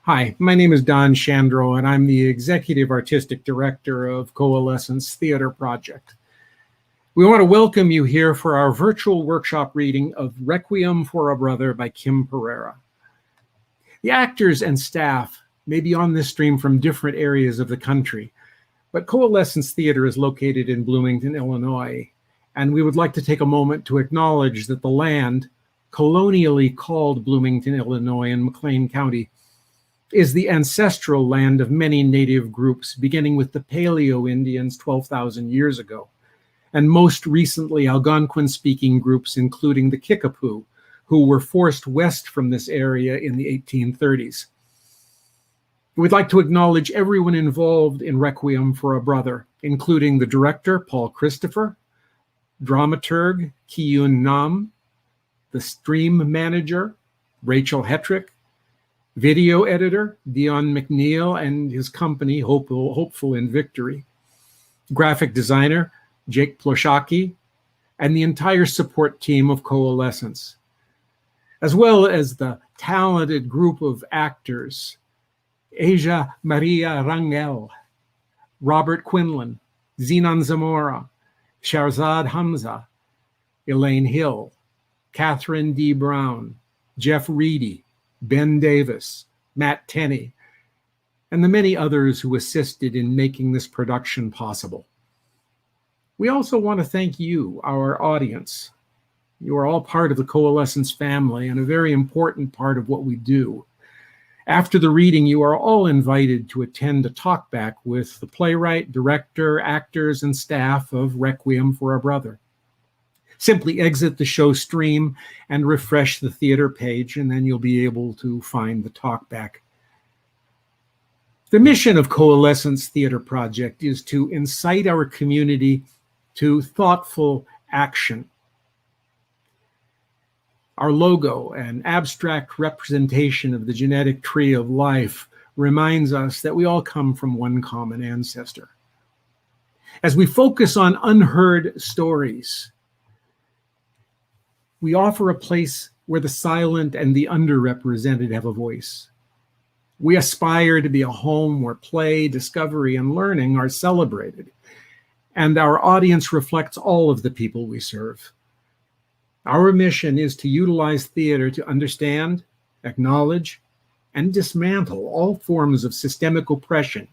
Hi, my name is Don Chandro, and I'm the Executive Artistic Director of Coalescence Theater Project. We want to welcome you here for our virtual workshop reading of Requiem for a Brother by Kim Pereira. The actors and staff may be on this stream from different areas of the country, but Coalescence Theater is located in Bloomington, Illinois, and we would like to take a moment to acknowledge that the land, colonially called Bloomington, Illinois in McLean County, is the ancestral land of many native groups, beginning with the Paleo Indians 12,000 years ago, and most recently Algonquin-speaking groups, including the Kickapoo, who were forced west from this area in the 1830s. We'd like to acknowledge everyone involved in Requiem for a Brother, including the director, Paul Christopher, dramaturg, Kiyun Nam, the stream manager, Rachel Hetrick, video editor, Dion McNeil and his company, Hopeful in Victory, graphic designer, Jake Ploshaki, and the entire support team of Coalescence, as well as the talented group of actors, Asia Maria Rangel, Robert Quinlan, Zenon Zamora, Shahrzad Hamza, Elaine Hill, Catherine D. Brown, Jeff Reedy, Ben Davis, Matt Tenney, and the many others who assisted in making this production possible. We also want to thank you, our audience. You are all part of the Coalescence family and a very important part of what we do. After the reading, you are all invited to attend a talkback with the playwright, director, actors, and staff of Requiem for a Brother. Simply exit the show stream and refresh the theater page, and then you'll be able to find the talkback. The mission of Coalescence Theater Project is to incite our community to thoughtful action. Our logo, an abstract representation of the genetic tree of life, reminds us that we all come from one common ancestor. As we focus on unheard stories, we offer a place where the silent and the underrepresented have a voice. We aspire to be a home where play, discovery, and learning are celebrated, and our audience reflects all of the people we serve. Our mission is to utilize theater to understand, acknowledge, and dismantle all forms of systemic oppression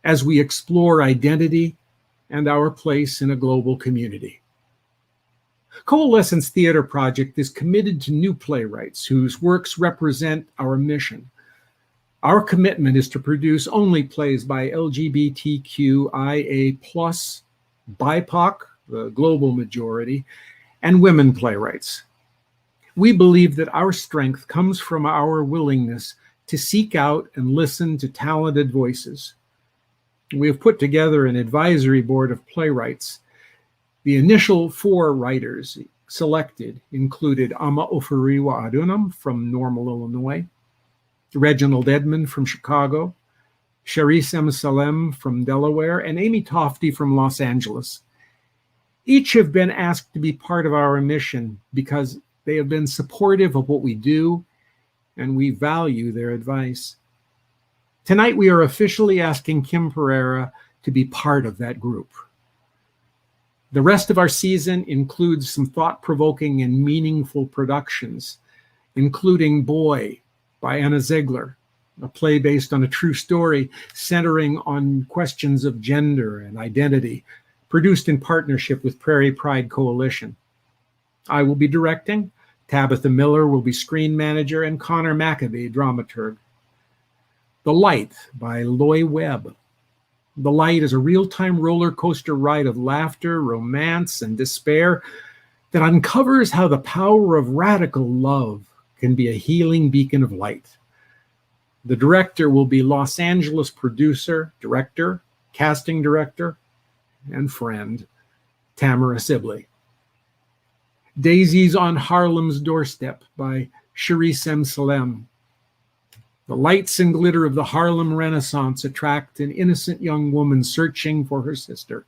as we explore identity and our place in a global community. Coalescence Theater Project is committed to new playwrights whose works represent our mission. Our commitment is to produce only plays by LGBTQIA+, BIPOC, the global majority, and women playwrights. We believe that our strength comes from our willingness to seek out and listen to talented voices. We have put together an advisory board of playwrights. The initial 4 writers selected included Ama Oferiwa Adunam from Normal, Illinois, Reginald Edmond from Chicago, Sharice M. Salem from Delaware, and Amy Tofty from Los Angeles. Each have been asked to be part of our mission because they have been supportive of what we do, and we value their advice. Tonight, we are officially asking Kim Pereira to be part of that group. The rest of our season includes some thought-provoking and meaningful productions, including Boy by Anna Ziegler, a play based on a true story centering on questions of gender and identity, produced in partnership with Prairie Pride Coalition. I will be directing, Tabitha Miller will be screen manager, and Connor Maccabee, dramaturg. The Light by Loy Webb. The Light is a real-time roller coaster ride of laughter, romance, and despair that uncovers how the power of radical love can be a healing beacon of light. The director will be Los Angeles producer, director, casting director, and friend, Tamara Sibley. Daisies on Harlem's Doorstep by Sharice M. Salem. The lights and glitter of the Harlem Renaissance attract an innocent young woman searching for her sister.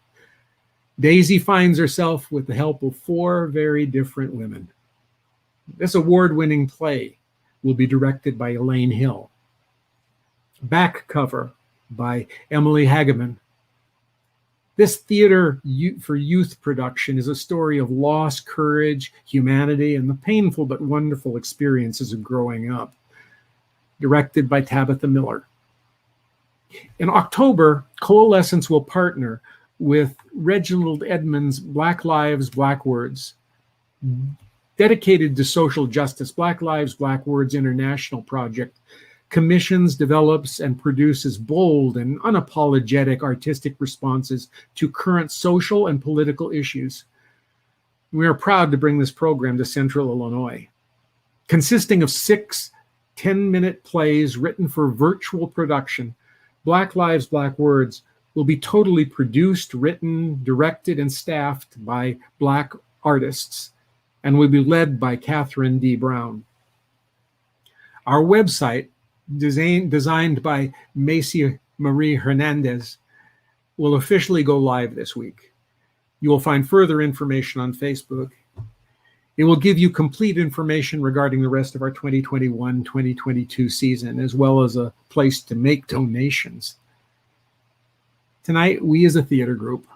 Daisy finds herself with the help of 4 very different women. This award-winning play will be directed by Elaine Hill. Back cover by Emily Hageman. This theater for youth production is a story of loss, courage, humanity, and the painful but wonderful experiences of growing up. Directed by Tabitha Miller. In October, Coalescence will partner with Reginald Edmonds' Black Lives, Black Words. Dedicated to social justice, Black Lives, Black Words International Project commissions, develops, and produces bold and unapologetic artistic responses to current social and political issues. We are proud to bring this program to Central Illinois. Consisting of 6 10-minute plays written for virtual production, Black Lives, Black Words will be totally produced, written, directed, and staffed by Black artists, and will be led by Catherine D. Brown. Our website, designed by Macy Marie Hernandez, will officially go live this week. You will find further information on Facebook. It will give you complete information regarding the rest of our 2021-2022 season, as well as a place to make donations. Tonight, we as a theater group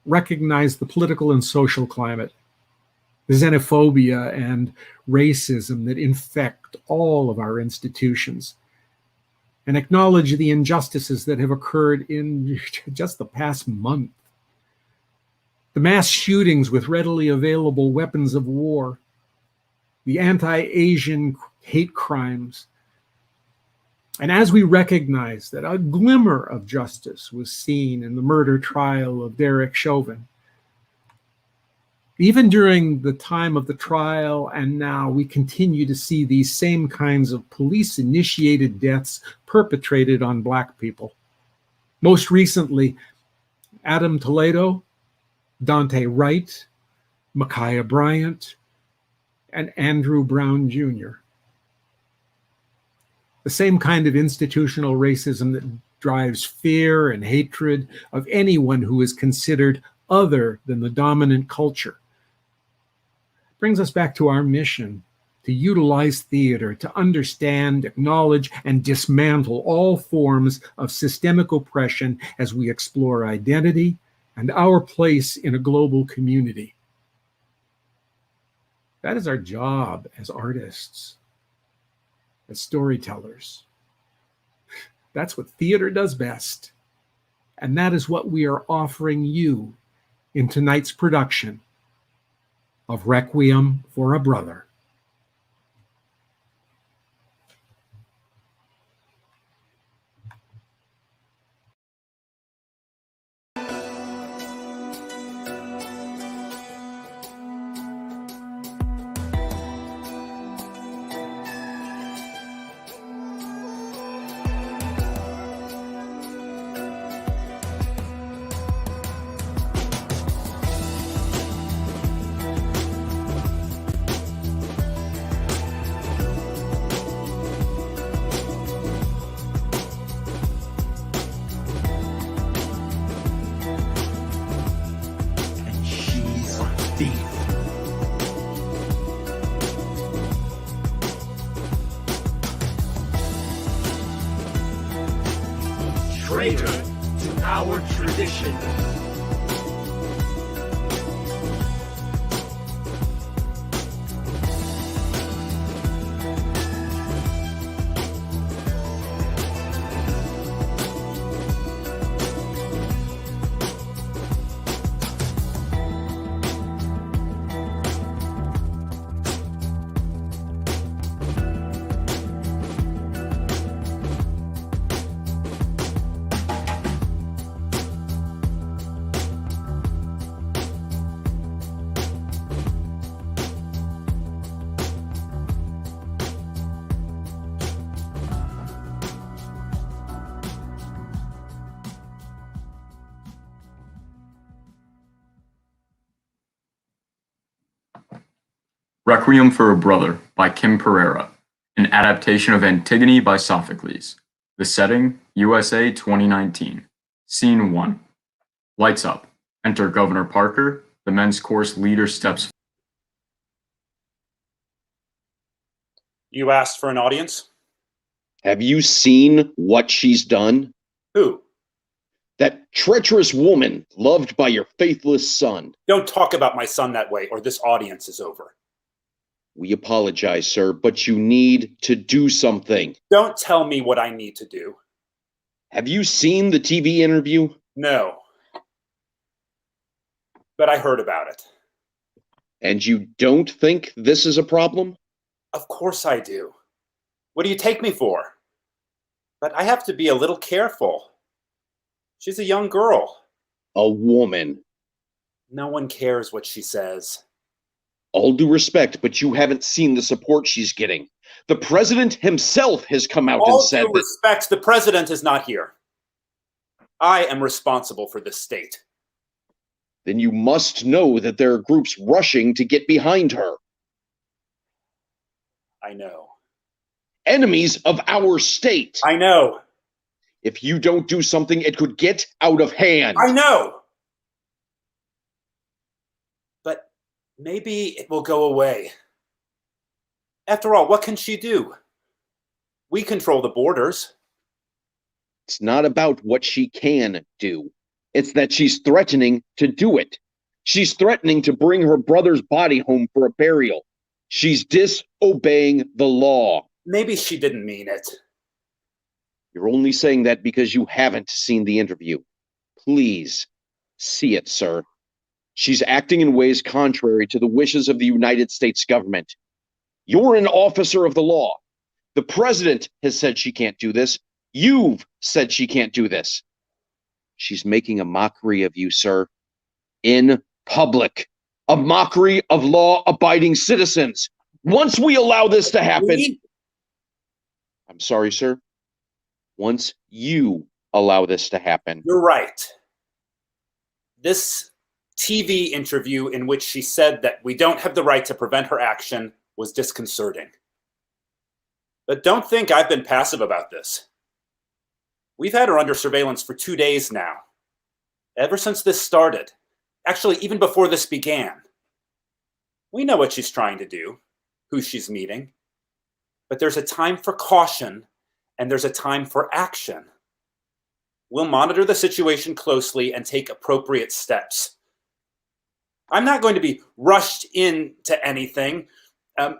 recognize the political and social climate, the xenophobia and racism that infect all of our institutions, and acknowledge the injustices that have occurred in just the past month. The mass shootings with readily available weapons of war, the anti-Asian hate crimes. And as we recognize that a glimmer of justice was seen in the murder trial of Derek Chauvin, even during the time of the trial and now, we continue to see these same kinds of police-initiated deaths perpetrated on Black people. Most recently, Adam Toledo, Dante Wright, Micaiah Bryant, and Andrew Brown Jr. The same kind of institutional racism that drives fear and hatred of anyone who is considered other than the dominant culture brings us back to our mission to utilize theater to understand, acknowledge, and dismantle all forms of systemic oppression as we explore identity and our place in a global community. That is our job as artists, as storytellers. That's what theater does best. And that is what we are offering you in tonight's production of Requiem for a Brother. Traitor to our tradition. Requiem for a Brother by Kim Pereira, an adaptation of Antigone by Sophocles. The setting, USA 2019. Scene 1. Lights up. Enter Governor Parker. The men's course leader steps. You asked for an audience? Have you seen what she's done? Who? That treacherous woman loved by your faithless son. Don't talk about my son that way, or this audience is over. We apologize, sir, but you need to do something. Don't tell me what I need to do. Have you seen the TV interview? No. But I heard about it. And you don't think this is a problem? Of course I do. What do you take me for? But I have to be a little careful. She's a young girl. A woman. No one cares what she says. All due respect, but you haven't seen the support she's getting. The president himself has come out and said that— All due respect, the president is not here. I am responsible for this state. Then you must know that there are groups rushing to get behind her. I know. Enemies of our state. I know. If you don't do something, it could get out of hand. I know. But maybe it will go away. After all, what can she do? We control the borders. It's not about what she can do. It's that she's threatening to do it. She's threatening to bring her brother's body home for a burial. She's disobeying the law. Maybe she didn't mean it. You're only saying that because you haven't seen the interview. Please, see it, sir. She's acting in ways contrary to the wishes of the United States government. You're an officer of the law. The president has said she can't do this. You've said she can't do this. She's making a mockery of you, sir. In public. A mockery of law-abiding citizens. Once we allow this to happen— I'm sorry, sir. Once you allow this to happen— You're right. This TV interview in which she said that we don't have the right to prevent her action was disconcerting. But don't think I've been passive about this. We've had her under surveillance for 2 days now. Ever since this started. Actually, even before this began. We know what she's trying to do, who she's meeting. But there's a time for caution, and there's a time for action. We'll monitor the situation closely and take appropriate steps. I'm not going to be rushed into anything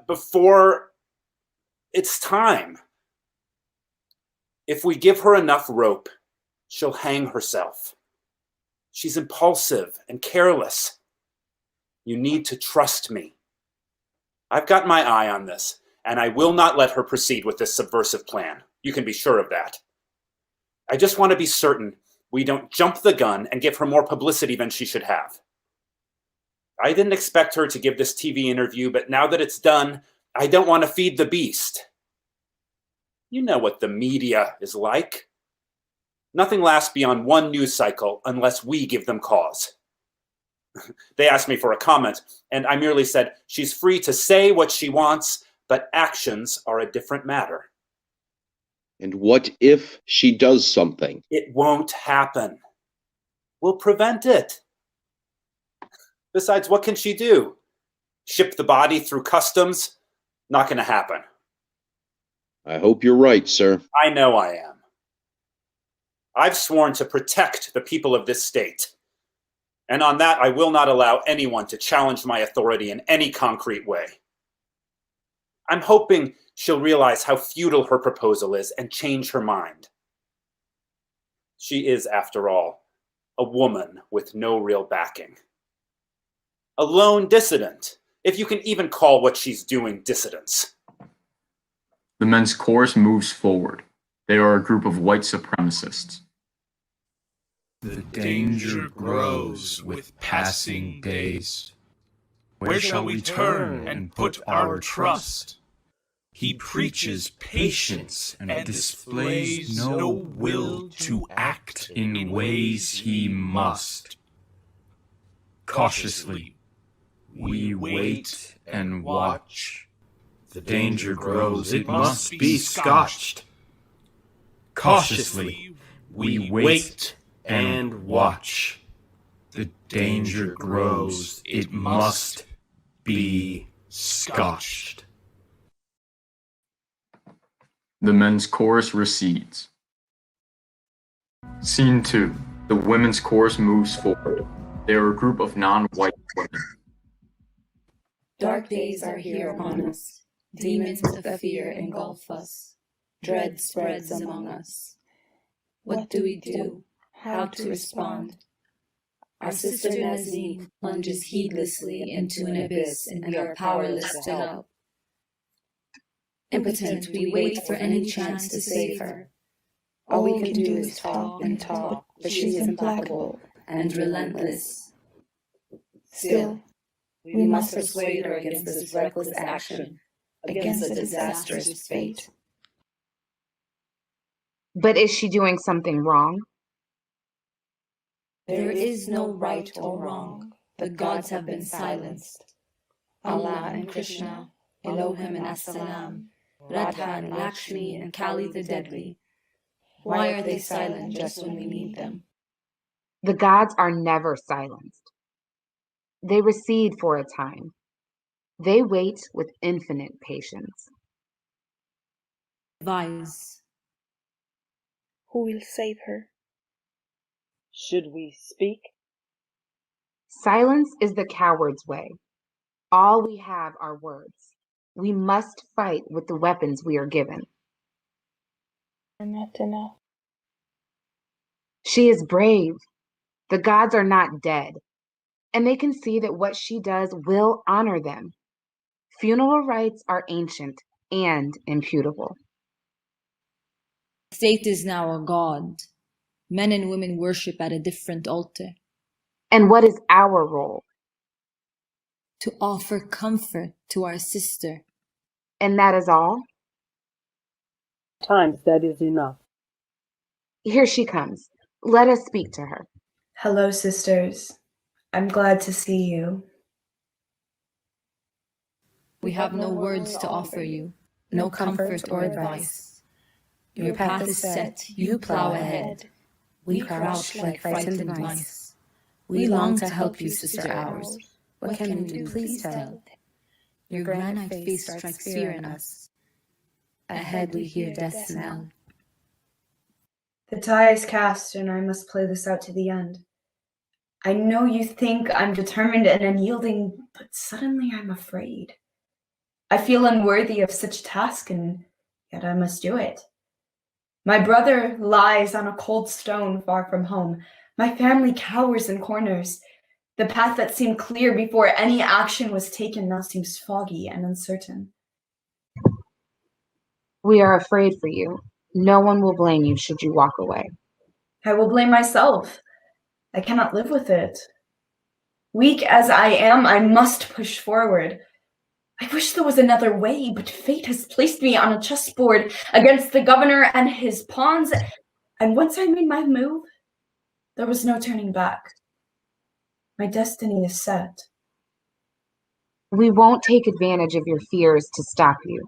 before it's time. If we give her enough rope, she'll hang herself. She's impulsive and careless. You need to trust me. I've got my eye on this, and I will not let her proceed with this subversive plan. You can be sure of that. I just want to be certain we don't jump the gun and give her more publicity than she should have. I didn't expect her to give this TV interview, but now that it's done, I don't want to feed the beast. You know what the media is like. Nothing lasts beyond one news cycle unless we give them cause. They asked me for a comment, and I merely said, she's free to say what she wants, but actions are a different matter. And what if she does something? It won't happen. We'll prevent it. Besides, what can she do? Ship the body through customs? Not going to happen. I hope you're right, sir. I know I am. I've sworn to protect the people of this state. And on that, I will not allow anyone to challenge my authority in any concrete way. I'm hoping she'll realize how futile her proposal is and change her mind. She is, after all, a woman with no real backing. A lone dissident, if you can even call what she's doing dissidence. The men's chorus moves forward. They are a group of white supremacists. The danger grows with passing days. Where shall we turn and put our trust? He preaches patience and displays no will to act in ways he must. Cautiously, we wait and watch. The danger grows, it must be scotched. Cautiously, we wait and watch. The danger grows, it must be scotched. The men's chorus recedes. Scene 2. The women's chorus moves forward. They are a group of non-white women. Dark days are here upon us. Demons of fear engulf us. Dread spreads among us. What do we do? How to respond? Our sister Nazim plunges heedlessly into an abyss, and we are powerless to help. Impotent, we wait for any chance to save her. All we can do is talk and talk, but she is implacable and relentless. Still, we must persuade her against this reckless action, against a disastrous fate. But is she doing something wrong? There is no right or wrong. The gods have been silenced. Allah and Krishna, Elohim and As-Salam, Radha and Lakshmi and Kali the Deadly. Why are they silent just when we need them? The gods are never silenced. They recede for a time. They wait with infinite patience. Advise. Who will save her? Should we speak? Silence is the coward's way. All we have are words. We must fight with the weapons we are given. Not enough. She is brave. The gods are not dead, and they can see that what she does will honor them. Funeral rites are ancient and imputable. State is now a god. Men and women worship at a different altar. And what is our role? To offer comfort to our sister. And that is all? Times that is enough. Here she comes. Let us speak to her. Hello, sisters. I'm glad to see you. We have no words to offer you, no comfort or advice. Your path is set, you plow ahead. We crouch like frightened mice. We long to help you, sister ours. What can we do? Please tell. Your granite face strikes fear in us. Ahead we hear death's knell. The die is cast, and I must play this out to the end. I know you think I'm determined and unyielding, but suddenly I'm afraid. I feel unworthy of such task, and yet I must do it. My brother lies on a cold stone far from home. My family cowers in corners. The path that seemed clear before any action was taken now seems foggy and uncertain. We are afraid for you. No one will blame you should you walk away. I will blame myself. I cannot live with it. Weak as I am, I must push forward. I wish there was another way, but fate has placed me on a chessboard against the governor and his pawns, and once I made my move, there was no turning back. My destiny is set. We won't take advantage of your fears to stop you.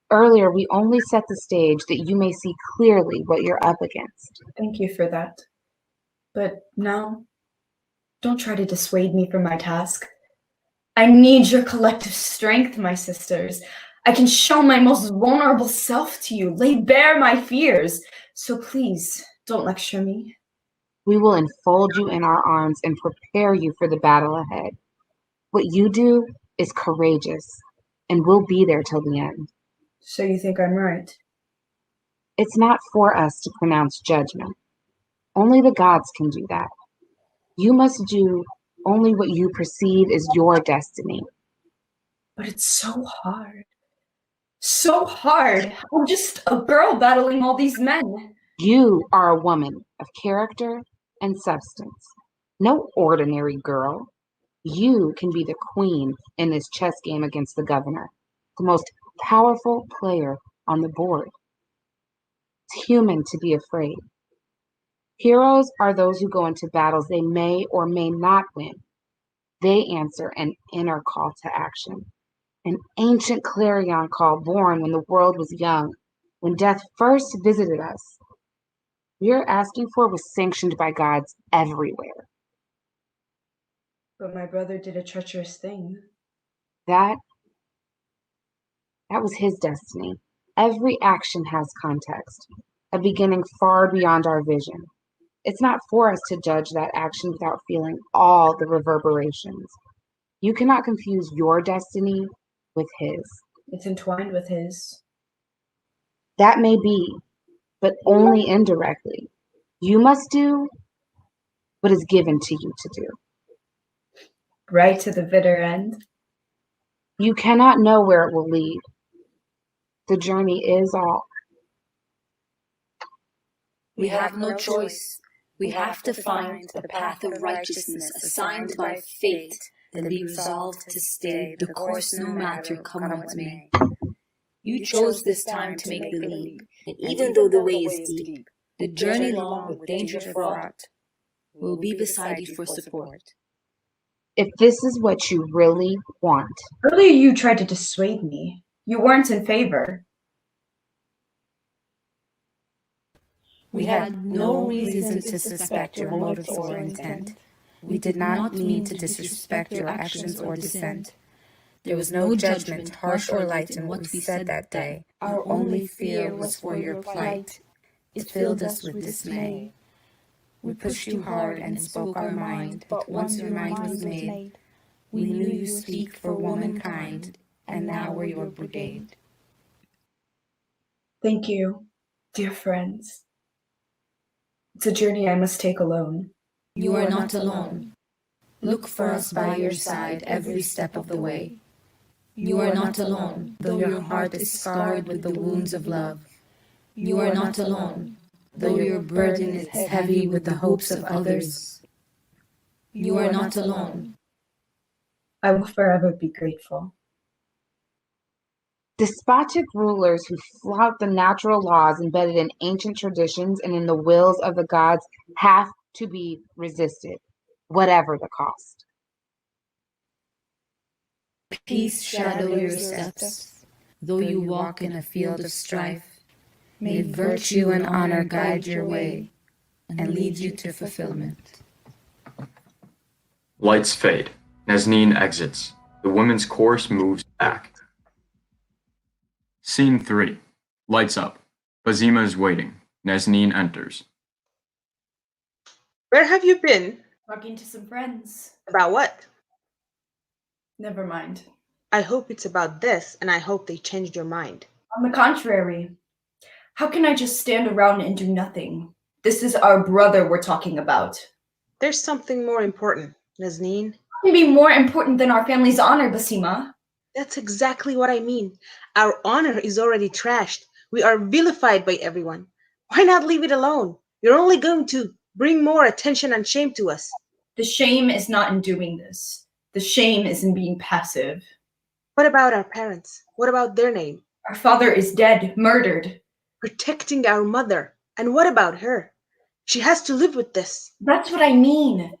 Earlier, we only set the stage that you may see clearly what you're up against. Thank you for that. But now, don't try to dissuade me from my task. I need your collective strength, my sisters. I can show my most vulnerable self to you, lay bare my fears. So please, don't lecture me. We will enfold you in our arms and prepare you for the battle ahead. What you do is courageous, and we'll be there till the end. So you think I'm right? It's not for us to pronounce judgment. Only the gods can do that. You must do only what you perceive is your destiny. But it's so hard. So hard. I'm just a girl battling all these men. You are a woman of character and substance. No ordinary girl. You can be the queen in this chess game against the governor, the most powerful player on the board. It's human to be afraid. Heroes are those who go into battles they may or may not win. They answer an inner call to action, an ancient clarion call born when the world was young, when death first visited us. We are asking for was sanctioned by gods everywhere. But my brother did a treacherous thing. That was his destiny. Every action has context, a beginning far beyond our vision. It's not for us to judge that action without feeling all the reverberations. You cannot confuse your destiny with his. It's entwined with his. That may be, but only indirectly. You must do what is given to you to do. Right to the bitter end. You cannot know where it will lead. The journey is all. We have no choice. We have to find the path of righteousness assigned by fate, then be resolved to stay the course no matter come what may. You chose this time to make the leap, and even though the way is deep, the journey long with danger fraught, will be beside you for support. If this is what you really want. Earlier you tried to dissuade me. You weren't in favor. We had no reason to suspect your motives or intent. We did not mean to disrespect your actions or dissent. There was no judgment, harsh or light, in what we said that day. Our only fear was for your plight. It filled us with dismay. We pushed you hard and spoke our mind, but once your mind was made, we knew you speak for womankind, and now we're your brigade. Thank you, dear friends. It's a journey I must take alone. You are not alone. Look for us by your side every step of the way. You are not alone, though your heart is scarred with the wounds of love. You are not alone, though your burden is heavy with the hopes of others. You are not alone. I will forever be grateful. Despotic rulers who flout the natural laws embedded in ancient traditions and in the wills of the gods have to be resisted, whatever the cost. Peace shadow your steps, though you walk in a field of strife. May virtue and honor guide your way and lead you to fulfillment. Lights fade. Nazneen exits. The women's chorus moves back. Scene 3. Lights up. Bazima is waiting. Nazneen enters. Where have you been? Talking to some friends. About what? Never mind. I hope it's about this, and I hope they changed your mind. On the contrary. How can I just stand around and do nothing? This is our brother we're talking about. There's something more important, Nazneen. Can be more important than our family's honor, Basima. That's exactly what I mean. Our honor is already trashed. We are vilified by everyone. Why not leave it alone? You're only going to bring more attention and shame to us. The shame is not in doing this. The shame is in being passive. What about our parents? What about their name? Our father is dead, murdered. Protecting our mother. And what about her? She has to live with this. That's what I mean.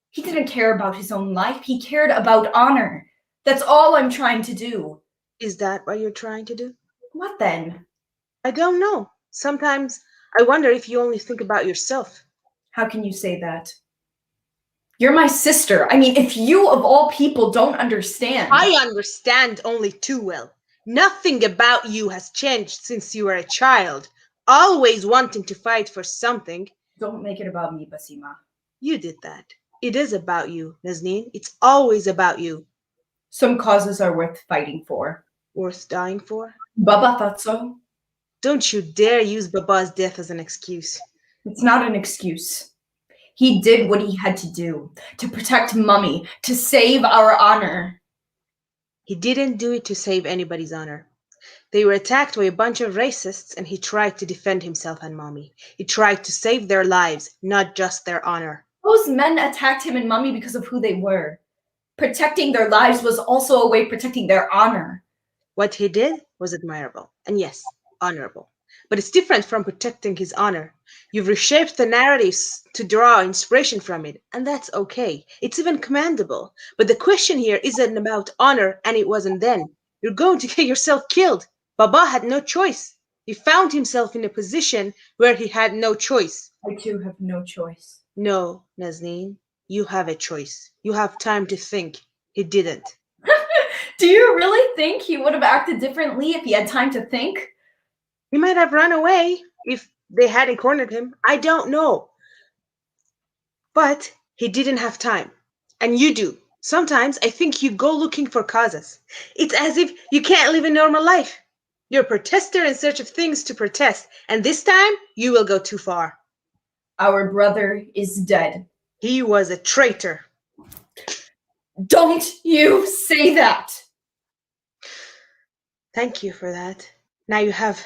He didn't care about his own life. He cared about honor. That's all I'm trying to do. Is that what you're trying to do? What then? I don't know. Sometimes I wonder if you only think about yourself. How can you say that? You're my sister. I mean, if you of all people don't understand. I understand only too well. Nothing about you has changed since you were a child, always wanting to fight for something. Don't make it about me, Basima. You did that. It is about you, Nazneen. It's always about you. Some causes are worth fighting for. Worth dying for? Baba thought so. Don't you dare use Baba's death as an excuse. It's not an excuse. He did what he had to do, to protect Mummy, to save our honor. He didn't do it to save anybody's honor. They were attacked by a bunch of racists, and he tried to defend himself and Mommy. He tried to save their lives, not just their honor. Those men attacked him and Mummy because of who they were. Protecting their lives was also a way of protecting their honor. What he did was admirable, and yes, honorable. But it's different from protecting his honor. You've reshaped the narratives to draw inspiration from it, and that's okay. It's even commendable. But the question here isn't about honor, and it wasn't then. You're going to get yourself killed. Baba had no choice. He found himself in a position where he had no choice. I too have no choice. No, Nazneen, you have a choice. You have time to think. He didn't. Do you really think he would have acted differently if he had time to think? He might have run away if they hadn't cornered him. I don't know. But he didn't have time. And you do. Sometimes I think you go looking for causes. It's as if you can't live a normal life. You're a protester in search of things to protest, and this time you will go too far. Our brother is dead. He was a traitor. Don't you say that! Thank you for that. Now you have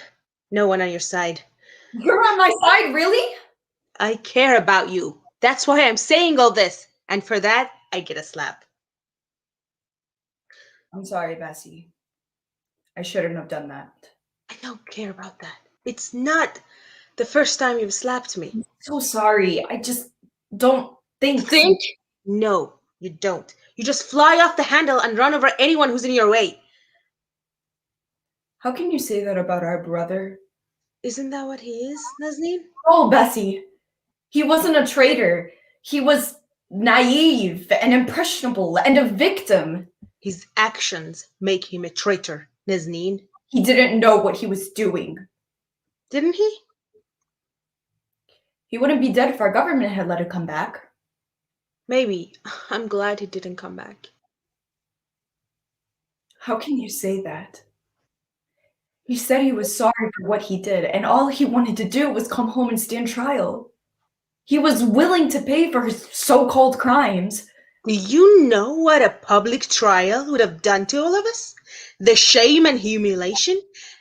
no one on your side. You're on my side, really? I care about you. That's why I'm saying all this. And for that, I get a slap. I'm sorry, Bessie. I shouldn't have done that. I don't care about that. It's not the first time you've slapped me. I'm so sorry. I just don't think. Think? No, you don't. You just fly off the handle and run over anyone who's in your way. How can you say that about our brother? Isn't that what he is, Nazneen? Oh, Bessie. He wasn't a traitor. He was naive and impressionable and a victim. His actions make him a traitor, Nazneen. He didn't know what he was doing. Didn't he? He wouldn't be dead if our government had let him come back. Maybe. I'm glad he didn't come back. How can you say that? He said he was sorry for what he did, and all he wanted to do was come home and stand trial. He was willing to pay for his so-called crimes. Do you know what a public trial would have done to all of us? The shame and humiliation?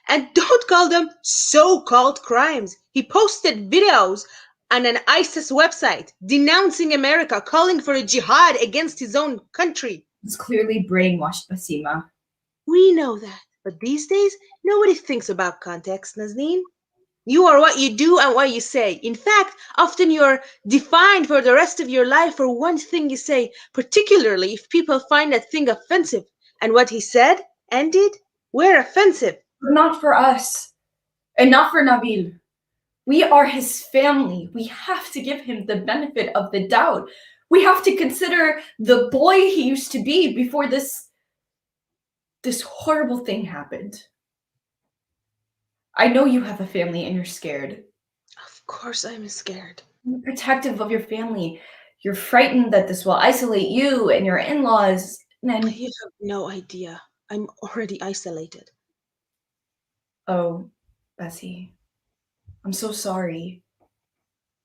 And don't call them so-called crimes. He posted videos on an ISIS website denouncing America, calling for a jihad against his own country. He's clearly brainwashed, Basima. We know that. But these days, nobody thinks about context, Nazneen. You are what you do and what you say. In fact, often you're defined for the rest of your life for one thing you say, particularly if people find that thing offensive. And what he said and did were offensive. Not for us. And not for Nabil. We are his family. We have to give him the benefit of the doubt. We have to consider the boy he used to be before this horrible thing happened. I know you have a family and you're scared. Of course I'm scared. You're protective of your family. You're frightened that this will isolate you and your in-laws. And you have no idea. I'm already isolated. Oh, Bessie. I'm so sorry.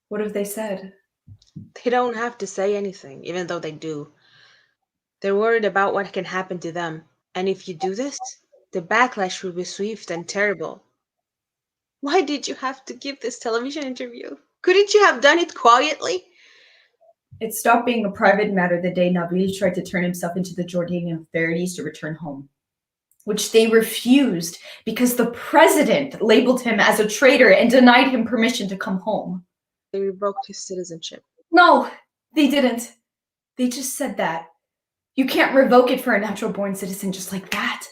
What have they said? They don't have to say anything, even though they do. They're worried about what can happen to them. And if you do this, the backlash will be swift and terrible. Why did you have to give this television interview? Couldn't you have done it quietly? It stopped being a private matter the day Nabil tried to turn himself into the Jordanian authorities to return home, which they refused because the president labeled him as a traitor and denied him permission to come home. They revoked his citizenship. No, they didn't. They just said that. You can't revoke it for a natural-born citizen just like that.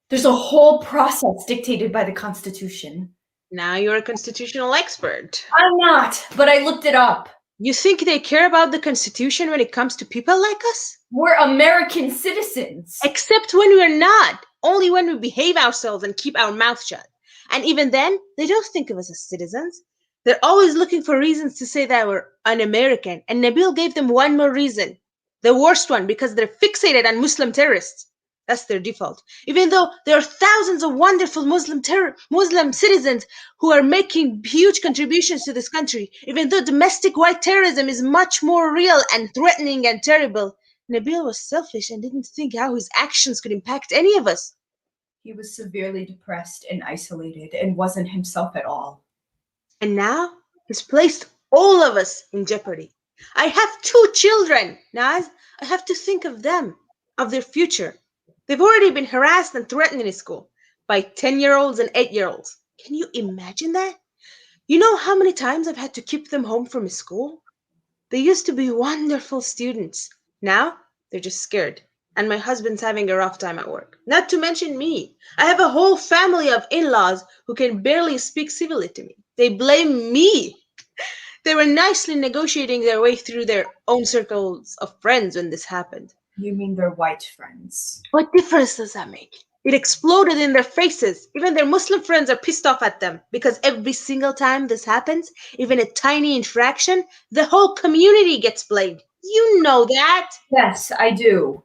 There's a whole process dictated by the Constitution. Now you're a constitutional expert. I'm not, but I looked it up. You think they care about the Constitution when it comes to people like us? We're American citizens. Except when we're not. Only when we behave ourselves and keep our mouth shut. And even then, they don't think of us as citizens. They're always looking for reasons to say that we're un-American. And Nabil gave them one more reason. The worst one, because they're fixated on Muslim terrorists. That's their default. Even though there are thousands of wonderful Muslim citizens who are making huge contributions to this country, even though domestic white terrorism is much more real and threatening and terrible, Nabil was selfish and didn't think how his actions could impact any of us. He was severely depressed and isolated and wasn't himself at all. And now he's placed all of us in jeopardy. I have 2 children, Naz. I have to think of them, of their future. They've already been harassed and threatened in school by 10-year-olds and 8-year-olds. Can you imagine that? You know how many times I've had to keep them home from school? They used to be wonderful students. Now they're just scared. And my husband's having a rough time at work. Not to mention me. I have a whole family of in-laws who can barely speak civilly to me. They blame me. They were nicely negotiating their way through their own circles of friends when this happened. You mean their white friends? What difference does that make? It exploded in their faces. Even their Muslim friends are pissed off at them because every single time this happens, even a tiny infraction, the whole community gets blamed. You know that. Yes, I do.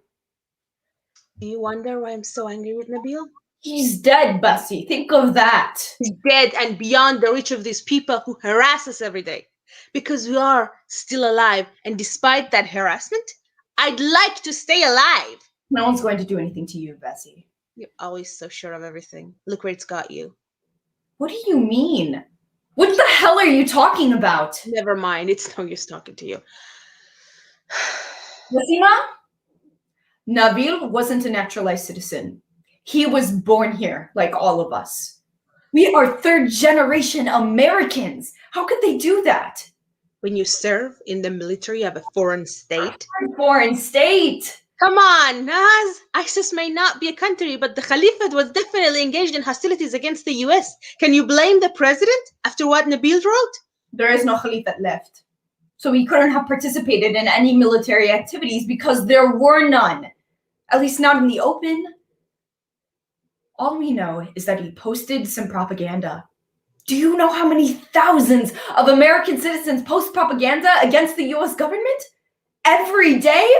Do you wonder why I'm so angry with Nabil? He's dead, Bessie. Think of that. He's dead and beyond the reach of these people who harass us every day. Because we are still alive, and despite that harassment, I'd like to stay alive. No one's going to do anything to you, Bessie. You're always so sure of everything. Look where it's got you. What do you mean? What the hell are you talking about? Never mind. It's no use talking to you. Nasima? Nabil wasn't a naturalized citizen. He was born here, like all of us. We are third-generation Americans. How could they do that? When you serve in the military of a foreign state. Foreign state? Come on, Naz. ISIS may not be a country, but the Caliphate was definitely engaged in hostilities against the US. Can you blame the president after what Nabil wrote? There is no Caliphate left. So he couldn't have participated in any military activities because there were none. At least not in the open. All we know is that he posted some propaganda. Do you know how many thousands of American citizens post propaganda against the US government? Every day?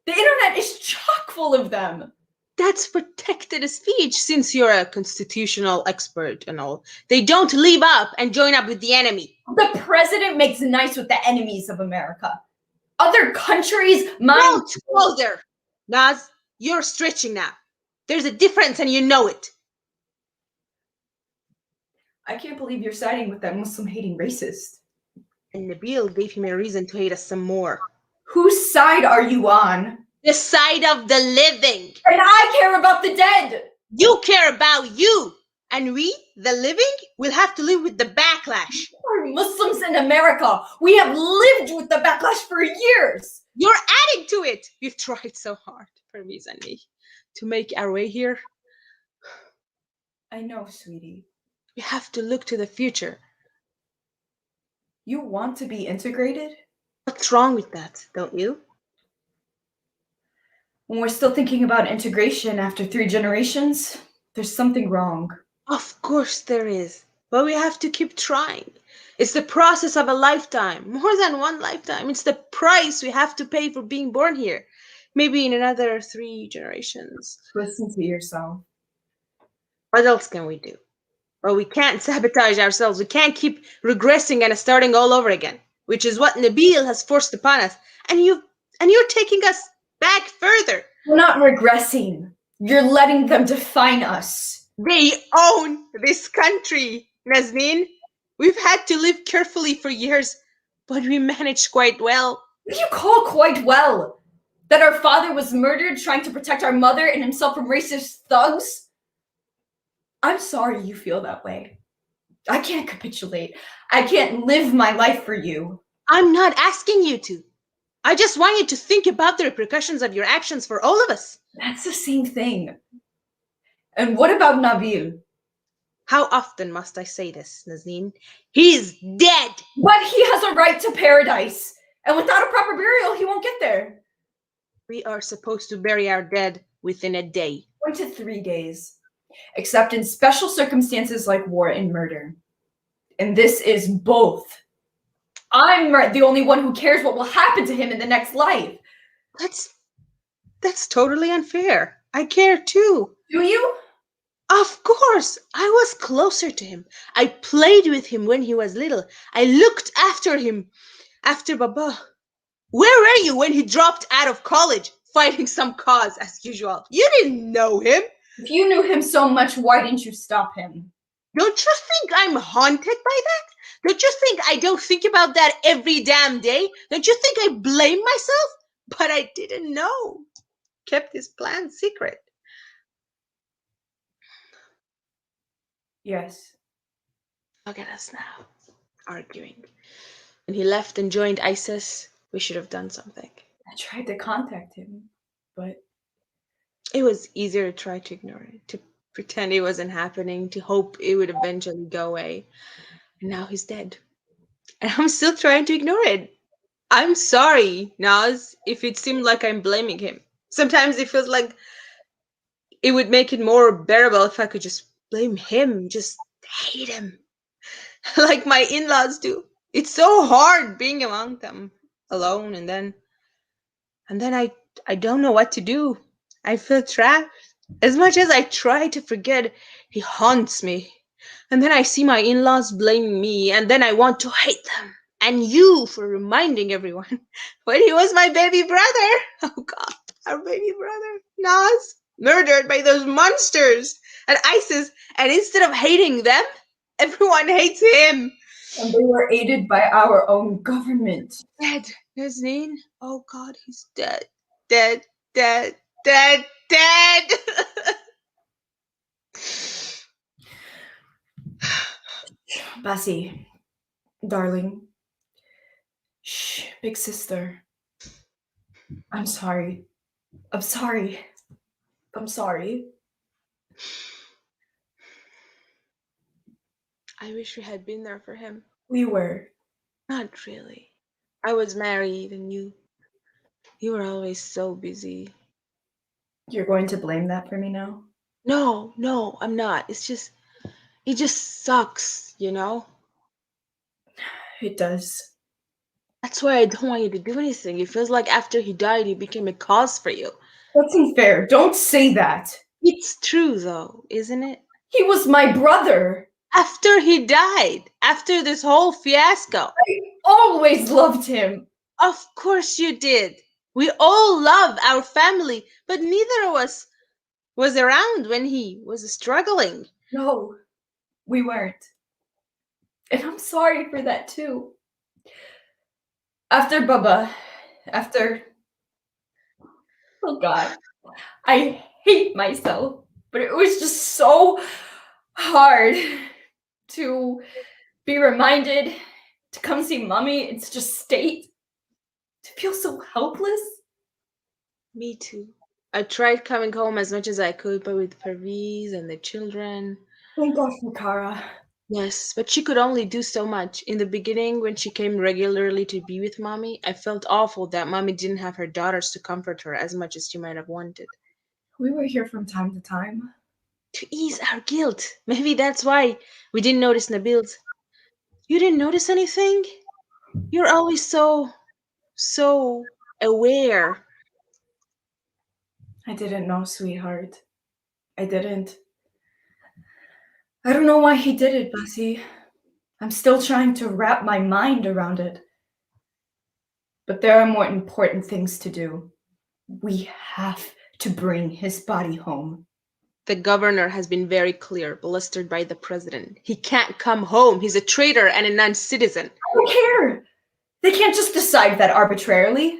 The internet is chock full of them. That's protected speech since you're a constitutional expert and all. They don't leave up and join up with the enemy. The president makes nice with the enemies of America. Other countries Don't go there. Naz, you're stretching now. There's a difference and you know it. I can't believe you're siding with that Muslim-hating racist. And Nabil gave him a reason to hate us some more. Whose side are you on? The side of the living. And I care about the dead. You care about you. And we, the living, will have to live with the backlash. We're Muslims in America. We have lived with the backlash for years. You're adding to it. We've tried so hard, Permiz and me, to make our way here. I know, sweetie. We have to look to the future. You want to be integrated? What's wrong with that, don't you? When we're still thinking about integration after 3 generations, there's something wrong. Of course there is. But we have to keep trying. It's the process of a lifetime, more than one lifetime. It's the price we have to pay for being born here. Maybe in another 3 generations. Listen to yourself. What else can we do? Well, we can't sabotage ourselves. We can't keep regressing and starting all over again, which is what Nabil has forced upon us. And you're taking us back further. We're not regressing. You're letting them define us. They own this country, Nazneen. We've had to live carefully for years, but we managed quite well. What do you call quite well? That our father was murdered trying to protect our mother and himself from racist thugs? I'm sorry you feel that way. I can't capitulate. I can't live my life for you. I'm not asking you to. I just want you to think about the repercussions of your actions for all of us. That's the same thing. And what about Nabil? How often must I say this, Nazneen? He's dead! But he has a right to paradise. And without a proper burial, he won't get there. We are supposed to bury our dead within a day. 1 to 3 days. Except in special circumstances like war and murder. And this is both. I'm the only one who cares what will happen to him in the next life. That's totally unfair. I care too. Do you? Of course. I was closer to him. I played with him when he was little. I looked after him after Baba. Where were you when he dropped out of college, fighting some cause as usual? You didn't know him. If you knew him so much, why didn't you stop him? Don't you think I'm haunted by that? Don't you think I don't think about that every damn day? Don't you think I blame myself? But I didn't know. Kept his plan secret. Yes. Look at us now, arguing. When he left and joined ISIS, we should have done something. I tried to contact him, but it was easier to try to ignore it, to pretend it wasn't happening, to hope it would eventually go away. And now he's dead. And I'm still trying to ignore it. I'm sorry, Naz, if it seemed like I'm blaming him. Sometimes it feels like it would make it more bearable if I could just blame him, just hate him, like my in-laws do. It's so hard being among them alone, and then I don't know what to do. I feel trapped. As much as I try to forget, he haunts me. And then I see my in-laws blaming me, and then I want to hate them. And you for reminding everyone when he was my baby brother. Oh God, our baby brother, Nas, murdered by those monsters and ISIS. And instead of hating them, everyone hates him. And they were aided by our own government. Dead, Nazneen. Oh God, he's dead, dead, dead, dead, dead. Bessie, darling. Shh, big sister. I'm sorry. I'm sorry. I'm sorry. I wish we had been there for him. We were. Not really. I was married and you were always so busy. You're going to blame that for me now? No, I'm not. It just sucks, you know? It does. That's why I don't want you to do anything. It feels like after he died, he became a cause for you. That's unfair. Don't say that. It's true, though, isn't it? He was my brother. After he died, after this whole fiasco. I always loved him. Of course you did. We all love our family, but neither of us was around when he was struggling. No, we weren't. And I'm sorry for that too. After Baba, oh God, I hate myself, but it was just so hard to be reminded to come see mommy and to just state, to feel so helpless. Me too. I tried coming home as much as I could, but with Parviz and the children. Thank God for Kara. Yes, but she could only do so much. In the beginning, when she came regularly to be with mommy, I felt awful that mommy didn't have her daughters to comfort her as much as she might have wanted. We were here from time to time. To ease our guilt. Maybe that's why we didn't notice Nabil's. You didn't notice anything? You're always so aware. I didn't know, sweetheart. I didn't. I don't know why he did it, Bessie. I'm still trying to wrap my mind around it. But there are more important things to do. We have to bring his body home. The governor has been very clear, blistered by the president. He can't come home. He's a traitor and a non-citizen. I don't care. They can't just decide that arbitrarily.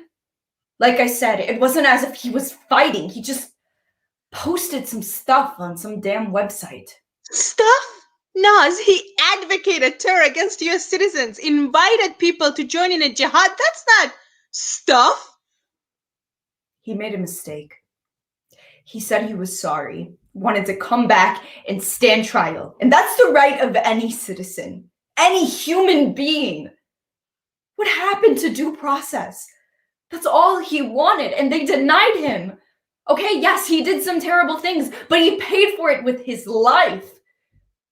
Like I said, it wasn't as if he was fighting. He just posted some stuff on some damn website. Stuff? Naz, he advocated terror against US citizens, invited people to join in a jihad. That's not stuff. He made a mistake. He said he was sorry, wanted to come back and stand trial. And that's the right of any citizen, any human being. What happened to due process? That's all he wanted, and they denied him. Okay, yes, he did some terrible things, but he paid for it with his life.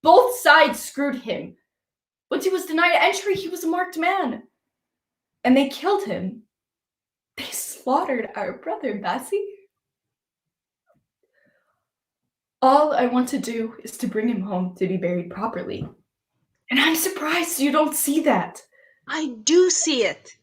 Both sides screwed him. Once he was denied entry, he was a marked man. And they killed him. They slaughtered our brother, Bessie. All I want to do is to bring him home to be buried properly. And I'm surprised you don't see that. I do see it.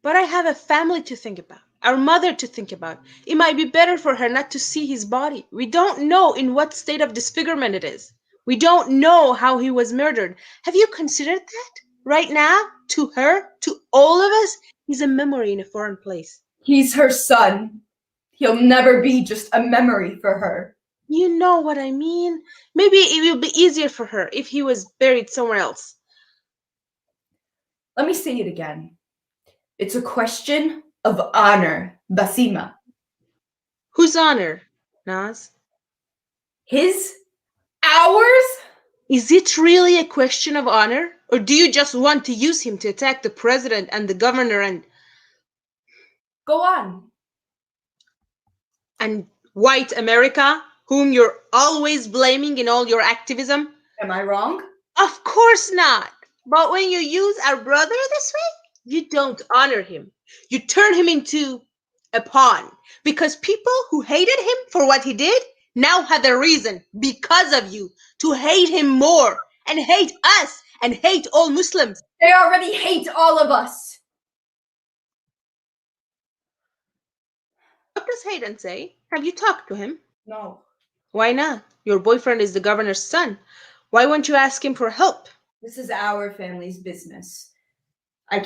But I have a family to think about, our mother to think about. It might be better for her not to see his body. We don't know in what state of disfigurement it is. We don't know how he was murdered. Have you considered that? Right now, to her, to all of us, he's a memory in a foreign place. He's her son. He'll never be just a memory for her. You know what I mean? Maybe it will be easier for her if he was buried somewhere else. Let me say it again. It's a question of honor, Basima. Whose honor, Naz? His? Ours? Is it really a question of honor? Or do you just want to use him to attack the president and the governor and... Go on. And white America, whom you're always blaming in all your activism? Am I wrong? Of course not. But when you use our brother this way, you don't honor him. You turn him into a pawn. Because people who hated him for what he did now have a reason, because of you, to hate him more and hate us and hate all Muslims. They already hate all of us. What does Hayden say? Have you talked to him? No. Why not? Your boyfriend is the governor's son. Why won't you ask him for help? This is our family's business. I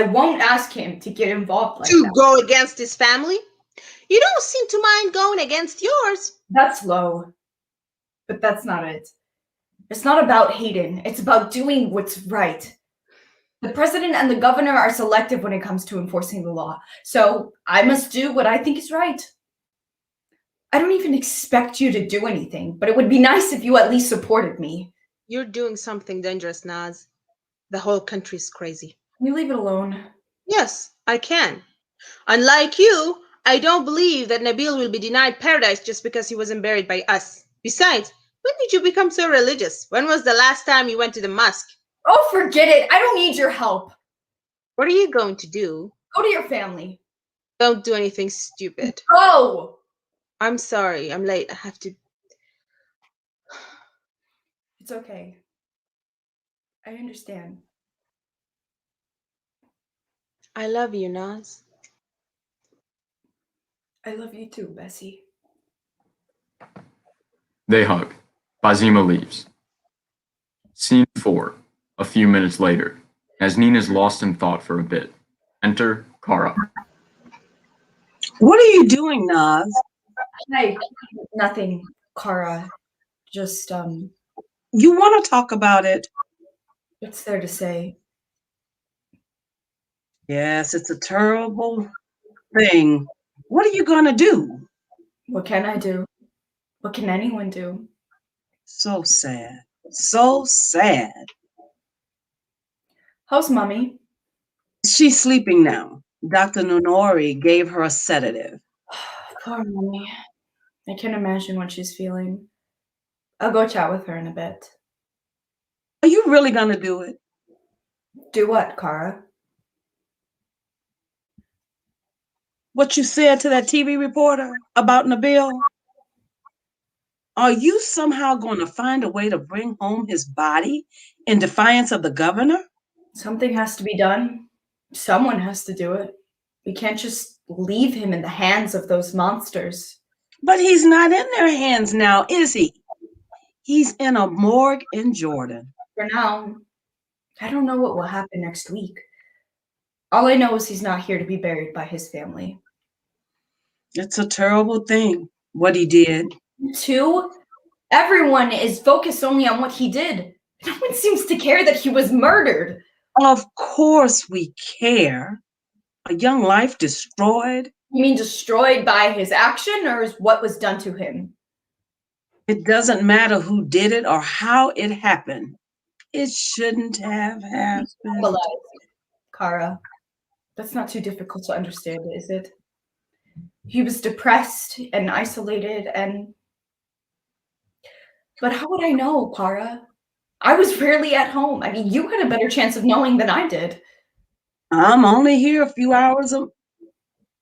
won't ask him to get involved like To that. go against his family? You don't seem to mind going against yours. That's low. But that's not it. It's not about Hayden. It's about doing what's right. The president and the governor are selective when it comes to enforcing the law. So I must do what I think is right. I don't even expect you to do anything, but it would be nice if you at least supported me. You're doing something dangerous, Naz. The whole country's crazy. Can you leave it alone? Yes, I can. Unlike you, I don't believe that Nabil will be denied paradise just because he wasn't buried by us. Besides, when did you become so religious? When was the last time you went to the mosque? Oh, forget it. I don't need your help. What are you going to do? Go to your family. Don't do anything stupid. Go! I'm sorry, I'm late. I have to. It's okay. I understand. I love you, Naz. I love you too, Bessie. They hug. Bazima leaves. Scene 4. A few minutes later. Nazneen is lost in thought for a bit. Enter Kara. What are you doing, Naz? Hey, nothing, Kara. Just, You want to talk about it? what's there to say? Yes, it's a terrible thing. What are you going to do? What can I do? What can anyone do? So sad. So sad. How's Mommy? She's sleeping now. Dr. Nunori gave her a sedative. Poor Mommy. I can't imagine what she's feeling. I'll go chat with her in a bit. Are you really going to do it? Do what, Kara? What you said to that TV reporter about Nabil? Are you somehow going to find a way to bring home his body in defiance of the governor? Something has to be done. Someone has to do it. We can't just leave him in the hands of those monsters. But he's not in their hands now, is he? He's in a morgue in Jordan. For now, I don't know what will happen next week. All I know is he's not here to be buried by his family. It's a terrible thing, what he did. Too, everyone is focused only on what he did. No one seems to care that he was murdered. Of course we care. A young life destroyed. You mean destroyed by his action or is what was done to him? It doesn't matter who did it or how it happened. It shouldn't have happened. Kara, that's not too difficult to understand, is it? He was depressed and isolated But how would I know, Kara? I was rarely at home. I mean, you had a better chance of knowing than I did. I'm only here a few hours a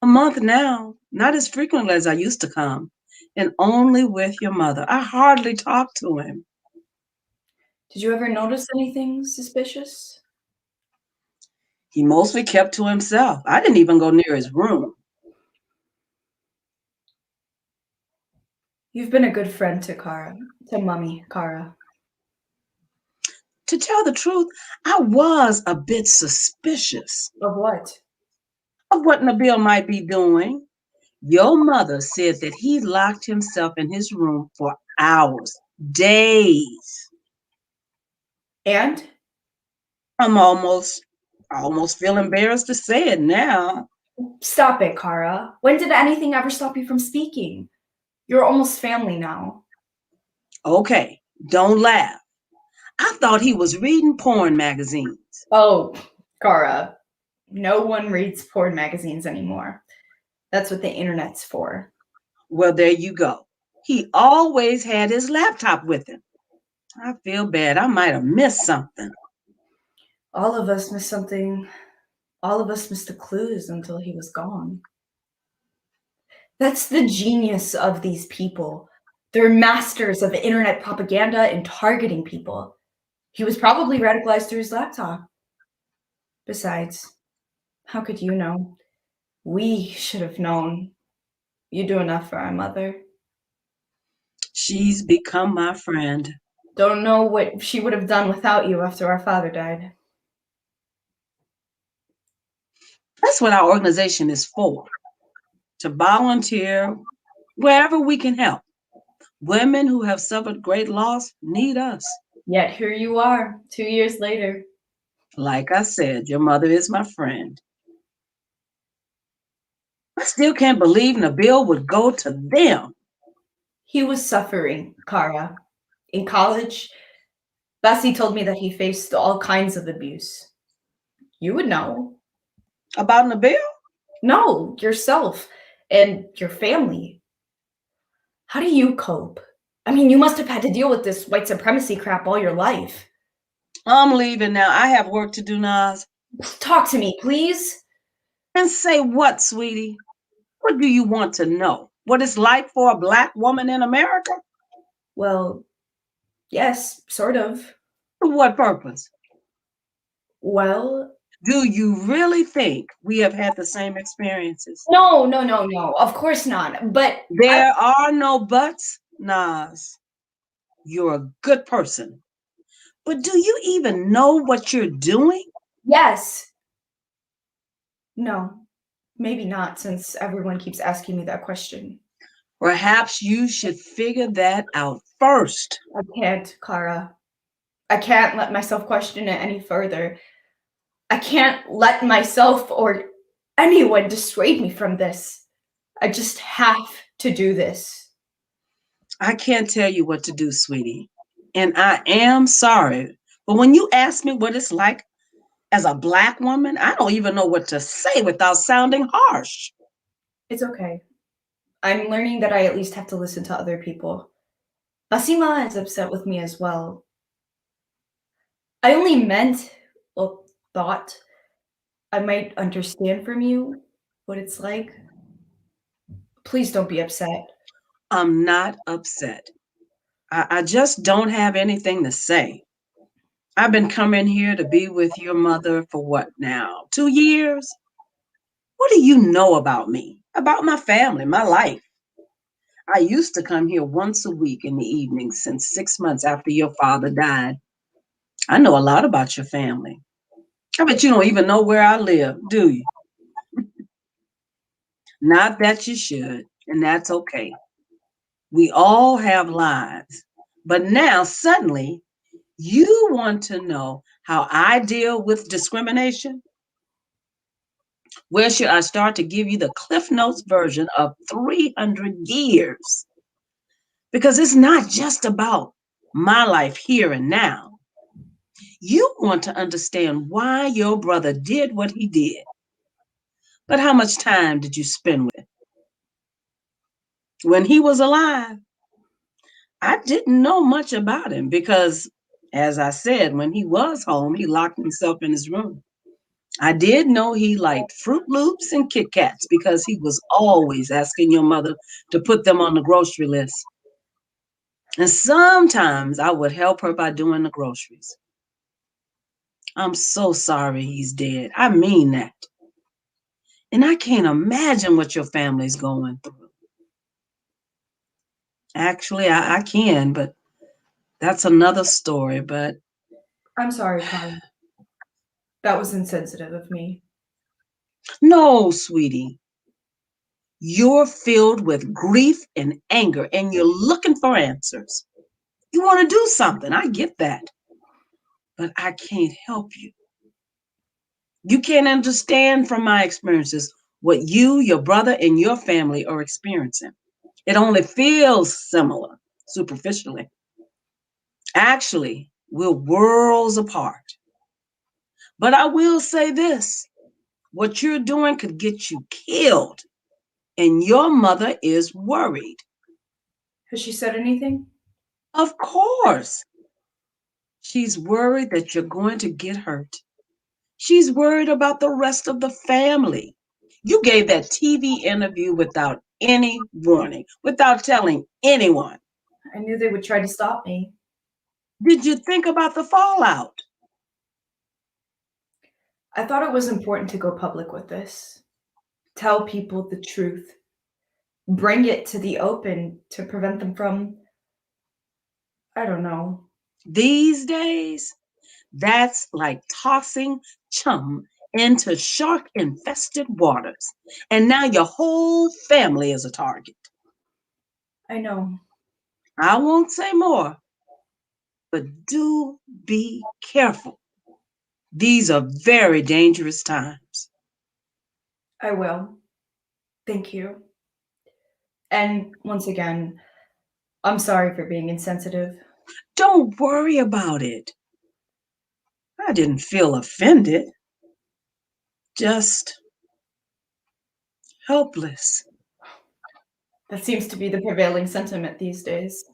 month now, not as frequently as I used to come, and only with your mother. I hardly talk to him. Did you ever notice anything suspicious? He mostly kept to himself. I didn't even go near his room. You've been a good friend to Mommy, Kara. To tell the truth, I was a bit suspicious. Of what? Of what Nabil might be doing. Your mother said that he locked himself in his room for hours, days. And? I'm almost feel embarrassed to say it now. Stop it, Kara. When did anything ever stop you from speaking? You're almost family now. Okay, don't laugh. I thought he was reading porn magazines. Oh, Kara, no one reads porn magazines anymore. That's what the internet's for. Well, there you go. He always had his laptop with him. I feel bad. I might have missed something. All of us missed something. All of us missed the clues until he was gone. That's the genius of these people. They're masters of internet propaganda and targeting people. He was probably radicalized through his laptop. Besides, how could you know? We should have known. You do enough for our mother. She's become my friend. Don't know what she would have done without you after our father died. That's what our organization is for, to volunteer wherever we can help. Women who have suffered great loss need us. Yet here you are, 2 years later. Like I said, your mother is my friend. I still can't believe Nabil would go to them. He was suffering, Kara. In college, Bessie told me that he faced all kinds of abuse. You would know. About Nabil? No, yourself and your family. How do you cope? I mean, you must have had to deal with this white supremacy crap all your life. I'm leaving now. I have work to do, Naz. Talk to me, please. And say what, sweetie? What do you want to know? What it's like for a Black woman in America? Well, yes, sort of. For what purpose? Well, do you really think we have had the same experiences? No. Of course not. But there are no buts, Naz. You're a good person. But do you even know what you're doing? Yes. No, maybe not, since everyone keeps asking me that question. Perhaps you should figure that out first. I can't, Kara. I can't let myself question it any further. I can't let myself or anyone dissuade me from this. I just have to do this. I can't tell you what to do, sweetie. And I am sorry. But when you ask me what it's like as a Black woman, I don't even know what to say without sounding harsh. It's okay. I'm learning that I at least have to listen to other people. Basima is upset with me as well. I only thought I might understand from you what it's like. Please don't be upset. I'm not upset. I just don't have anything to say. I've been coming here to be with your mother for what now? 2 years? What do you know about me? About my family, my life? I used to come here once a week in the evening since 6 months after your father died. I know a lot about your family. I bet you don't even know where I live, do you? Not that you should, and that's okay. We all have lives. But now, suddenly, you want to know how I deal with discrimination? Where should I start to give you the Cliff Notes version of 300 years? Because it's not just about my life here and now. You want to understand why your brother did what he did. But how much time did you spend with him? When he was alive, I didn't know much about him because, as I said, when he was home, he locked himself in his room. I did know he liked Fruit Loops and Kit Kats because he was always asking your mother to put them on the grocery list. And sometimes I would help her by doing the groceries. I'm so sorry he's dead. I mean that. And I can't imagine what your family's going through. Actually, I can, but that's another story. But I'm sorry, Kara. That was insensitive of me. No, sweetie. You're filled with grief and anger, and you're looking for answers. You want to do something. I get that. But I can't help you. You can't understand from my experiences what you, your brother, and your family are experiencing. It only feels similar, superficially. Actually, we're worlds apart. But I will say this. What you're doing could get you killed. and your mother is worried. Has she said anything? Of course. She's worried that you're going to get hurt. She's worried about the rest of the family. You gave that TV interview without any warning, without telling anyone. I knew they would try to stop me. Did you think about the fallout? I thought it was important to go public with this. Tell people the truth. Bring it to the open to prevent them from, I don't know. These days, that's like tossing chum into shark-infested waters. And now your whole family is a target. I know. I won't say more, but do be careful. These are very dangerous times. I will. Thank you. And once again, I'm sorry for being insensitive. Don't worry about it. I didn't feel offended, just helpless. That seems to be the prevailing sentiment these days.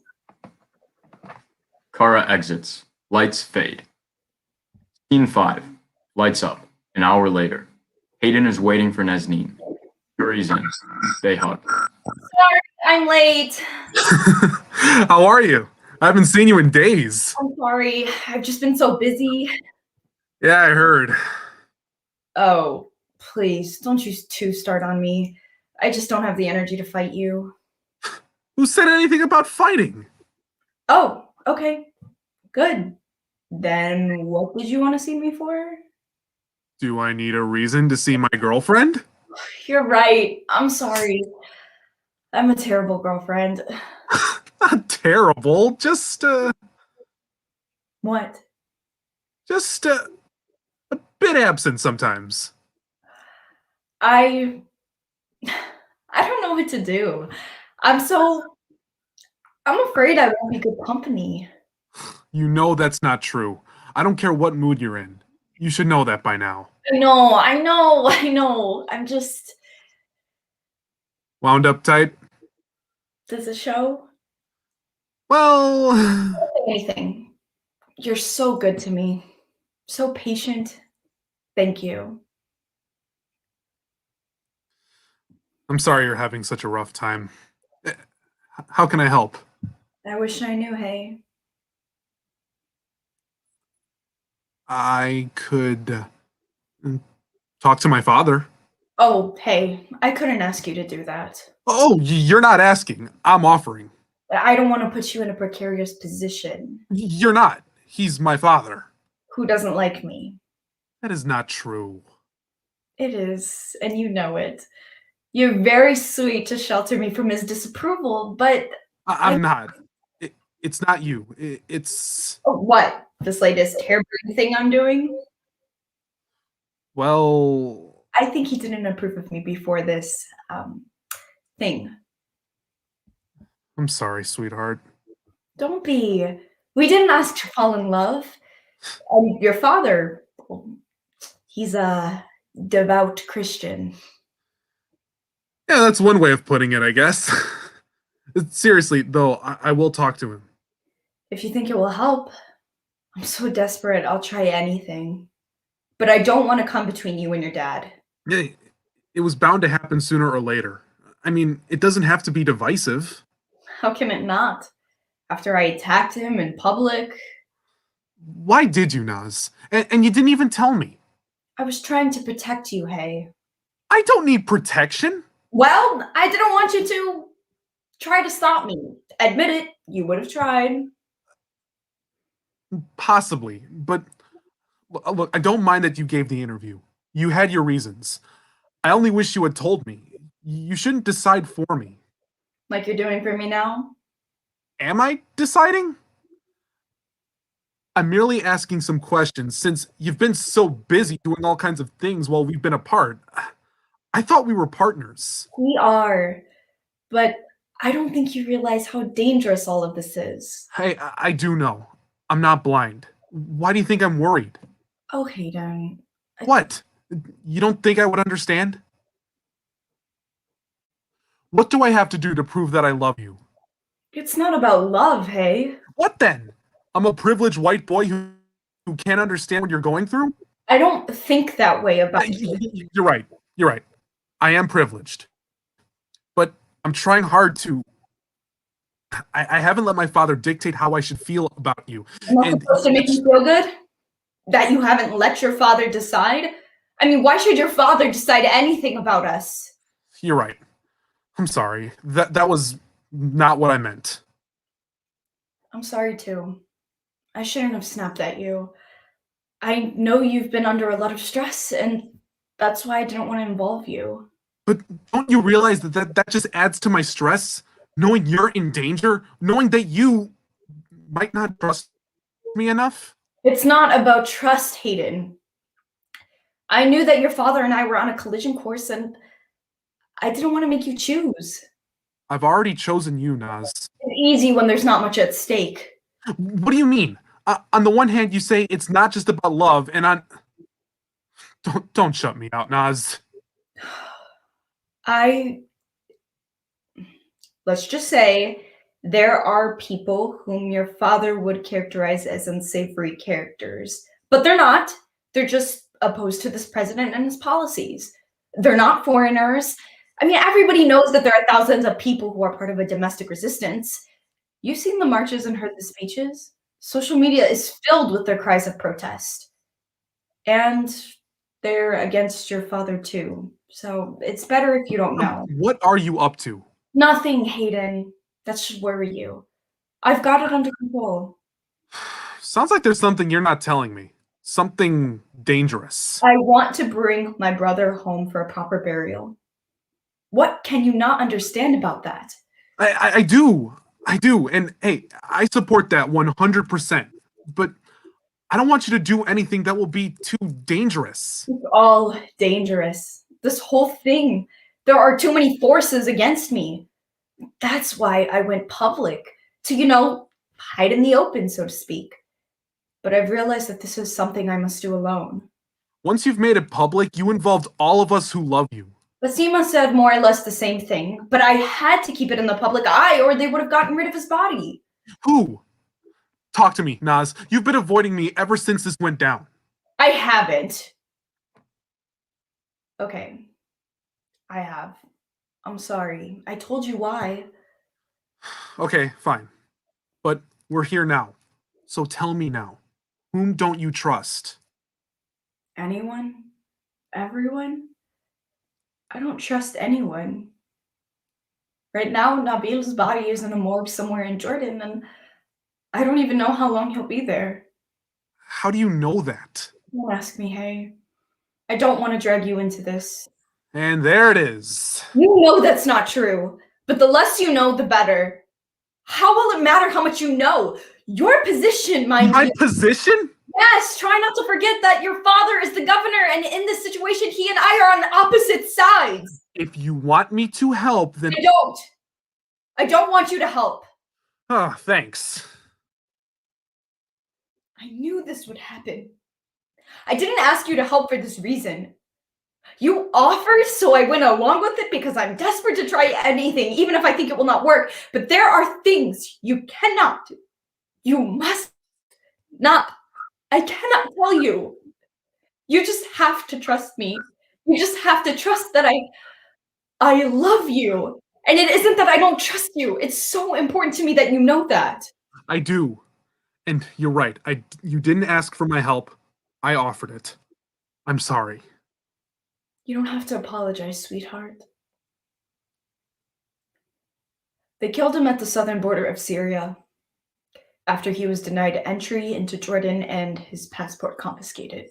Kara exits. Lights fade. Scene 5. Lights up. An hour later. Hayden is waiting for Nazneen. Hurries in. They hug. Sorry, I'm late. How are you? I haven't seen you in days. I'm sorry. I've just been so busy. Yeah, I heard. Oh, please, don't you two start on me. I just don't have the energy to fight you. Who said anything about fighting? Oh, okay. Good. Then what did you want to see me for? Do I need a reason to see my girlfriend? You're right. I'm sorry. I'm a terrible girlfriend. Not terrible, just What? just a bit absent sometimes. I don't know what to do. I'm afraid I won't be good company. You know that's not true. I don't care what mood you're in. You should know that by now. I know. I'm just. Wound up tight? Does it show? Well, Don't say anything. You're so good to me. So patient. Thank you. I'm sorry you're having such a rough time. How can I help? I wish I knew, hey. I could talk to my father. Oh, hey, I couldn't ask you to do that. Oh, you're not asking. I'm offering. I don't want to put you in a precarious position. You're not. He's my father. Who doesn't like me? That is not true. It is, and you know it. You're very sweet to shelter me from his disapproval, but I'm not. It's not you. It's... Oh, what? This latest hairbrain thing I'm doing? Well... I think he didn't approve of me before this, thing. I'm sorry, sweetheart. Don't be. We didn't ask to fall in love. Your father, he's a devout Christian. Yeah, that's one way of putting it, I guess. Seriously, though, I will talk to him. If you think it will help, I'm so desperate, I'll try anything. But I don't want to come between you and your dad. Yeah, it was bound to happen sooner or later. I mean, it doesn't have to be divisive. How can it not? After I attacked him in public. Why did you, Naz? And you didn't even tell me. I was trying to protect you, hey. I don't need protection. Well, I didn't want you to try to stop me. Admit it, you would have tried. Possibly, but look, I don't mind that you gave the interview. You had your reasons. I only wish you had told me. You shouldn't decide for me. Like you're doing for me now? Am I deciding? I'm merely asking some questions since you've been so busy doing all kinds of things while we've been apart. I thought we were partners. We are, but I don't think you realize how dangerous all of this is. Hey, I do know. I'm not blind. Why do you think I'm worried? Oh, Hayden. What? You don't think I would understand? What do I have to do to prove that I love you? It's not about love, hey? What then? I'm a privileged white boy who can't understand what you're going through? I don't think that way about you. You're right. You're right. I am privileged. But I'm trying hard to. I haven't let my father dictate how I should feel about you. And that's supposed to make you feel good? That you haven't let your father decide? I mean, why should your father decide anything about us? You're right. I'm sorry. That was not what I meant. I'm sorry too. I shouldn't have snapped at you. I know you've been under a lot of stress, and that's why I didn't want to involve you. But don't you realize that just adds to my stress? Knowing you're in danger, knowing that you might not trust me enough? It's not about trust, Hayden. I knew that your father and I were on a collision course, and I didn't want to make you choose. I've already chosen you, Naz. It's easy when there's not much at stake. What do you mean? On the one hand, you say it's not just about love, and on don't shut me out, Naz. Let's just say there are people whom your father would characterize as unsavory characters, but they're not. They're just opposed to this president and his policies. They're not foreigners. I mean, everybody knows that there are thousands of people who are part of a domestic resistance. You've seen the marches and heard the speeches. Social media is filled with their cries of protest. And they're against your father too. So it's better if you don't know. What are you up to? Nothing, Hayden. That should worry you. I've got it under control. Sounds like there's something you're not telling me. Something dangerous. I want to bring my brother home for a proper burial. What can you not understand about that? I do. I do. And hey, I support that 100%. But I don't want you to do anything that will be too dangerous. It's all dangerous. This whole thing. There are too many forces against me. That's why I went public. To, hide in the open, so to speak. But I've realized that this is something I must do alone. Once you've made it public, you involved all of us who love you. Basima said more or less the same thing, but I had to keep it in the public eye or they would have gotten rid of his body. Who? Talk to me, Naz. You've been avoiding me ever since this went down. I haven't. Okay. I have. I'm sorry. I told you why. Okay, fine. But we're here now. So tell me now. Whom don't you trust? Anyone? Everyone? I don't trust anyone. Right now, Nabil's body is in a morgue somewhere in Jordan, and I don't even know how long he'll be there. How do you know that? Don't ask me, hey. I don't want to drag you into this. And there it is. You know that's not true, but the less you know, the better. How will it matter how much you know? Your position, mind you. My position? Yes, try not to forget that your father is the governor, and in this situation, he and I are on opposite sides. If you want me to help, then... I don't. I don't want you to help. Oh, thanks. I knew this would happen. I didn't ask you to help for this reason. You offered, so I went along with it because I'm desperate to try anything, even if I think it will not work. But there are things you cannot, you must not, I cannot tell you. You just have to trust me. You just have to trust that I love you. And it isn't that I don't trust you. It's so important to me that you know that. I do. And you're right. You didn't ask for my help. I offered it. I'm sorry. You don't have to apologize, sweetheart. They killed him at the southern border of Syria after he was denied entry into Jordan and his passport confiscated.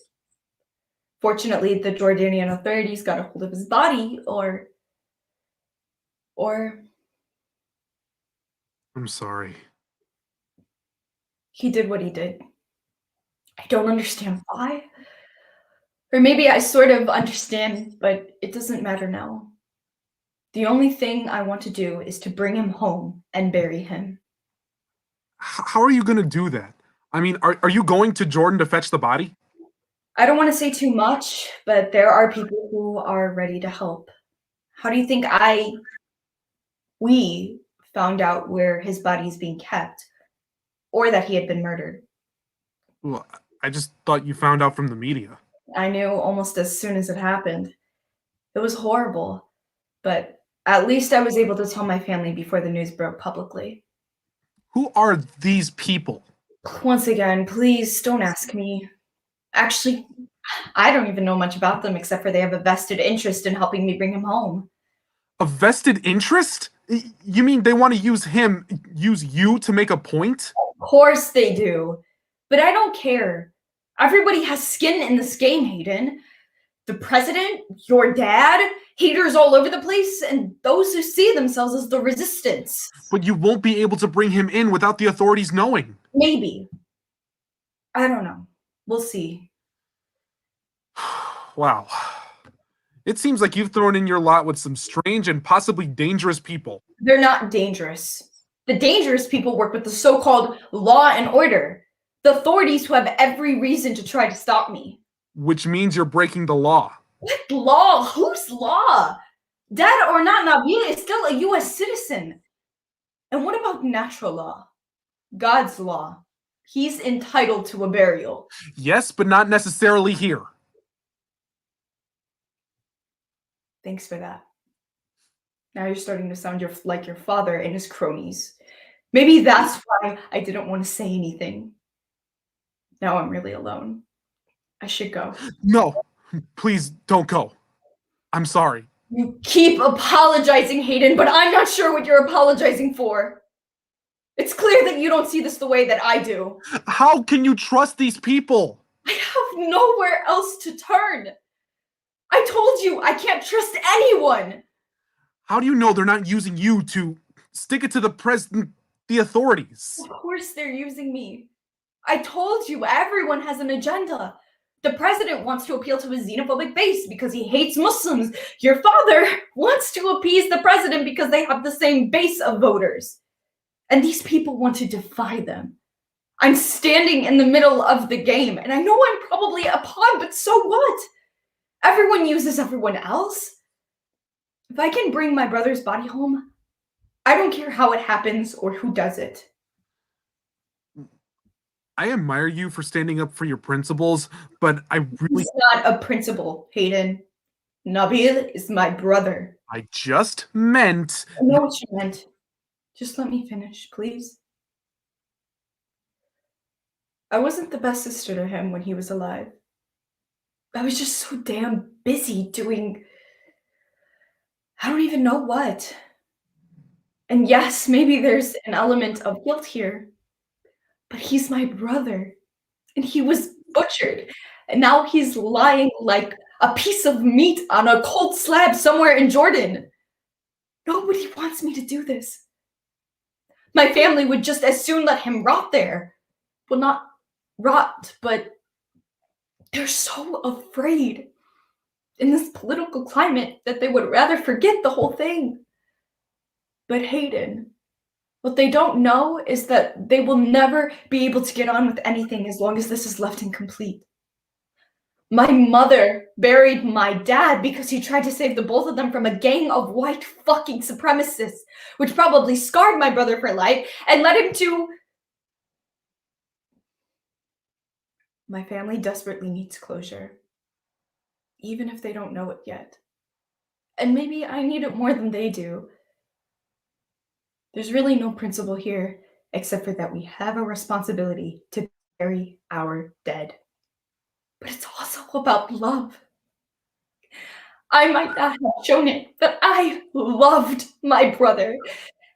Fortunately, the Jordanian authorities got a hold of his body, or I'm sorry. He did what he did. I don't understand why. Or maybe I sort of understand, but it doesn't matter now. The only thing I want to do is to bring him home and bury him. How are you going to do that? I mean, are you going to Jordan to fetch the body? I don't want to say too much, but there are people who are ready to help. How do you think I We found out where his body is being kept, or that he had been murdered. Well, I just thought you found out from the media. I knew almost as soon as it happened. It was horrible, but at least I was able to tell my family before the news broke publicly. Who are these people? Once again, please don't ask me. Actually, I don't even know much about them except for they have a vested interest in helping me bring him home. A vested interest? You mean they want to use you to make a point? Of course they do. But I don't care. Everybody has skin in this game, Hayden. The president, your dad, haters all over the place, and those who see themselves as the resistance. But you won't be able to bring him in without the authorities knowing. Maybe. I don't know. We'll see. Wow. It seems like you've thrown in your lot with some strange and possibly dangerous people. They're not dangerous. The dangerous people work with the so-called law and order. The authorities who have every reason to try to stop me. Which means you're breaking the law. What law? Whose law? Dead or not, Nabil is still a U.S. citizen. And what about natural law? God's law. He's entitled to a burial. Yes, but not necessarily here. Thanks for that. Now you're starting to sound like your father and his cronies. Maybe that's why I didn't want to say anything. Now I'm really alone. I should go. No, please don't go. I'm sorry. You keep apologizing, Hayden, but I'm not sure what you're apologizing for. It's clear that you don't see this the way that I do. How can you trust these people? I have nowhere else to turn. I told you I can't trust anyone. How do you know they're not using you to stick it to the authorities? Of course they're using me. I told you everyone has an agenda. The president wants to appeal to his xenophobic base because he hates Muslims. Your father wants to appease the president because they have the same base of voters. And these people want to defy them. I'm standing in the middle of the game, and I know I'm probably a pawn, but so what? Everyone uses everyone else. If I can bring my brother's body home, I don't care how it happens or who does it. I admire you for standing up for your principles, but I really... He's not a principal, Hayden. Nabil is my brother. I just meant... I know what you meant. Just let me finish, please. I wasn't the best sister to him when he was alive. I was just so damn busy doing... I don't even know what. And yes, maybe there's an element of guilt here. But he's my brother. And he was butchered. And now he's lying like a piece of meat on a cold slab somewhere in Jordan. Nobody wants me to do this. My family would just as soon let him rot there. Well, not rot, but they're so afraid in this political climate that they would rather forget the whole thing. But Hayden, what they don't know is that they will never be able to get on with anything as long as this is left incomplete. My mother buried my dad because he tried to save the both of them from a gang of white fucking supremacists, which probably scarred my brother for life and led him to... My family desperately needs closure, even if they don't know it yet. And maybe I need it more than they do. There's really no principle here, except for that we have a responsibility to bury our dead. But it's also about love. I might not have shown it, but I loved my brother.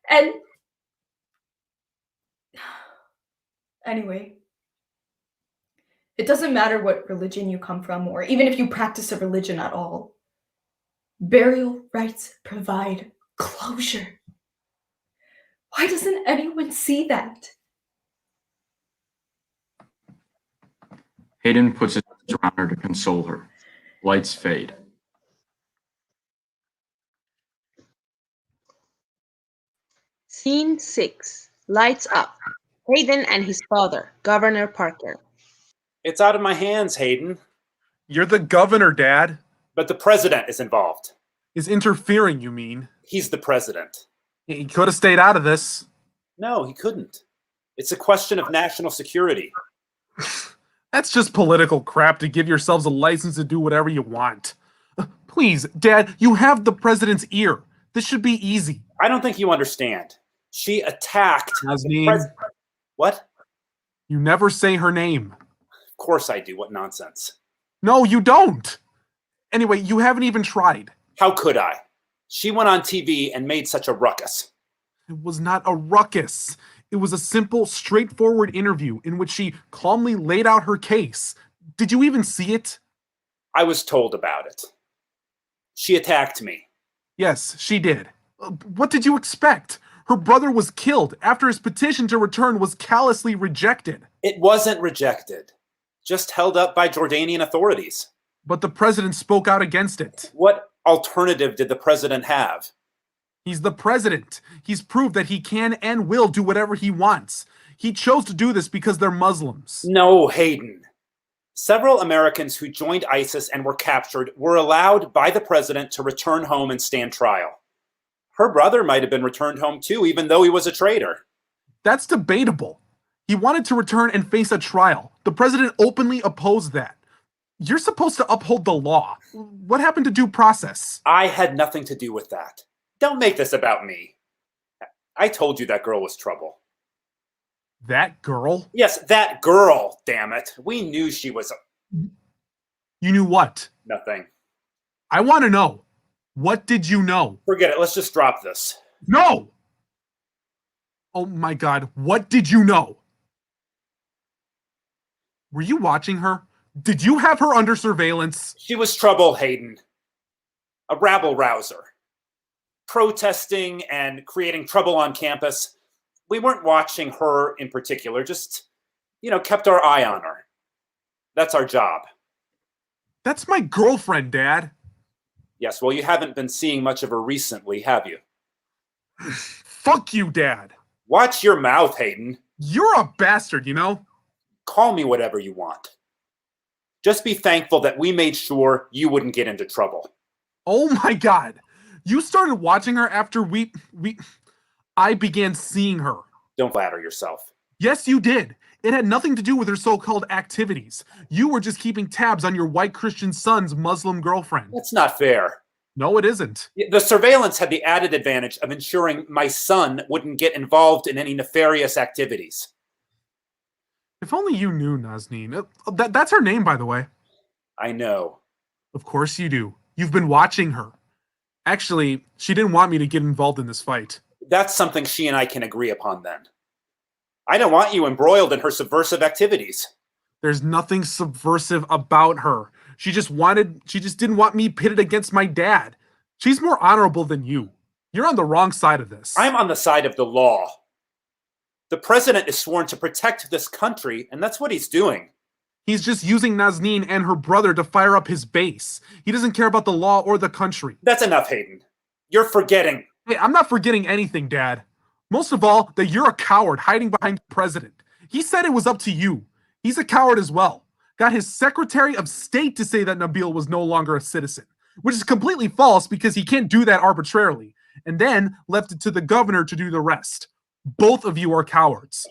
And anyway, it doesn't matter what religion you come from, or even if you practice a religion at all. Burial rites provide closure. Why doesn't anyone see that? Hayden puts his arms around her to console her. Lights fade. Scene 6. Lights up. Hayden and his father, Governor Parker. It's out of my hands, Hayden. You're the governor, Dad. But the president is involved. Is interfering, you mean? He's the president. He could have stayed out of this. No, he couldn't. It's a question of national security. That's just political crap to give yourselves a license to do whatever you want. Please, Dad, you have the president's ear. This should be easy. I don't think you understand. She attacked Nazneen, What? you never say her name. Of course I do. What nonsense. No, you don't. Anyway, you haven't even tried. How could I? She went on TV and made such a ruckus. It was not a ruckus. It was a simple, straightforward interview in which she calmly laid out her case. Did you even see it? I was told about it. She attacked me. Yes, she did. What did you expect? Her brother was killed after his petition to return was callously rejected. It wasn't rejected, just held up by Jordanian authorities. But the president spoke out against it. What alternative did the president have? He's the president. He's proved that he can and will do whatever he wants. He chose to do this because they're Muslims. No, Hayden. Several Americans who joined ISIS and were captured were allowed by the president to return home and stand trial. Her brother might have been returned home too, even though he was a traitor. That's debatable. He wanted to return and face a trial. The president openly opposed that. You're supposed to uphold the law. What happened to due process? I had nothing to do with that. Don't make this about me. I told you that girl was trouble. That girl? Yes, that girl, damn it. We knew she was... You knew what? Nothing. I want to know. What did you know? Forget it. Let's just drop this. No! Oh my God. What did you know? Were you watching her? Did you have her under surveillance? She was trouble, Hayden. A rabble-rouser. Protesting and creating trouble on campus. We weren't watching her in particular, just, kept our eye on her. That's our job. That's my girlfriend, Dad. Yes, well, you haven't been seeing much of her recently, have you? Fuck you, Dad. Watch your mouth, Hayden. You're a bastard, you know? Call me whatever you want. Just be thankful that we made sure you wouldn't get into trouble. Oh my God. You started watching her after I began seeing her. Don't flatter yourself. Yes, you did. It had nothing to do with her so-called activities. You were just keeping tabs on your white Christian son's Muslim girlfriend. That's not fair. No, it isn't. The surveillance had the added advantage of ensuring my son wouldn't get involved in any nefarious activities. If only you knew, Nazneen. That's her name, by the way. I know. Of course you do. You've been watching her. Actually, she didn't want me to get involved in this fight. That's something she and I can agree upon then. I don't want you embroiled in her subversive activities. There's nothing subversive about her. She just didn't want me pitted against my dad. She's more honorable than you. You're on the wrong side of this. I'm on the side of the law. The president is sworn to protect this country, and that's what he's doing. He's just using Nazneen and her brother to fire up his base. He doesn't care about the law or the country. That's enough, Hayden. You're forgetting. Hey, I'm not forgetting anything, Dad. Most of all, that you're a coward hiding behind the president. He said it was up to you. He's a coward as well. Got his Secretary of State to say that Nabil was no longer a citizen, which is completely false because he can't do that arbitrarily, and then left it to the governor to do the rest. Both of you are cowards.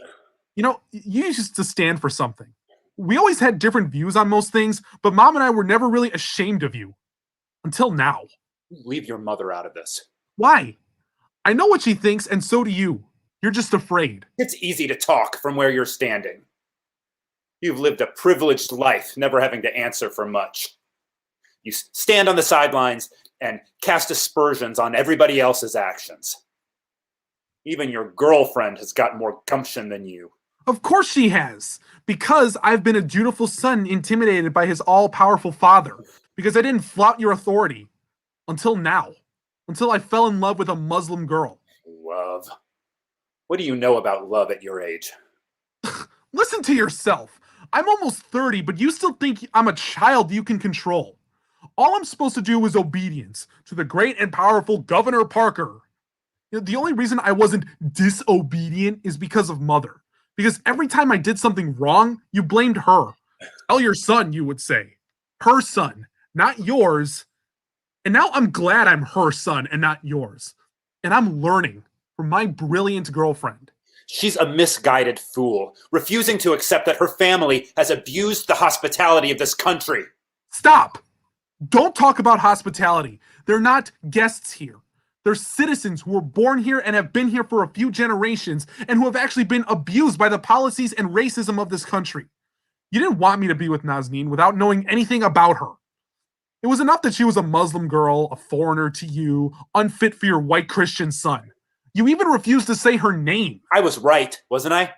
You used to stand for something. We always had different views on most things, but Mom and I were never really ashamed of you. Until now. Leave your mother out of this. Why? I know what she thinks, and so do you. You're just afraid. It's easy to talk from where you're standing. You've lived a privileged life, never having to answer for much. You stand on the sidelines and cast aspersions on everybody else's actions. Even your girlfriend has got more gumption than you. Of course she has. Because I've been a dutiful son intimidated by his all-powerful father. Because I didn't flout your authority. Until now. Until I fell in love with a Muslim girl. Love. What do you know about love at your age? Listen to yourself. I'm almost 30, but you still think I'm a child you can control. All I'm supposed to do is obedience to the great and powerful Governor Parker. The only reason I wasn't disobedient is because of Mother. Because every time I did something wrong, you blamed her. Tell your son, you would say. Her son, not yours. And now I'm glad I'm her son and not yours. And I'm learning. from my brilliant girlfriend. She's a misguided fool, refusing to accept that her family has abused the hospitality of this country. Stop! Don't talk about hospitality. They're not guests here. They're citizens who were born here and have been here for a few generations and who have actually been abused by the policies and racism of this country. You didn't want me to be with Nazneen without knowing anything about her. It was enough that she was a Muslim girl, a foreigner to you, unfit for your white Christian son. You even refused to say her name. I was right, wasn't I?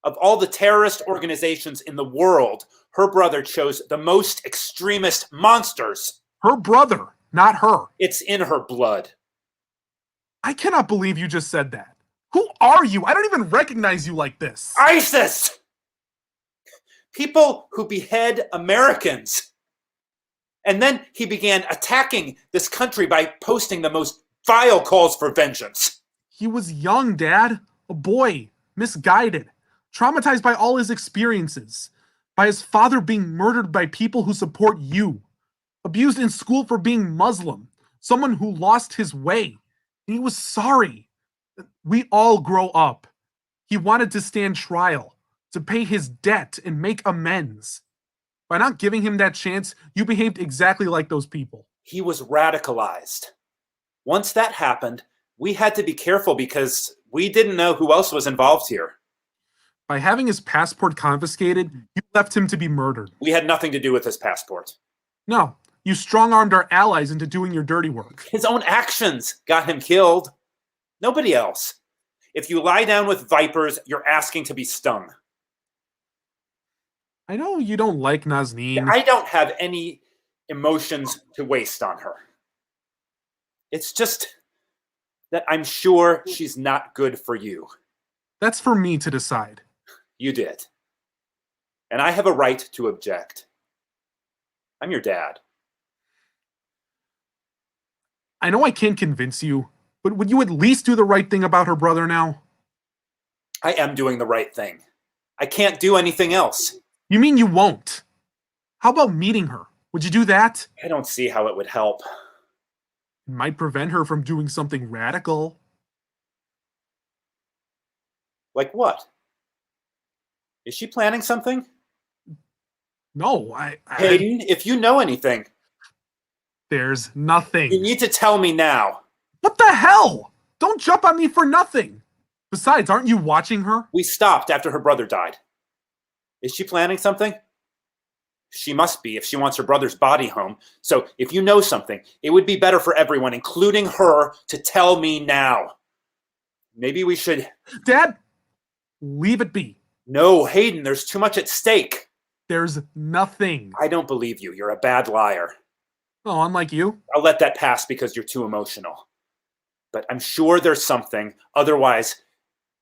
Of all the terrorist organizations in the world, her brother chose the most extremist monsters. Her brother, not her. It's in her blood. I cannot believe you just said that. Who are you? I don't even recognize you like this. ISIS! People who behead Americans. And then he began attacking this country by posting the most vile calls for vengeance. He was young, Dad. A boy. Misguided. Traumatized by all his experiences. By his father being murdered by people who support you. Abused in school for being Muslim. Someone who lost his way. And he was sorry. We all grow up. He wanted to stand trial. To pay his debt and make amends. By not giving him that chance, you behaved exactly like those people. He was radicalized. Once that happened, we had to be careful because we didn't know who else was involved here. By having his passport confiscated, you left him to be murdered. We had nothing to do with his passport. No, you strong-armed our allies into doing your dirty work. His own actions got him killed. Nobody else. If you lie down with vipers, you're asking to be stung. I know you don't like Nazneen. I don't have any emotions to waste on her. It's just that I'm sure she's not good for you. That's for me to decide. You did. And I have a right to object. I'm your dad. I know I can't convince you, but would you at least do the right thing about her brother now? I am doing the right thing. I can't do anything else. You mean you won't? How about meeting her? Would you do that? I don't see how it would help. It might prevent her from doing something radical. Like what? Is she planning something? No, Hayden, if you know anything. There's nothing. You need to tell me now. What the hell? Don't jump on me for nothing. Besides, aren't you watching her? We stopped after her brother died. Is she planning something? She must be if she wants her brother's body home. So if you know something, it would be better for everyone, including her, to tell me now. Maybe we should... Dad, leave it be. No, Hayden, there's too much at stake. There's nothing. I don't believe you. You're a bad liar. Oh, unlike you? I'll let that pass because you're too emotional. But I'm sure there's something. Otherwise,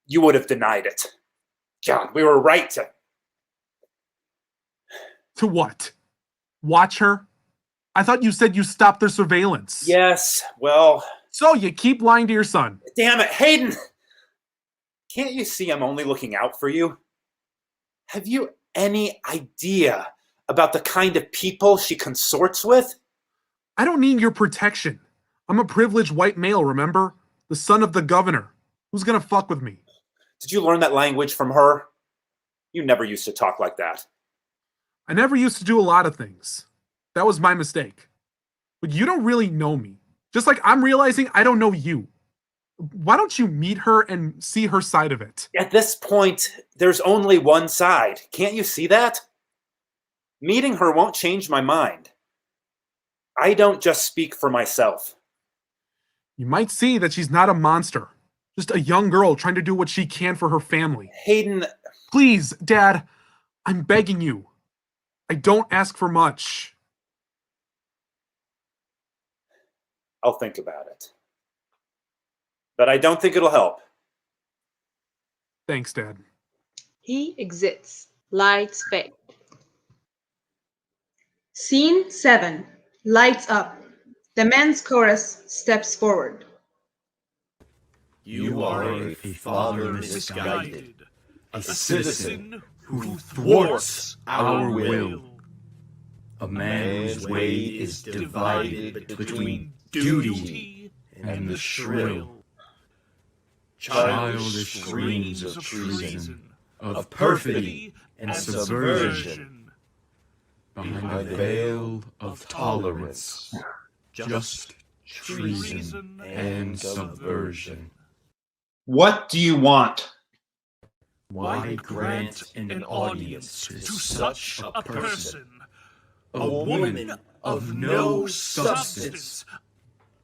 you would have denied it. God, we were right to... To what? Watch her? I thought you said you stopped their surveillance. Yes, well... So you keep lying to your son. Damn it, Hayden! Can't you see I'm only looking out for you? Have you any idea about the kind of people she consorts with? I don't need your protection. I'm a privileged white male, remember? The son of the governor. Who's gonna fuck with me? Did you learn that language from her? You never used to talk like that. I never used to do a lot of things. That was my mistake. But you don't really know me. Just like I'm realizing I don't know you. Why don't you meet her and see her side of it? At this point, there's only one side. Can't you see that? Meeting her won't change my mind. I don't just speak for myself. You might see that she's not a monster. Just a young girl trying to do what she can for her family. Hayden... Please, Dad. I'm begging you. I don't ask for much. I'll think about it. But I don't think it'll help. Thanks, Dad. He exits. Lights fade. Scene 7. Lights up. The men's chorus steps forward. You are a father misguided, a citizen who thwarts our will. A man's way is divided between duty and the shrill. childish dreams of treason, of perfidy and subversion. Behind the veil of tolerance, just treason and subversion. What do you want? Why grant an audience to such a person, a woman of no substance,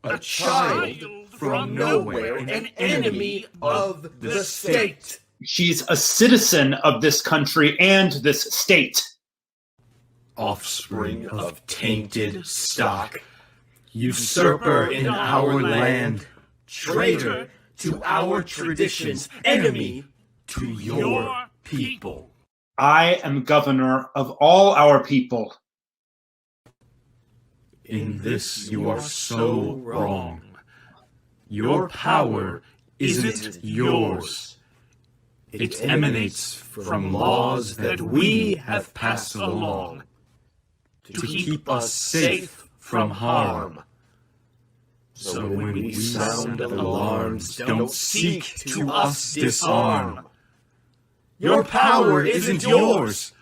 a child from nowhere, an enemy of the state? She's a citizen of this country and this state. Offspring of tainted stock, usurper in our land, traitor to our traditions, enemy to your people. I am governor of all our people. In this you are so wrong. Your power isn't yours. It emanates from laws that we have passed along to keep us safe from harm. So when we sound alarms, don't seek to us disarm. Your power isn't yours.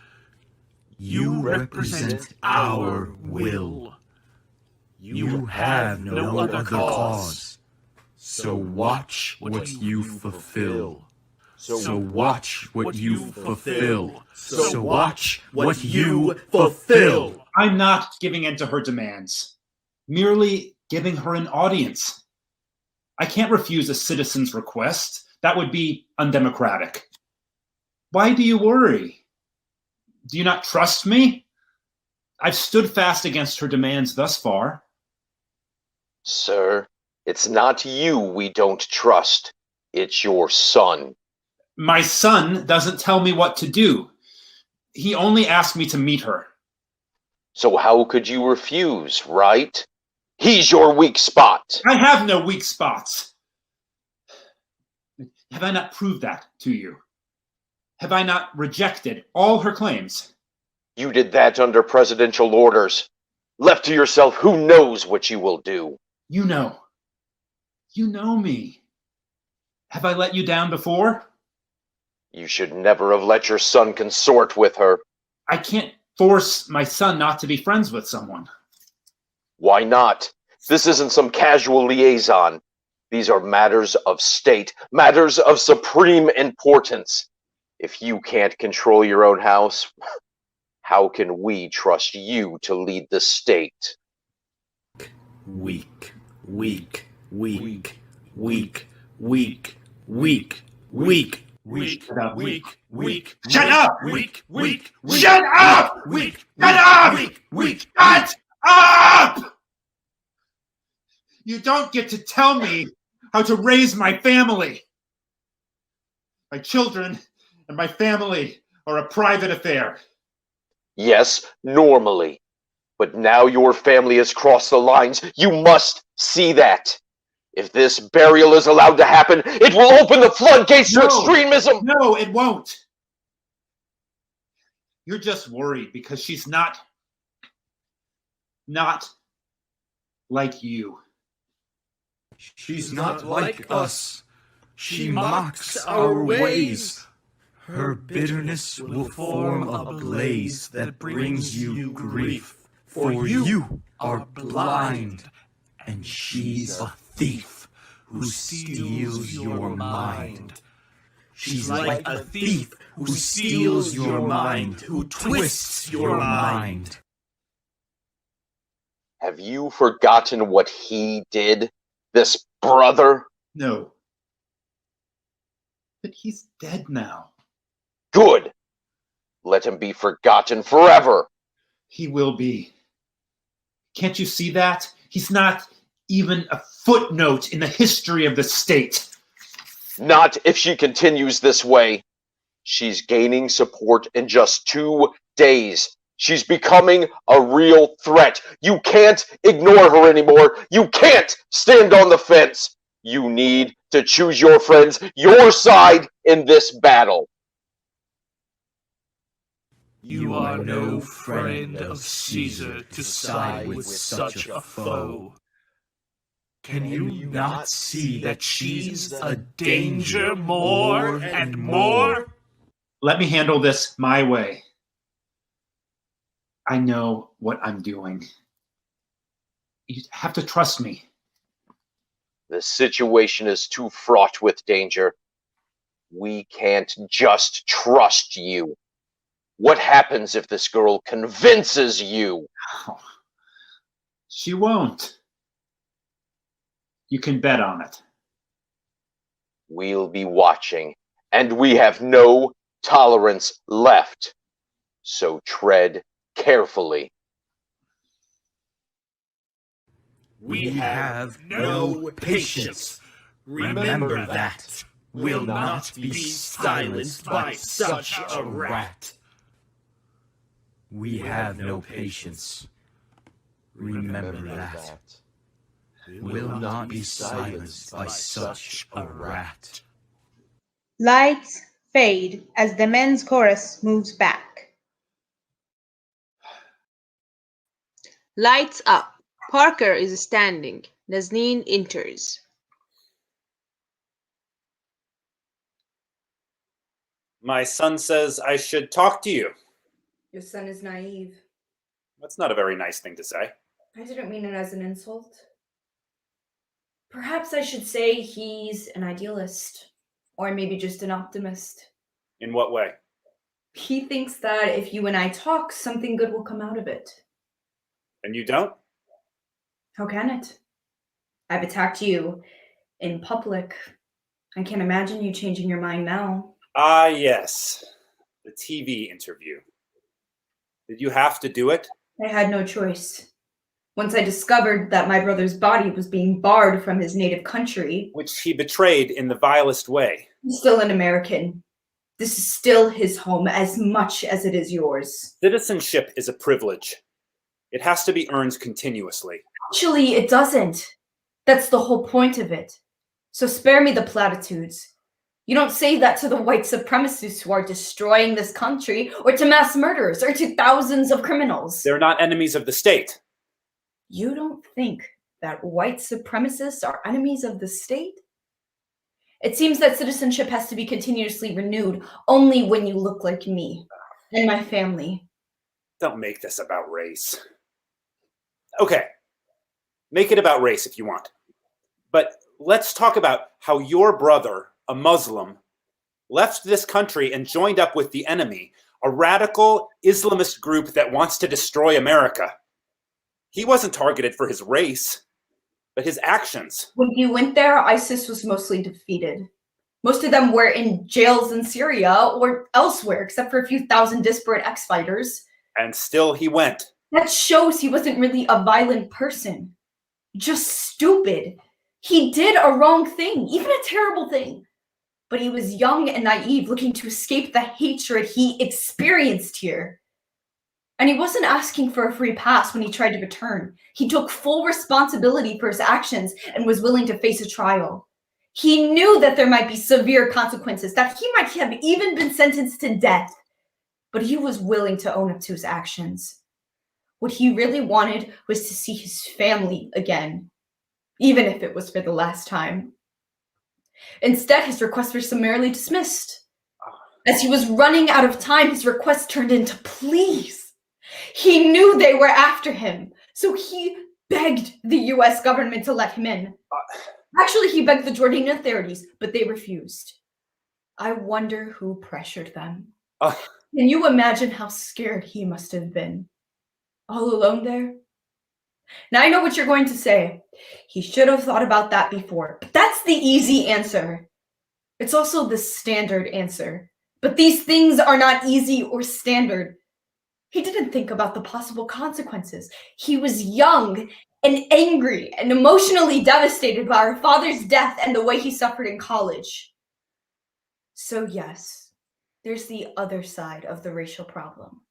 You represent our will. You have no other cause. So watch what you fulfill. So watch what you fulfill. So watch what you fulfill. I'm not giving in to her demands, merely giving her an audience. I can't refuse a citizen's request. That would be undemocratic. Why do you worry? Do you not trust me? I've stood fast against her demands thus far. Sir, it's not you we don't trust. It's your son. My son doesn't tell me what to do. He only asked me to meet her. So how could you refuse, right? He's your weak spot. I have no weak spots. Have I not proved that to you? Have I not rejected all her claims? You did that under presidential orders. Left to yourself, who knows what you will do? You know. You know me. Have I let you down before? You should never have let your son consort with her. I can't force my son not to be friends with someone. Why not? This isn't some casual liaison. These are matters of state, matters of supreme importance. If you can't control your own house, how can we trust you to lead the state? Weak, weak, weak, weak, weak, weak, weak. Weak, weak, weak. Shut up! Weak, weak, Shut up! weak, Shut up! weak. Shut up! You don't get to tell me how to raise my family. My children and my family are a private affair. Yes, normally. But now your family has crossed the lines. You must see that. If this burial is allowed to happen, it will open the floodgates to extremism. No, it won't. You're just worried because she's not like you. She's not like us. She mocks our ways. Her bitterness will form a blaze that brings you grief. For you are blind, and she's a thief who steals your mind. She's like a thief who steals your mind, who twists your mind. Have you forgotten what he did, this brother? No. But he's dead now. Good. Let him be forgotten forever. He will be. Can't you see that? He's not even a footnote in the history of the state. Not if she continues this way. She's gaining support in just 2 days. She's becoming a real threat. You can't ignore her anymore. You can't stand on the fence. You need to choose your friends, your side in this battle. You are no friend of Caesar to side with such a foe. Can you not see that she's a danger more and more? Let me handle this my way. I know what I'm doing. You have to trust me. The situation is too fraught with danger. We can't just trust you. What happens if this girl convinces you? Oh, she won't. You can bet on it. We'll be watching, and we have no tolerance left. So tread carefully. We have no patience. Remember that. Will not be silenced by such a rat. We have no patience. Remember that. Will not be silenced by such a rat. Lights fade as the men's chorus moves back. Lights up. Parker is standing. Nazneen enters. My son says I should talk to you. Your son is naive. That's not a very nice thing to say. I didn't mean it as an insult. Perhaps I should say he's an idealist, or maybe just an optimist. In what way? He thinks that if you and I talk, something good will come out of it. And you don't? How can it? I've attacked you in public. I can't imagine you changing your mind now. Ah, yes. The TV interview. Did you have to do it? I had no choice. Once I discovered that my brother's body was being barred from his native country, which he betrayed in the vilest way. He's still an American. This is still his home as much as it is yours. Citizenship is a privilege. It has to be earned continuously. Actually, it doesn't. That's the whole point of it. So spare me the platitudes. You don't say that to the white supremacists who are destroying this country, or to mass murderers, or to thousands of criminals. They're not enemies of the state. You don't think that white supremacists are enemies of the state? It seems that citizenship has to be continuously renewed only when you look like me and my family. Don't make this about race. Okay, make it about race if you want. But let's talk about how your brother, a Muslim, left this country and joined up with the enemy, a radical Islamist group that wants to destroy America. He wasn't targeted for his race, but his actions. When he went there, ISIS was mostly defeated. Most of them were in jails in Syria or elsewhere, except for a few thousand disparate ex-fighters. And still he went. That shows he wasn't really a violent person. Just stupid. He did a wrong thing, even a terrible thing. But he was young and naive, looking to escape the hatred he experienced here. And he wasn't asking for a free pass when he tried to return. He took full responsibility for his actions and was willing to face a trial. He knew that there might be severe consequences, that he might have even been sentenced to death. But he was willing to own up to his actions. What he really wanted was to see his family again, even if it was for the last time. Instead, his requests were summarily dismissed. As he was running out of time, his request turned into pleas. He knew they were after him, so he begged the US government to let him in. Actually, he begged the Jordanian authorities, but they refused. I wonder who pressured them. Can you imagine how scared he must have been? All alone there? Now I know what you're going to say. He should have thought about that before. But that's the easy answer. It's also the standard answer. But these things are not easy or standard. He didn't think about the possible consequences. He was young and angry and emotionally devastated by our father's death and the way he suffered in college. So yes, there's the other side of the racial problem.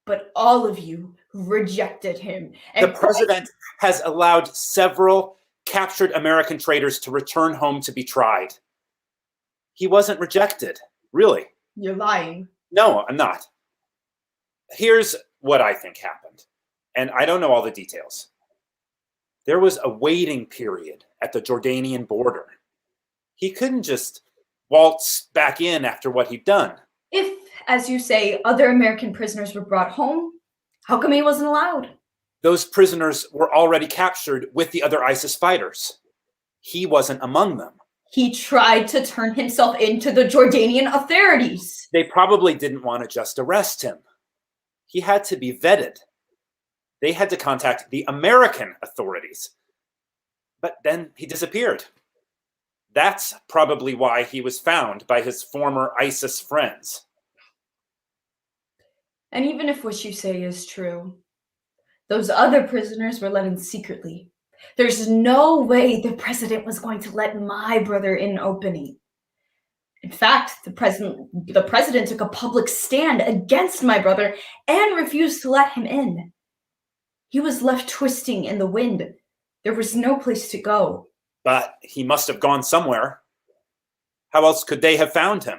But all of you rejected him. And the president has allowed several captured American traitors to return home to be tried. He wasn't rejected, really. You're lying. No, I'm not. Here's what I think happened, and I don't know all the details. There was a waiting period at the Jordanian border. He couldn't just waltz back in after what he'd done. If, as you say, other American prisoners were brought home, how come he wasn't allowed? Those prisoners were already captured with the other ISIS fighters. He wasn't among them. He tried to turn himself into the Jordanian authorities. They probably didn't want to just arrest him. He had to be vetted. They had to contact the American authorities. But then he disappeared. That's probably why he was found by his former ISIS friends. And even if what you say is true, those other prisoners were let in secretly. There's no way the president was going to let my brother in openly. In fact, the president took a public stand against my brother and refused to let him in. He was left twisting in the wind. There was no place to go. But he must have gone somewhere. How else could they have found him?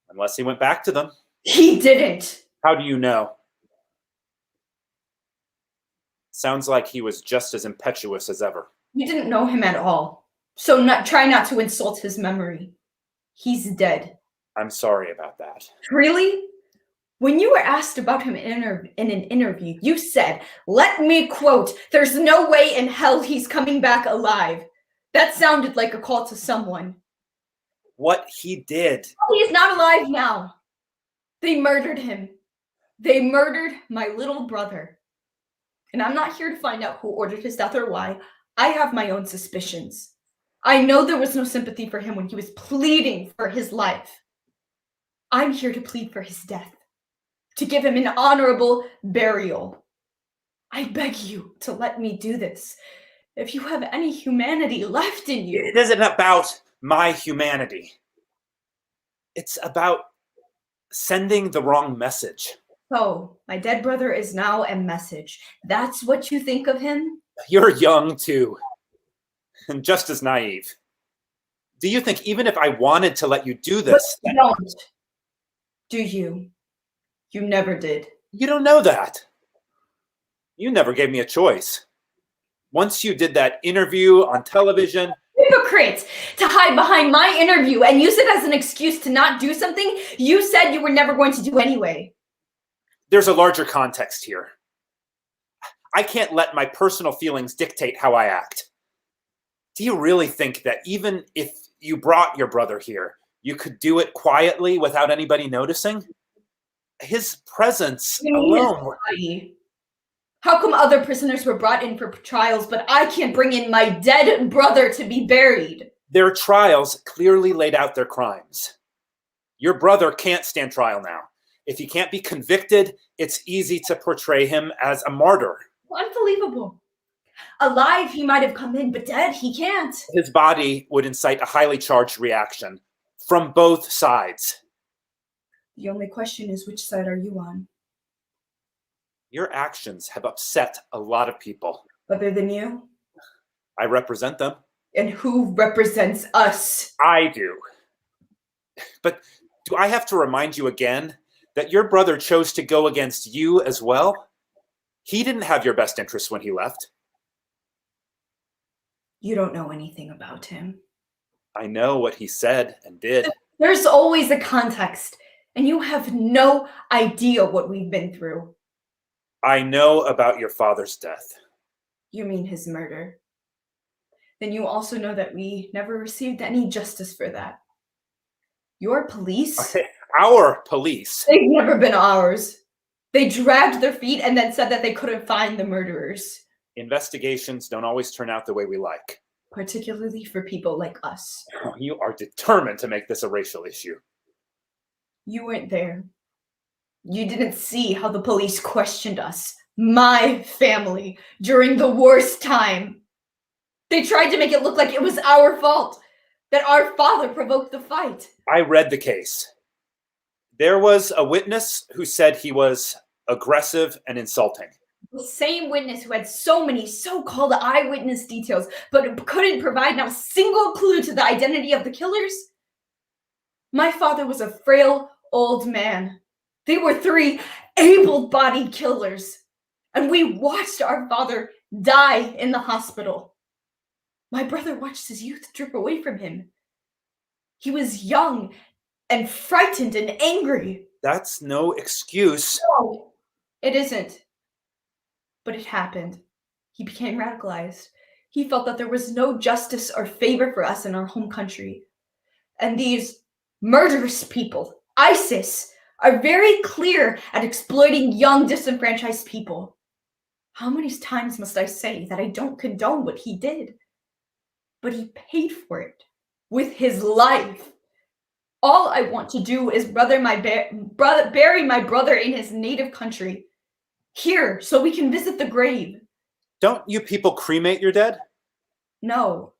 Unless he went back to them. He didn't. How do you know? Sounds like he was just as impetuous as ever. You didn't know him at all. So try not to insult his memory. He's dead. I'm sorry about that. Really? When you were asked about him in an interview, you said, let me quote, "There's no way in hell he's coming back alive." That sounded like a call to someone. What he did. He's not alive now. They murdered him. They murdered my little brother. And I'm not here to find out who ordered his death or why. I have my own suspicions. I know there was no sympathy for him when he was pleading for his life. I'm here to plead for his death, to give him an honorable burial. I beg you to let me do this. If you have any humanity left in you. It isn't about my humanity. It's about sending the wrong message. So, my dead brother is now a message. That's what you think of him? You're young, too. And just as naive. Do you think even if I wanted to let you do this... But you don't. Do you? You never did. You don't know that. You never gave me a choice. Once you did that interview on television... Hypocrite! To hide behind my interview and use it as an excuse to not do something you said you were never going to do anyway. There's a larger context here. I can't let my personal feelings dictate how I act. Do you really think that even if you brought your brother here, you could do it quietly without anybody noticing? His presence alone... How come other prisoners were brought in for trials, but I can't bring in my dead brother to be buried? Their trials clearly laid out their crimes. Your brother can't stand trial now. If he can't be convicted, it's easy to portray him as a martyr. Unbelievable. Alive, he might have come in, but dead, he can't. His body would incite a highly charged reaction from both sides. The only question is, which side are you on? Your actions have upset a lot of people. Other than you? I represent them. And who represents us? I do. But do I have to remind you again that your brother chose to go against you as well? He didn't have your best interests when he left. You don't know anything about him. I know what he said and did. There's always a context, and you have no idea what we've been through. I know about your father's death. You mean his murder? Then you also know that we never received any justice for that. Your police? Our police? They've never been ours. They dragged their feet and then said that they couldn't find the murderers. Investigations don't always turn out the way we like. Particularly for people like us. You are determined to make this a racial issue. You weren't there. You didn't see how the police questioned us, my family, during the worst time. They tried to make it look like it was our fault, that our father provoked the fight. I read the case. There was a witness who said he was aggressive and insulting. The same witness who had so many so-called eyewitness details, but couldn't provide not a single clue to the identity of the killers. My father was a frail old man. They were 3 able-bodied killers, and we watched our father die in the hospital. My brother watched his youth drip away from him. He was young and frightened and angry. That's no excuse. No, it isn't. But it happened. He became radicalized. He felt that there was no justice or favor for us in our home country. And these murderous people, ISIS, are very clear at exploiting young, disenfranchised people. How many times must I say that I don't condone what he did? But he paid for it with his life. All I want to do is bury my brother in his native country, here, so we can visit the grave. Don't you people cremate your dead? No.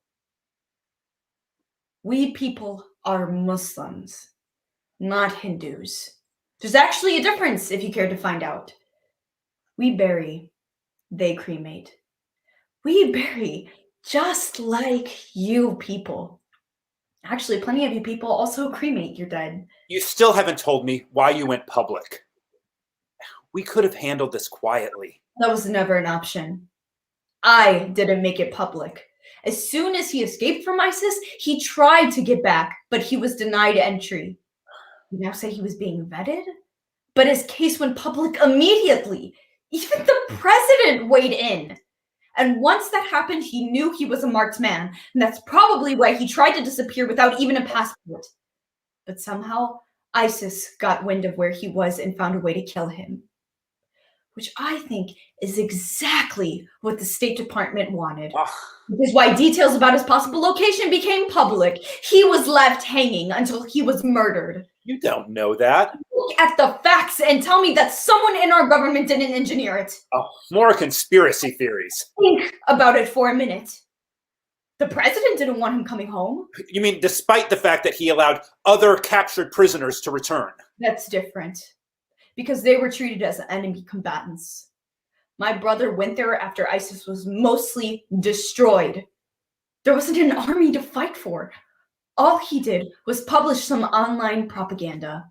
We people are Muslims, not Hindus. There's actually a difference if you care to find out. We bury, they cremate. We bury just like you people. Actually, plenty of you people also cremate your dead. You still haven't told me why you went public. We could have handled this quietly. That was never an option. I didn't make it public. As soon as he escaped from ISIS, he tried to get back, but he was denied entry. You now say he was being vetted? But his case went public immediately. Even the president weighed in. And once that happened, he knew he was a marked man. And that's probably why he tried to disappear without even a passport. But somehow, ISIS got wind of where he was and found a way to kill him. Which I think is exactly what the State Department wanted. Which is why details about his possible location became public. He was left hanging until he was murdered. You don't know that. Look at the facts and tell me that someone in our government didn't engineer it. Oh, more conspiracy theories. Think about it for a minute. The president didn't want him coming home. You mean despite the fact that he allowed other captured prisoners to return? That's different. Because they were treated as enemy combatants. My brother went there after ISIS was mostly destroyed. There wasn't an army to fight for. All he did was publish some online propaganda.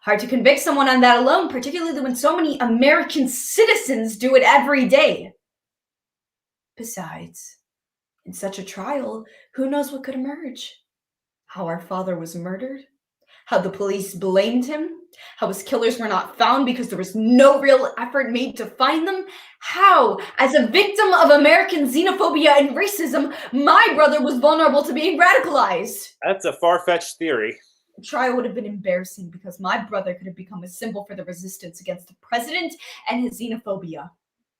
Hard to convict someone on that alone, particularly when so many American citizens do it every day. Besides, in such a trial, who knows what could emerge? How our father was murdered? How the police blamed him? How his killers were not found because there was no real effort made to find them? How, as a victim of American xenophobia and racism, my brother was vulnerable to being radicalized? That's a far-fetched theory. The trial would have been embarrassing because my brother could have become a symbol for the resistance against the president and his xenophobia,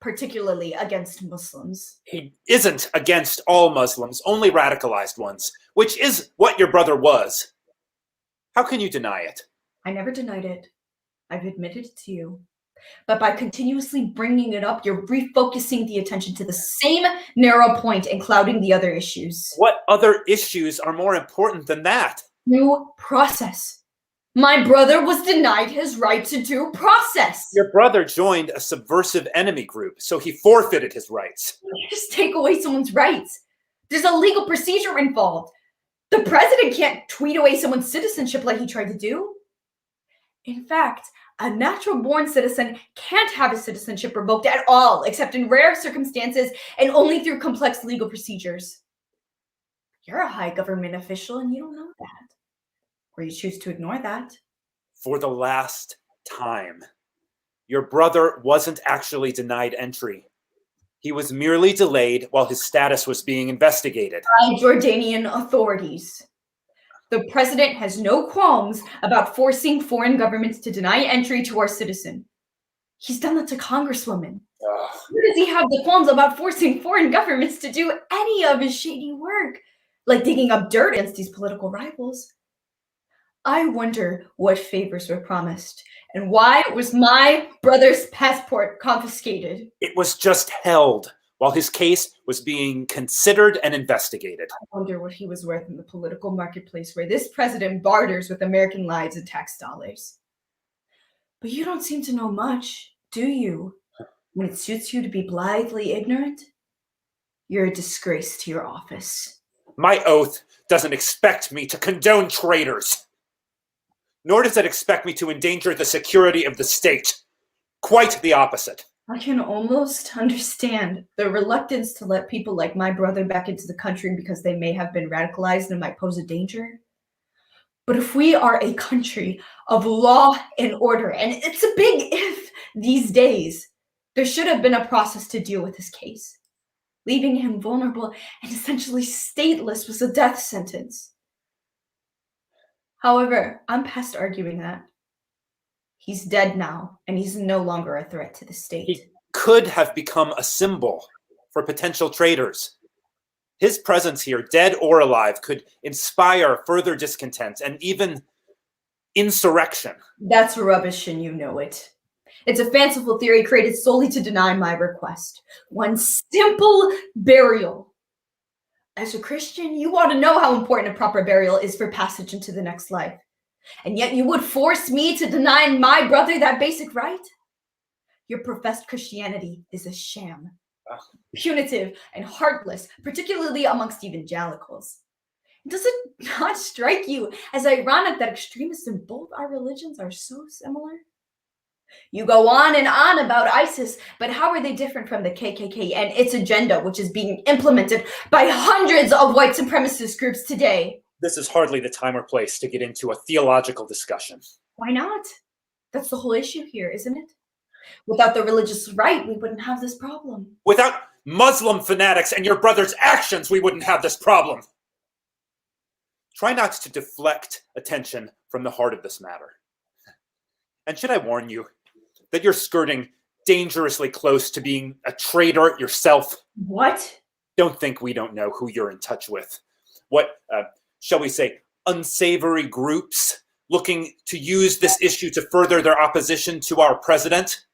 particularly against Muslims. He isn't against all Muslims, only radicalized ones, which is what your brother was. How can you deny it? I never denied it. I've admitted it to you. But by continuously bringing it up, you're refocusing the attention to the same narrow point and clouding the other issues. What other issues are more important than that? Due process. My brother was denied his right to due process. Your brother joined a subversive enemy group, so he forfeited his rights. You just take away someone's rights. There's a legal procedure involved. The president can't tweet away someone's citizenship like he tried to do. In fact, a natural-born citizen can't have his citizenship revoked at all, except in rare circumstances and only through complex legal procedures. You're a high government official and you don't know that. Or you choose to ignore that. For the last time, your brother wasn't actually denied entry. He was merely delayed while his status was being investigated. By Jordanian authorities. The president has no qualms about forcing foreign governments to deny entry to our citizen. He's done that to Congresswomen. Where does he have the qualms about forcing foreign governments to do any of his shady work, like digging up dirt against these political rivals? I wonder what favors were promised and why was my brother's passport confiscated. It was just held while his case was being considered and investigated. I wonder what he was worth in the political marketplace where this president barters with American lives and tax dollars. But you don't seem to know much, do you? When it suits you to be blithely ignorant, you're a disgrace to your office. My oath doesn't expect me to condone traitors. Nor does it expect me to endanger the security of the state. Quite the opposite. I can almost understand the reluctance to let people like my brother back into the country because they may have been radicalized and might pose a danger. But if we are a country of law and order, and it's a big if these days, there should have been a process to deal with his case. Leaving him vulnerable and essentially stateless was a death sentence. However, I'm past arguing that. He's dead now, and he's no longer a threat to the state. He could have become a symbol for potential traitors. His presence here, dead or alive, could inspire further discontent and even insurrection. That's rubbish, and you know it. It's a fanciful theory created solely to deny my request. One simple burial. As a Christian, you ought to know how important a proper burial is for passage into the next life. And yet you would force me to deny my brother that basic right? Your professed Christianity is a sham. Punitive and heartless, particularly amongst evangelicals. Does it not strike you as ironic that extremists in both our religions are so similar? You go on and on about ISIS, but how are they different from the KKK and its agenda, which is being implemented by hundreds of white supremacist groups today? This is hardly the time or place to get into a theological discussion. Why not? That's the whole issue here, isn't it? Without the religious right, we wouldn't have this problem. Without Muslim fanatics and your brother's actions, we wouldn't have this problem. Try not to deflect attention from the heart of this matter. And should I warn you that you're skirting dangerously close to being a traitor yourself? What? Don't think we don't know who you're in touch with. What, shall we say, unsavory groups looking to use this issue to further their opposition to our president?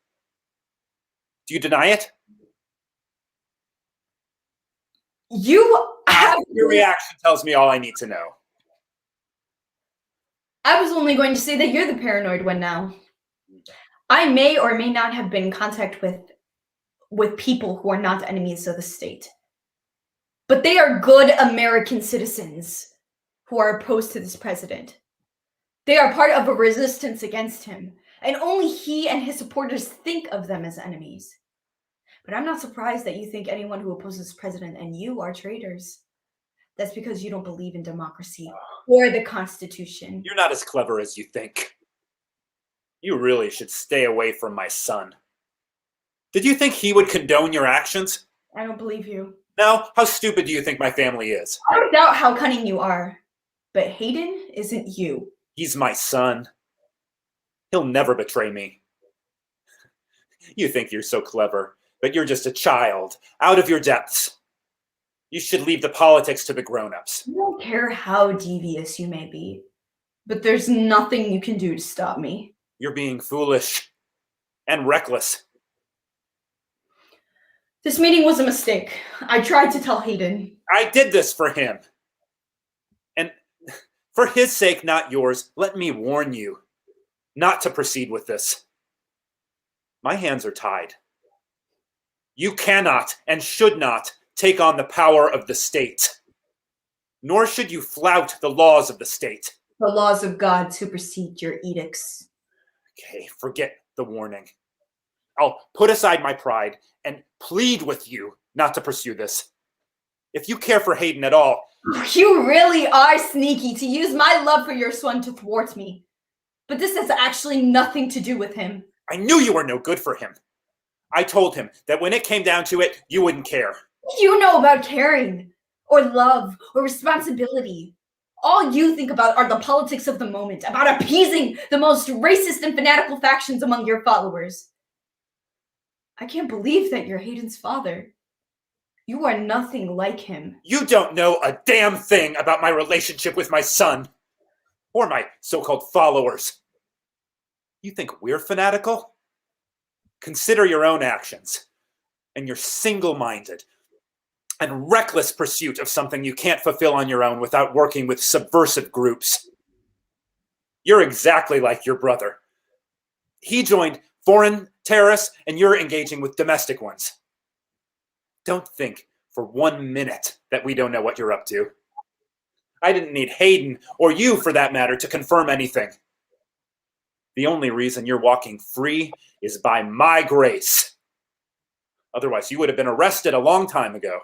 Do you deny it? Your reaction tells me all I need to know. I was only going to say that you're the paranoid one now. I may or may not have been in contact with people who are not enemies of the state. But they are good American citizens who are opposed to this president. They are part of a resistance against him, and only he and his supporters think of them as enemies. But I'm not surprised that you think anyone who opposes this president and you are traitors. That's because you don't believe in democracy or the Constitution. You're not as clever as you think. You really should stay away from my son. Did you think he would condone your actions? I don't believe you. Now, how stupid do you think my family is? I don't doubt how cunning you are. But Hayden isn't you. He's my son. He'll never betray me. You think you're so clever, but you're just a child, out of your depths. You should leave the politics to the grown-ups. I don't care how devious you may be, but there's nothing you can do to stop me. You're being foolish and reckless. This meeting was a mistake. I tried to tell Hayden. I did this for him. And for his sake, not yours, let me warn you not to proceed with this. My hands are tied. You cannot and should not take on the power of the state. Nor should you flout the laws of the state. The laws of God supersede your edicts. Okay, forget the warning. I'll put aside my pride and plead with you not to pursue this. If you care for Hayden at all... You really are sneaky to use my love for your son to thwart me. But this has actually nothing to do with him. I knew you were no good for him. I told him that when it came down to it, you wouldn't care. You know about caring, or love, or responsibility. All you think about are the politics of the moment, about appeasing the most racist and fanatical factions among your followers. I can't believe that you're Hayden's father. You are nothing like him. You don't know a damn thing about my relationship with my son, or my so-called followers. You think we're fanatical? Consider your own actions, and your single-minded and reckless pursuit of something you can't fulfill on your own without working with subversive groups. You're exactly like your brother. He joined foreign terrorists, and you're engaging with domestic ones. Don't think for 1 minute that we don't know what you're up to. I didn't need Hayden, or you for that matter, to confirm anything. The only reason you're walking free is by my grace. Otherwise, you would have been arrested a long time ago.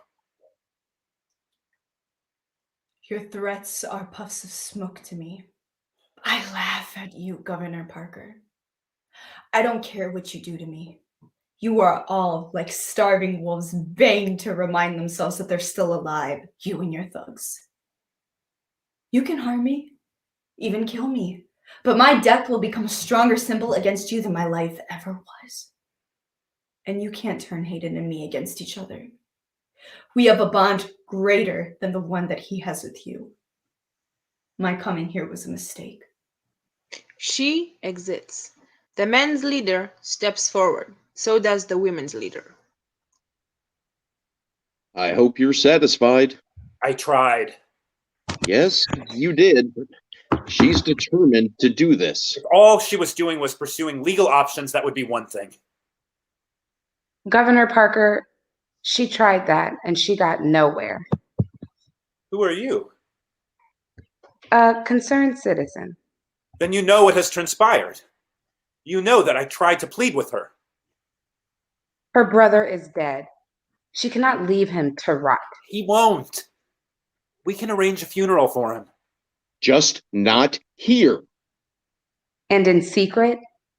Your threats are puffs of smoke to me. I laugh at you, Governor Parker. I don't care what you do to me. You are all like starving wolves baying to remind themselves that they're still alive, you and your thugs. You can harm me, even kill me, but my death will become a stronger symbol against you than my life ever was. And you can't turn Hayden and me against each other. We have a bond greater than the one that he has with you. My coming here was a mistake. She exits. The men's leader steps forward. So does the women's leader. I hope you're satisfied. I tried. Yes, you did, but she's determined to do this. If all she was doing was pursuing legal options, that would be one thing. Governor Parker, she tried that and she got nowhere. Who are you? A concerned citizen. Then you know what has transpired. You know that I tried to plead with her. Her brother is dead. She cannot leave him to rot. He won't. We can arrange a funeral for him. Just not here. And in secret,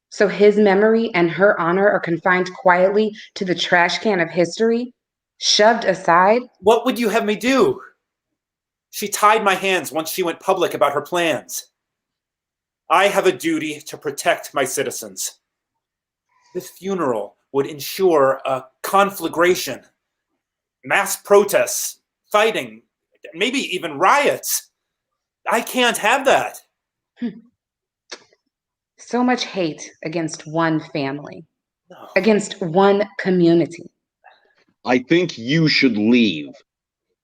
so his memory and her honor are confined quietly to the trash can of history, shoved aside. What would you have me do? She tied my hands once she went public about her plans. I have a duty to protect my citizens. This funeral would ensure a conflagration, mass protests, fighting, maybe even riots. I can't have that. So much hate against one family, against one community. I think you should leave.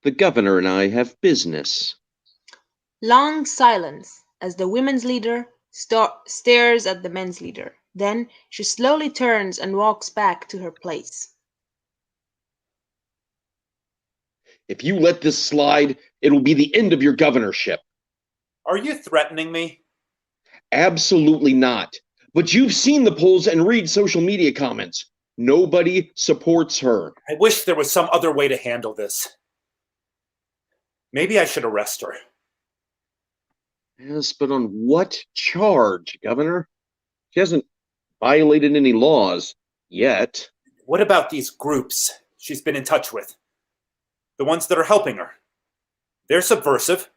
The governor and I have business. Long silence as the women's leader stares at the men's leader. Then she slowly turns and walks back to her place. If you let this slide, it'll be the end of your governorship. Are you threatening me? Absolutely not. But you've seen the polls and read social media comments. Nobody supports her. I wish there was some other way to handle this. Maybe I should arrest her. Yes, but on what charge, Governor? She hasn't violated any laws yet. What about these groups she's been in touch with? The ones that are helping her. They're subversive.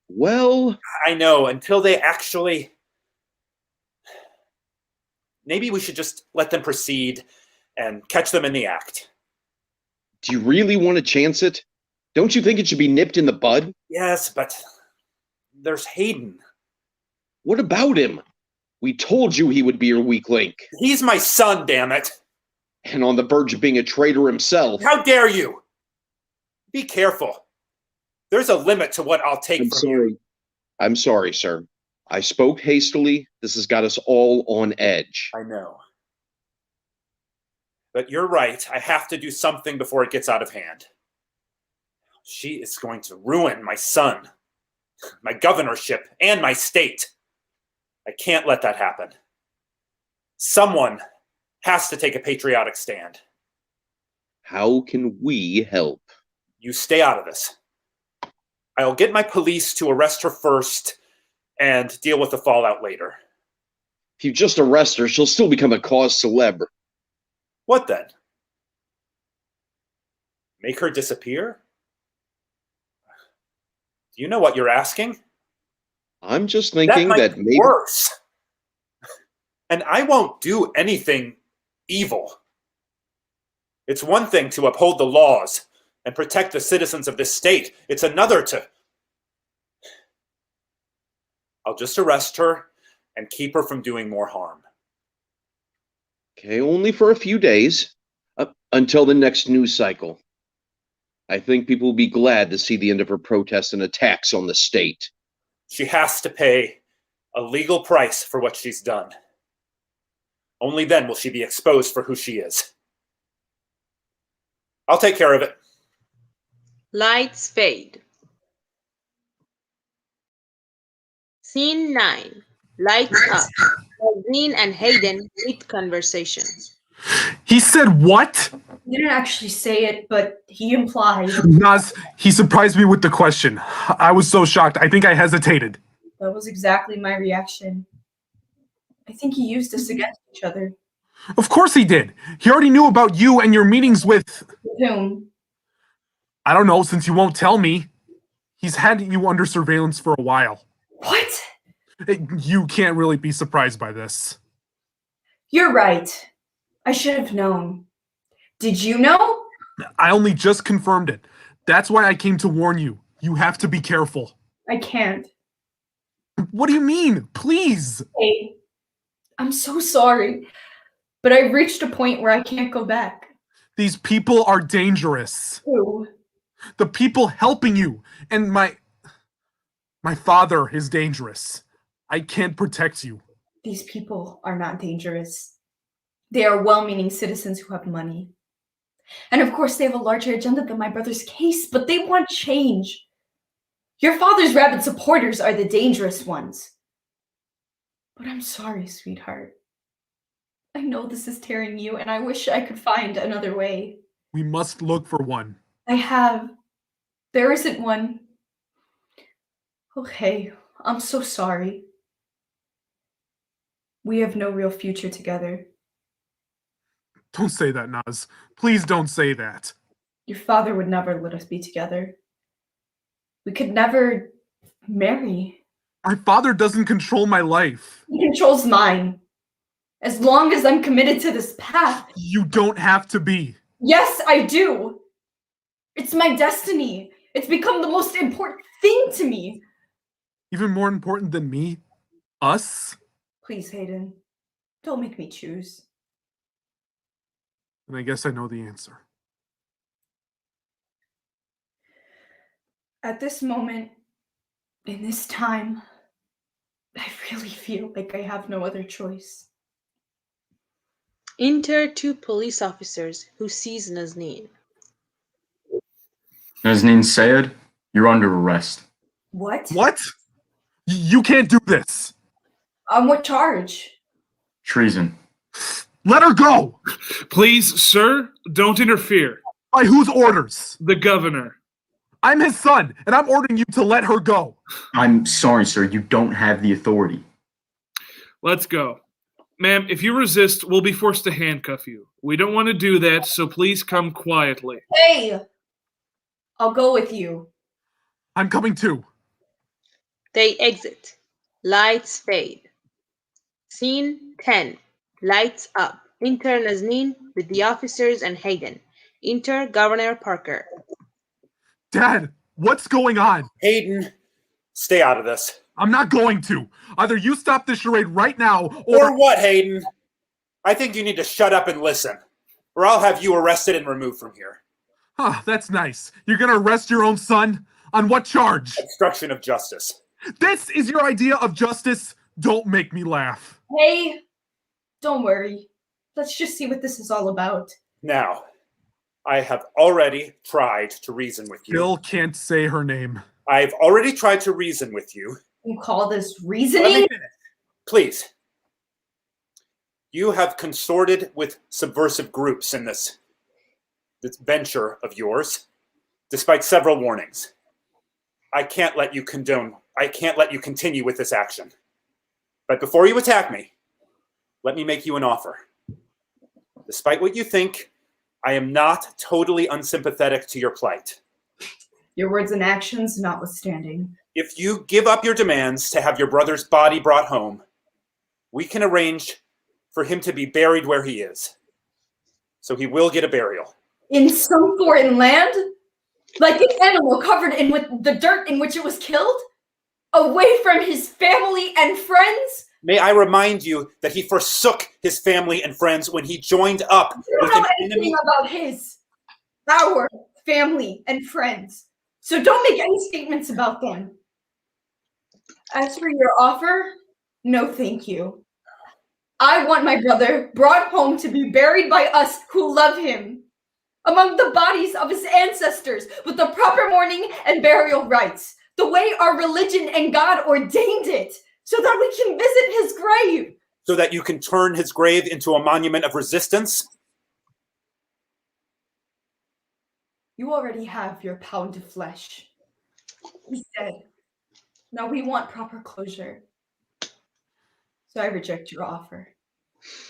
Well, I know, until they actually... Maybe we should just let them proceed and catch them in the act. do you really want to chance it? Don't you think it should be nipped in the bud? Yes, but there's Hayden. What about him? We told you he would be your weak link. He's my son, damn it. And on the verge of being a traitor himself. How dare you? Be careful. There's a limit to what I'll take from you. I'm sorry, sir. I spoke hastily. This has got us all on edge. I know. But you're right. I have to do something before it gets out of hand. She is going to ruin my son, my governorship, and my state. I can't let that happen. Someone has to take a patriotic stand. How can we help? You stay out of this. I'll get my police to arrest her first and deal with the fallout later. If you just arrest her, she'll still become a cause célèbre. What then? Make her disappear? Do you know what you're asking? I'm just thinking that that might be maybe... worse. And I won't do anything evil. It's one thing to uphold the laws and protect the citizens of this state. It's another to... I'll just arrest her and keep her from doing more harm. Okay, only for a few days. Until the next news cycle. I think people will be glad to see the end of her protests and attacks on the state. She has to pay a legal price for what she's done. Only then will she be exposed for who she is. I'll take care of it. Lights fade. Scene 9. Lights up. Dean and Hayden meet conversation. He said what? He didn't actually say it, but he implied. Nas, he surprised me with the question. I was so shocked. I think I hesitated. That was exactly my reaction. I think he used us against each other. Of course he did. He already knew about you and your meetings with... With whom? I don't know, since you won't tell me. He's had you under surveillance for a while. What? You can't really be surprised by this. You're right. I should have known. Did you know? I only just confirmed it. That's why I came to warn you. You have to be careful. I can't. What do you mean? Please. Hey, I'm so sorry, but I've reached a point where I can't go back. These people are dangerous. Who? The people helping you. And my father is dangerous. I can't protect you. These people are not dangerous. They are well-meaning citizens who have money. And of course, they have a larger agenda than my brother's case, but they want change. Your father's rabid supporters are the dangerous ones. But I'm sorry, sweetheart. I know this is tearing you, and I wish I could find another way. We must look for one. I have. There isn't one. Okay, I'm so sorry. We have no real future together. Don't say that, Naz. Please don't say that. Your father would never let us be together. We could never marry. My father doesn't control my life. He controls mine. As long as I'm committed to this path. You don't have to be. Yes, I do. It's my destiny. It's become the most important thing to me. Even more important than me? Us? Please, Hayden. Don't make me choose. And I guess I know the answer. At this moment, in this time, I really feel like I have no other choice. Enter two police officers who sees Nazneen. Nazneen Sayed, you're under arrest. What? What? You can't do this. On what charge? Treason. Let her go! Please, sir, don't interfere. By whose orders? The governor. I'm his son, and I'm ordering you to let her go. I'm sorry, sir. You don't have the authority. Let's go. Ma'am, if you resist, we'll be forced to handcuff you. We don't want to do that, so please come quietly. Hey! I'll go with you. I'm coming too. They exit. Lights fade. Scene 10. Lights up. Enter Nazneen with the officers and Hayden. Enter Governor Parker. Dad, what's going on? Hayden, stay out of this. I'm not going to. Either you stop this charade right now, Or what, Hayden? I think you need to shut up and listen, or I'll have you arrested and removed from here. Huh, that's nice. You're gonna arrest your own son? On what charge? Obstruction of justice. This is your idea of justice? Don't make me laugh. Hey, don't worry. Let's just see what this is all about. Now, I have already tried to reason with you. Bill can't say her name. I've already tried to reason with you. You call this Let reasoning? me finish. Please. You have consorted with subversive groups in this venture of yours, despite several warnings. I can't let you continue with this action. But before you attack me, let me make you an offer. Despite what you think, I am not totally unsympathetic to your plight. Your words and actions notwithstanding. If you give up your demands to have your brother's body brought home, we can arrange for him to be buried where he is. So he will get a burial. In some foreign land? Like an animal covered in with the dirt in which it was killed? Away from his family and friends? May I remind you that he forsook his family and friends when he joined up You with don't an know anything enemy. about our family and friends. So don't make any statements about them. As for your offer, no thank you. I want my brother brought home to be buried by us who love him, among the bodies of his ancestors, with the proper mourning and burial rites, the way our religion and God ordained it, so that we can visit his grave. So that you can turn his grave into a monument of resistance? You already have your pound of flesh. He's dead. Now we want proper closure. So I reject your offer.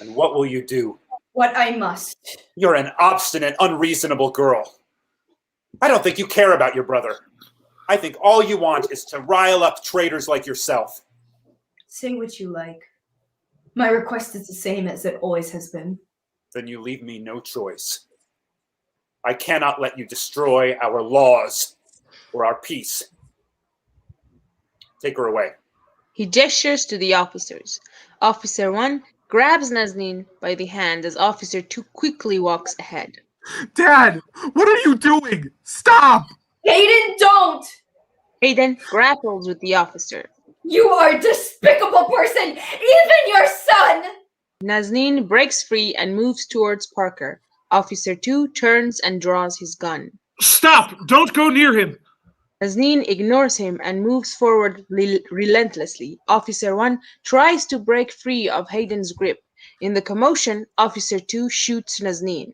And what will you do? What I must. You're an obstinate, unreasonable girl. I don't think you care about your brother. I think all you want is to rile up traitors like yourself. Say what you like. My request is the same as it always has been. Then you leave me no choice. I cannot let you destroy our laws or our peace. Take her away. He gestures to the officers. Officer 1 grabs Nazneen by the hand as Officer 2 quickly walks ahead. Dad, what are you doing? Stop! Hayden, don't! Hayden grapples with the officer. You are a despicable person, even your son! Nazneen breaks free and moves towards Parker. Officer 2 turns and draws his gun. Stop! Don't go near him! Nazneen ignores him and moves forward relentlessly. Officer 1 tries to break free of Hayden's grip. In the commotion, Officer 2 shoots Nazneen,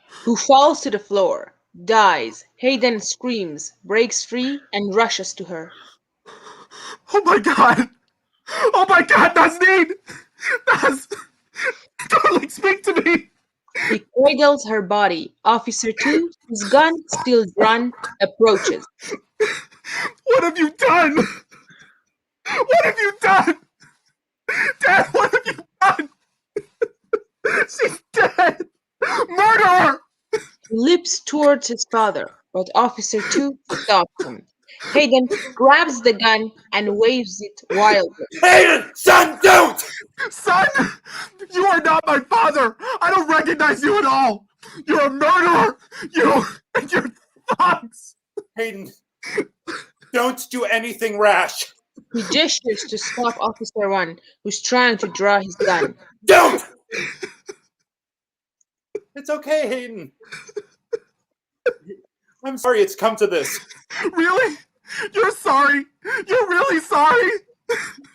who falls to the floor, dies. Hayden screams, breaks free, and rushes to her. Oh my god! Oh my god, Nazneen! Darling, speak to me! He cradles her body. Officer 2, his gun still drawn, approaches. What have you done? What have you done? Dad, what have you done? She's dead! Murderer! He leaps towards his father, but Officer 2 stops him. Hayden grabs the gun and waves it wildly. Hayden! Son, don't! Son! You are not my father! I don't recognize you at all! You're a murderer! You and your thugs! Hayden, don't do anything rash. He gestures to stop Officer 1, who's trying to draw his gun. Don't! It's okay, Hayden. I'm sorry it's come to this. Really? You're sorry? You're really sorry?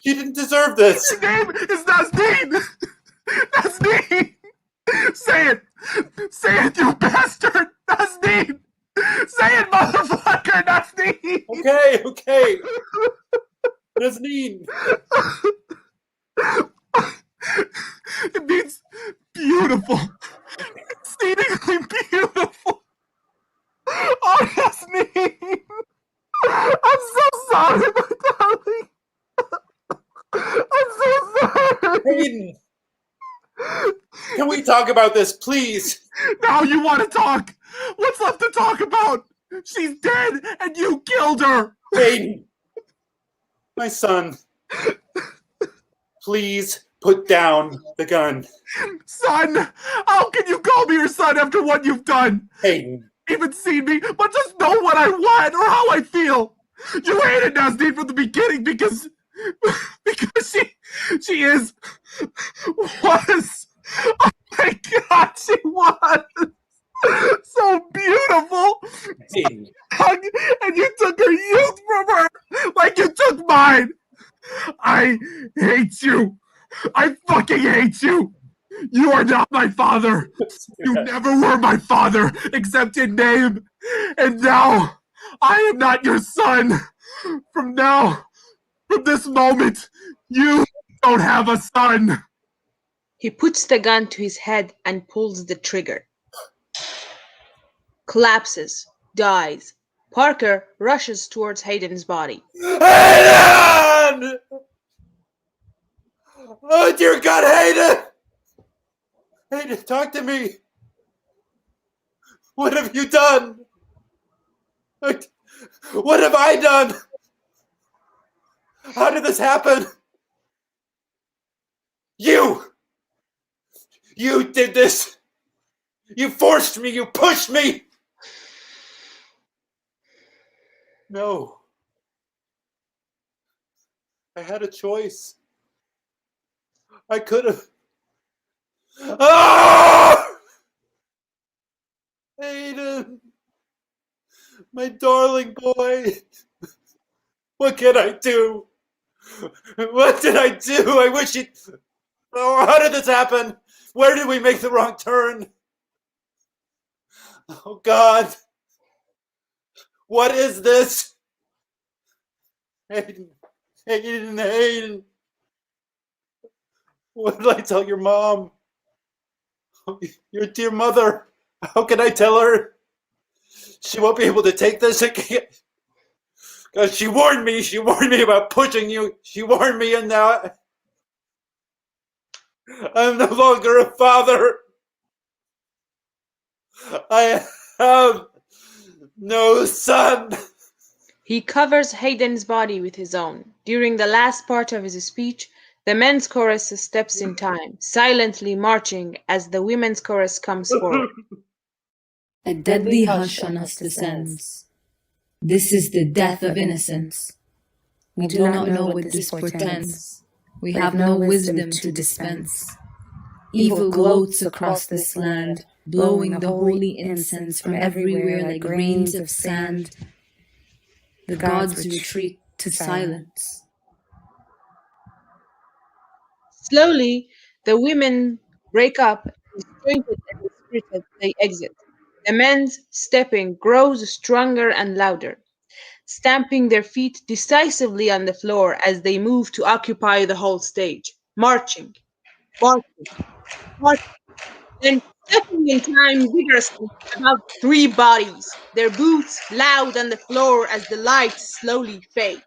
You didn't deserve this. Your name is Nazneen! Nazneen! Say it! Say it, you bastard! Nazneen! Say it, motherfucker! Nazneen! Okay. Nazneen. It means beautiful. Exceedingly beautiful. Oh, Nazneen! I'm so sorry, my darling. I'm so sorry. Hayden. Can we talk about this, please? Now you want to talk? What's left to talk about? She's dead and you killed her. Hayden. My son. Please put down the gun. Son, how can you call me your son after what you've done? Hayden. Even seen me, but just know what I want or how I feel. You hated Nazneen from the beginning because she was. Oh my god, she was so beautiful. Hayden. And you took her youth from her like you took mine. I hate you. I fucking hate you. You are not my father. You never were my father, except in name. And now, I am not your son. From this moment, you don't have a son. He puts the gun to his head and pulls the trigger. Collapses, dies. Parker rushes towards Hayden's body. Hayden! Oh, dear God, Hayden! Hayden, talk to me. What have you done? What have I done? How did this happen? You did this. You forced me. You pushed me. No. I had a choice. I could have. Oh! Hayden. My darling boy. What can I do? What did I do? I wish it. Oh, how did this happen? Where did we make the wrong turn? Oh, God. What is this? Hayden. Hayden. What did I tell your mom? Your dear mother. How can I tell her? She won't be able to take this again. God, she warned me. She warned me about pushing you. She warned me, and now I'm no longer a father. I have no son. He covers Hayden's body with his own. During the last part of his speech, the men's chorus steps in time, silently marching as the women's chorus comes forward. A deadly hush on us descends. This is the death of innocence. We do not know what this portends. We have no wisdom to dispense. Evil gloats across this land, blowing the holy incense from everywhere like grains of sand. The gods retreat to silence. Slowly, the women break up, disjointed and dispersed, they exit. The men's stepping grows stronger and louder, stamping their feet decisively on the floor as they move to occupy the whole stage, marching, marching, then stepping in time vigorously, about 3 bodies, their boots loud on the floor as the lights slowly fade.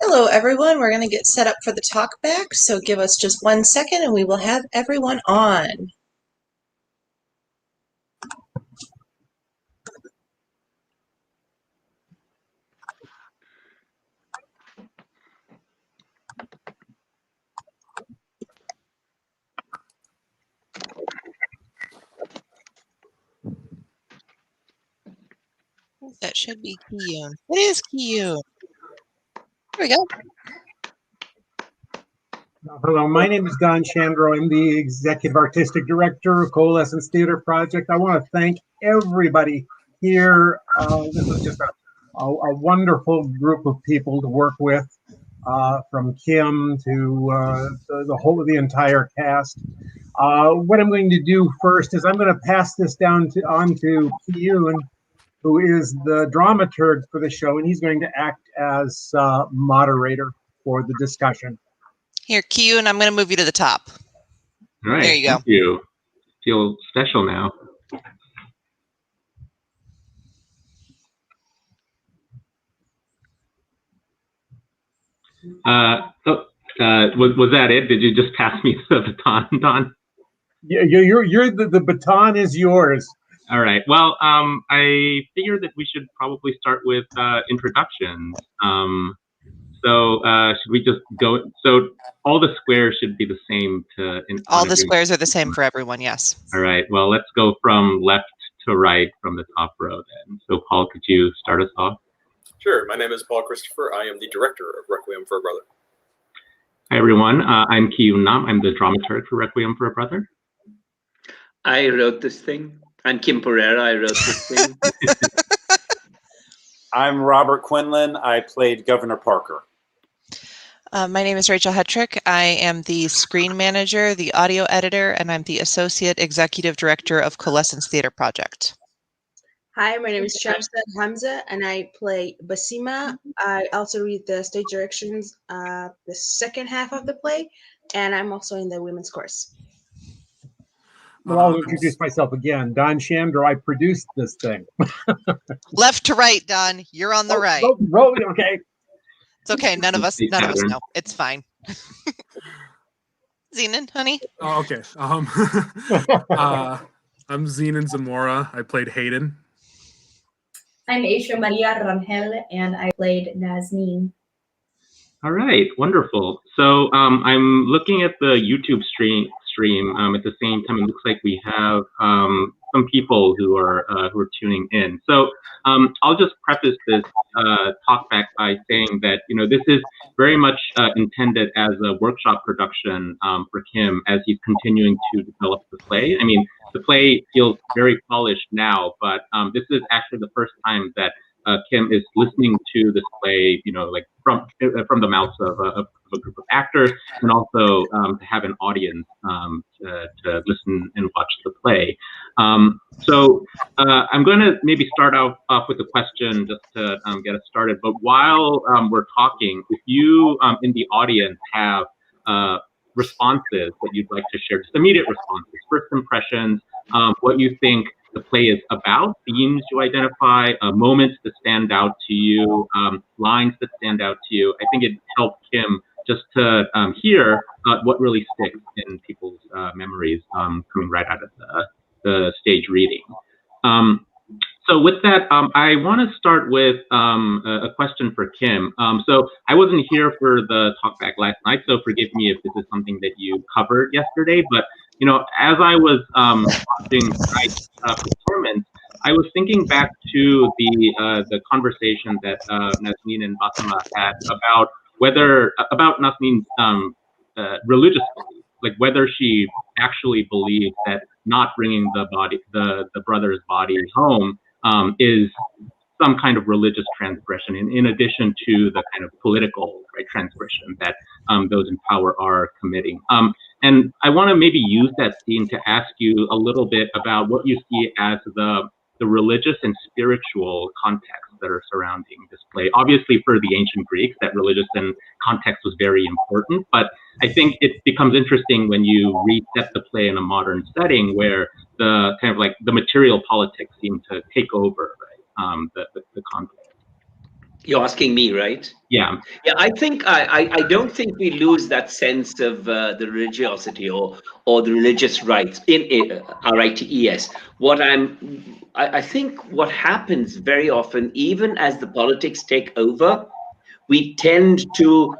Hello everyone, we're going to get set up for the talkback, so give us just 1 second and we will have everyone on. That should be Kiyun. It is Kiyun. There we go. Hello, my name is Don Chandro. I'm the Executive Artistic Director of Coalescence Theater Project. I want to thank everybody here. This is just a wonderful group of people to work with, from Kim to the entire cast. What I'm going to do first is I'm going to pass this on to Kiyun, who is the dramaturg for the show, and he's going to act as moderator for the discussion. Here, Kiyun, I'm going to move you to the top. All right. There you go. Thank you. Feel special now. Was that it? Did you just pass me the baton, Don? Yeah, the baton is yours. All right. Well, I figured that we should probably start with introductions. So should we just go? So all the squares should be the same all the squares are the same for everyone. Yes. All right. Well, let's go from left to right from the top row then. So Paul, could you start us off? Sure. My name is Paul Christopher. I am the director of Requiem for a Brother. Hi, everyone. I'm Ki-Yoon Nam. I'm the dramaturg for Requiem for a Brother. I wrote this thing. I'm Kim Pereira. I wrote this thing. I'm Robert Quinlan. I played Governor Parker. My name is Rachel Hetrick. I am the screen manager, the audio editor, and I'm the associate executive director of Coalescence Theater Project. Hi, my name is Shamsad Hamza, and I play Basima. I also read the stage directions, the second half of the play, and I'm also in the women's course. Well, I'll introduce myself again. Don Chandra, I produced this thing. Left to right, Don. You're on the right. Okay. It's okay. None of us know. It's fine. Zenon, honey. Oh, okay. I'm Zenon Zamora. I played Hayden. I'm Aisha Maria Rangel, and I played Nazneen. All right, wonderful. So I'm looking at the YouTube stream. At the same time, it looks like we have some people who are tuning in. So I'll just preface this talk back by saying that this is very much intended as a workshop production for Kim as he's continuing to develop the play. I mean, the play feels very polished now, but this is actually the first time that Kim is listening to this play, like from the mouths of a group of actors, and also to have an audience to listen and watch the play. So I'm going to maybe start off with a question just to get us started. But while we're talking, if you in the audience have responses that you'd like to share, just immediate responses, first impressions, what you think the play is about, themes you identify, moments that stand out to you, lines that stand out to you. I think it helped Kim just to hear what really sticks in people's memories coming right out of the stage reading. So with that, I want to start with a question for Kim. So I wasn't here for the talkback last night, so forgive me if this is something that you covered yesterday. But as I was watching tonight's performance, I was thinking back to the conversation that Nazneen and Basima had about Nazneen's religious belief, like whether she actually believes that not bringing the brother's body home is some kind of religious transgression, in addition to the kind of political transgression that those in power are committing. And I want to maybe use that scene to ask you a little bit about what you see as the religious and spiritual context that are surrounding this play. Obviously, for the ancient Greeks, that religious and context was very important, but I think it becomes interesting when you reset the play in a modern setting where the kind of like the material politics seem to take over, right? The conflict. You're asking me, right? Yeah. Yeah, I think I don't think we lose that sense of the religiosity or the religious rights in RITES. I think what happens very often, even as the politics take over, we tend to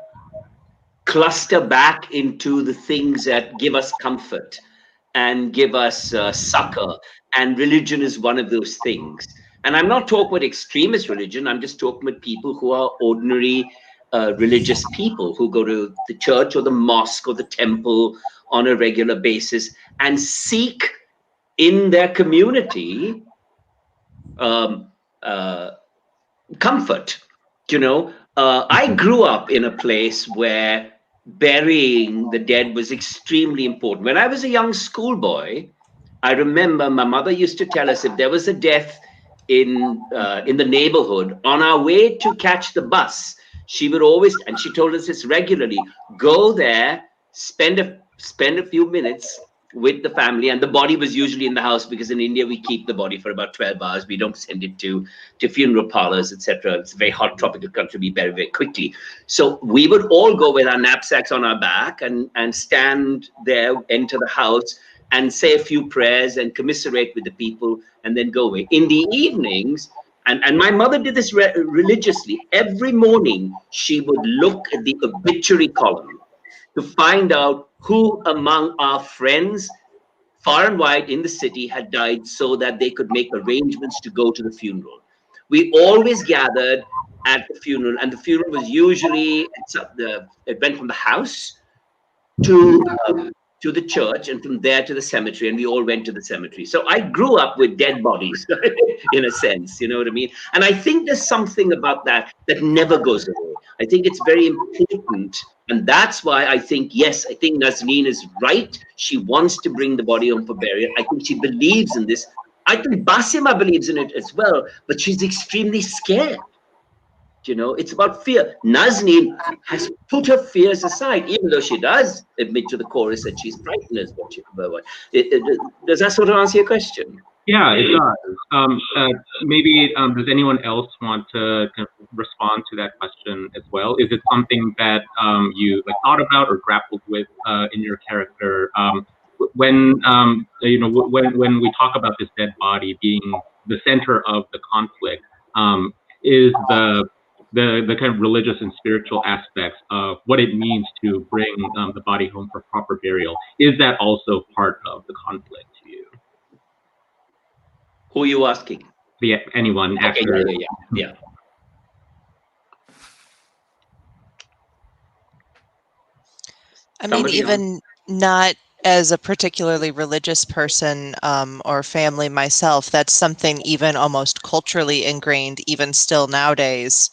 cluster back into the things that give us comfort and give us succor, and religion is one of those things. And I'm not talking about extremist religion. I'm just talking about people who are ordinary religious people who go to the church or the mosque or the temple on a regular basis and seek in their community comfort. I grew up in a place where burying the dead was extremely important. When I was a young schoolboy, I remember my mother used to tell us if there was a death in the neighborhood, on our way to catch the bus, she would always, and she told us this regularly, go there, spend a few minutes with the family, and the body was usually in the house, because in India we keep the body for about 12 hours. We don't send it to funeral parlors, etc. It's a very hot tropical country. We bury very quickly. So we would all go with our knapsacks on our back and stand there, enter the house, and say a few prayers and commiserate with the people, and then go away. In the evenings, and my mother did this religiously, every morning she would look at the obituary column to find out who among our friends far and wide in the city had died, so that they could make arrangements to go to the funeral. We always gathered at the funeral, and the funeral was usually, it went from the house to the church, and from there to the cemetery, and we all went to the cemetery. So I grew up with dead bodies, in a sense, you know what I mean? And I think there's something about that that never goes away. I think it's very important, and that's why I think, yes, I think Nazneen is right. She wants to bring the body home for burial. I think she believes in this. I think Basima believes in it as well, but she's extremely scared. You know, it's about fear. Nazneen has put her fears aside, even though she does admit to the chorus that she's frightened as what does that sort of answer your question? Yeah, it does. Maybe does anyone else want to kind of respond to that question as well? Is it something that you thought about or grappled with in your character? When when we talk about this dead body being the center of the conflict, is the kind of religious and spiritual aspects of what it means to bring the body home for proper burial, is that also part of the conflict to you? Who are you asking? Anyone, okay, actor. Yeah. I mean, even not as a particularly religious person or family myself, that's something even almost culturally ingrained, even still nowadays.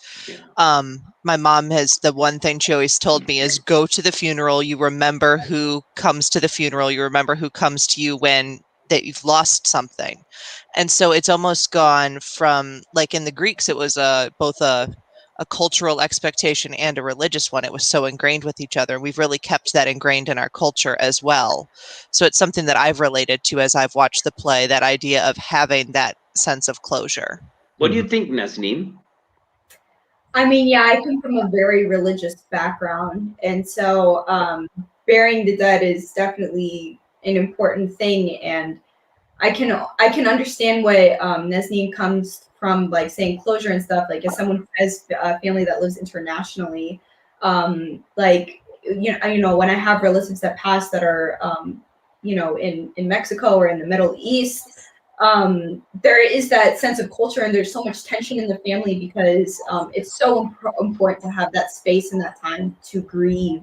My mom has, the one thing she always told me is, go to the funeral, you remember who comes to the funeral, you remember who comes to you when that you've lost something. And so it's almost gone from, like in the Greeks, it was both a cultural expectation and a religious one. It was so ingrained with each other. We've really kept that ingrained in our culture as well. So it's something that I've related to as I've watched the play, that idea of having that sense of closure. What do you think, Nazneen? I mean, yeah, I come from a very religious background, and so burying the dead is definitely an important thing. And I can understand what Nazneen comes from, like saying closure and stuff. Like, as someone who has a family that lives internationally, like you know, when I have relatives that pass that are in Mexico or in the Middle East. There is that sense of culture, and there's so much tension in the family because it's so important to have that space and that time to grieve,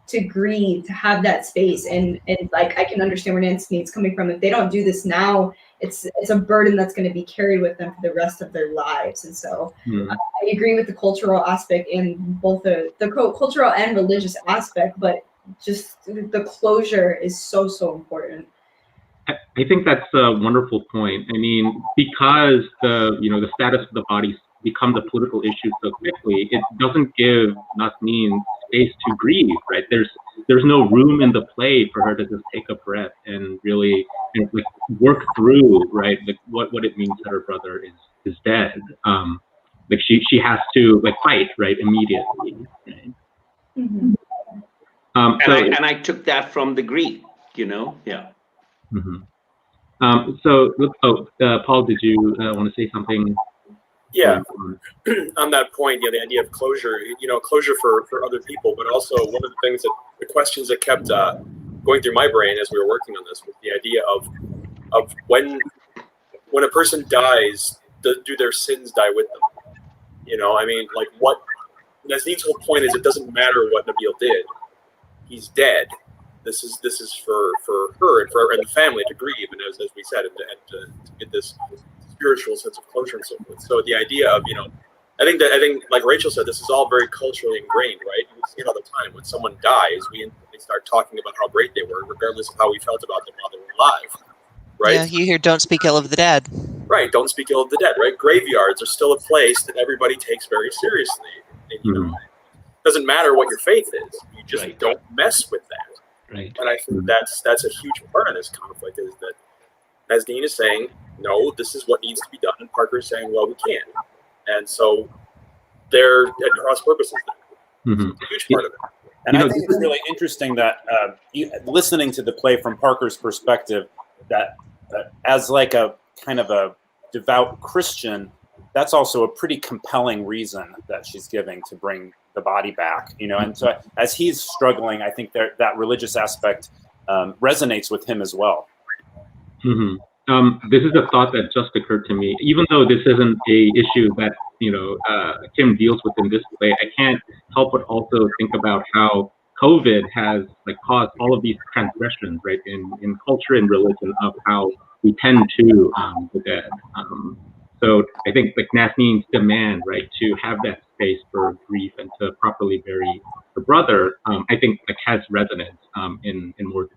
to have that space. And like, I can understand where Nancy's coming from. If they don't do this now, it's a burden that's going to be carried with them for the rest of their lives. And so I agree with the cultural aspect in both the cultural and religious aspect, but just the closure is so important. I think that's a wonderful point. I mean, because the status of the body becomes a political issue so quickly, it doesn't give Nazneen space to grieve, right? There's no room in the play for her to just take a breath and really work through, right, what it means that her brother is dead. Like she has to fight, right, immediately. Right? Mm-hmm. And I took that from the Greek, yeah. Mm-hmm. Paul, did you want to say something? Yeah, on that point, the idea of closure, closure for other people, but also one of the things the questions that kept going through my brain as we were working on this was the idea of when a person dies, do their sins die with them? I mean, like, what Nazneen's whole point is, it doesn't matter what Nabil did. He's dead. This is for her and the family to grieve, and as we said, and to get this spiritual sense of closure and so forth. So the idea of, I think like Rachel said, this is all very culturally ingrained, right? We see it all the time. When someone dies, we instantly start talking about how great they were, regardless of how we felt about them while they were alive, right? Yeah, you hear "Don't speak ill of the dead." Right, don't speak ill of the dead, right? Graveyards are still a place that everybody takes very seriously. And, it doesn't matter what your faith is; you just don't mess with that. Right. And I think that's a huge part of this conflict, is that Nazneen is saying, no, this is what needs to be done, and Parker is saying, well, we can't. And so they're at cross purposes there. Mm-hmm. It's a huge part of it. And I think it's really interesting that listening to the play from Parker's perspective, that as like a kind of a devout Christian, that's also a pretty compelling reason that she's giving to bring the body back, and so as he's struggling, I think that religious aspect resonates with him as well. Mm-hmm. This is a thought that just occurred to me. Even though this isn't a issue that Kim deals with in this play, I can't help but also think about how COVID has like caused all of these transgressions, right, in culture and religion of how we tend to the dead. So I think like Nasneen's demand, right, to have that space for grief and to properly bury her brother, I think like has resonance in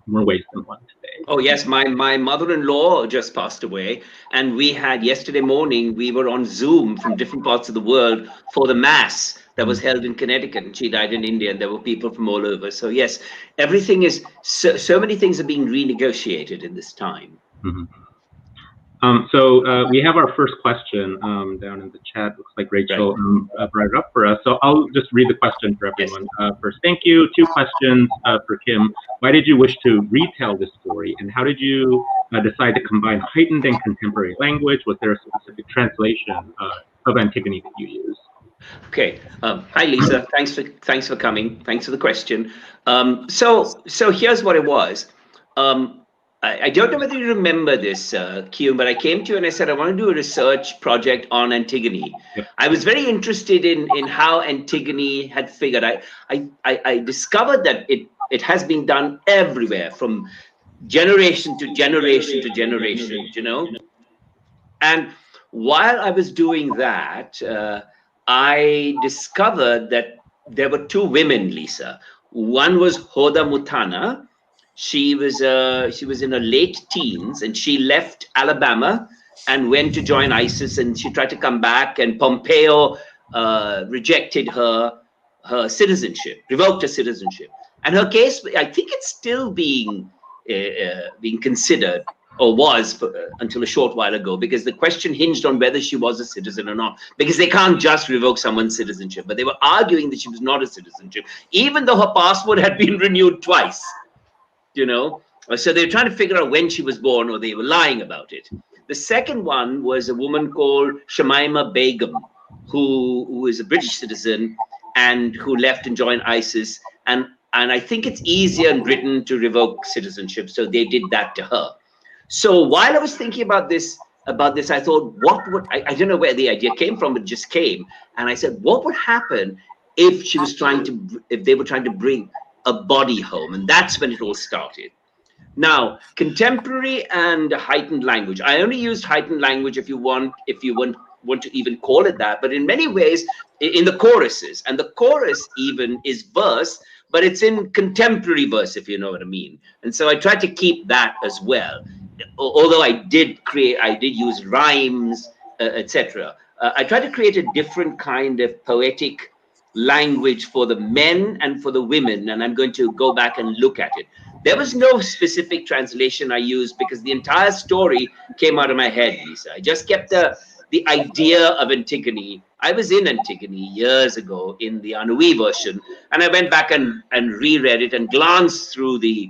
more ways than one today. Oh yes, my mother-in-law just passed away, and we had yesterday morning, we were on Zoom from different parts of the world for the mass that was held in Connecticut, and she died in India, and there were people from all over. So yes, everything is so many things are being renegotiated in this time. Mm-hmm. So we have our first question down in the chat. Looks like Rachel brought it up for us. So I'll just read the question for everyone. First, thank you. 2 questions for Kim. Why did you wish to retell this story? And how did you decide to combine heightened and contemporary language? Was there a specific translation of Antigone that you used? Okay. Hi, Lisa. Thanks for coming. Thanks for the question. So here's what it was. I don't know whether you remember this, Q, but I came to you and I said, I want to do a research project on Antigone. Yep. I was very interested in how Antigone had figured. I discovered that it has been done everywhere, from generation to generation to generation, you know? And while I was doing that, I discovered that there were 2 women, Lisa. One was Hoda Mutana. She was in her late teens, and she left Alabama and went to join ISIS, and she tried to come back, and Pompeo rejected her citizenship, revoked her citizenship. And her case, I think it's still being considered, or was until a short while ago, because the question hinged on whether she was a citizen or not, because they can't just revoke someone's citizenship. But they were arguing that she was not a citizenship, even though her passport had been renewed twice. You know, so they were trying to figure out when she was born, or they were lying about it. The second one was a woman called Shamima Begum, who is a British citizen and who left and joined ISIS. And I think it's easier in Britain to revoke citizenship, so they did that to her. So while I was thinking about this, I thought, I don't know where the idea came from, it just came. And I said, what would happen if they were trying to bring a body home? And that's when it all started. Now, contemporary and heightened language. I only used heightened language if you want to even call it that, but in many ways, in the choruses, and the chorus even is verse, but it's in contemporary verse, if you know what I mean. And so I tried to keep that as well. Although I did use rhymes, etc. I tried to create a different kind of poetic language for the men and for the women, and I'm going to go back and look at it. There was no specific translation I used because the entire story came out of my head, Lisa. I just kept the idea of Antigone. I was in Antigone years ago in the Anhui version, and I went back and reread it and glanced through the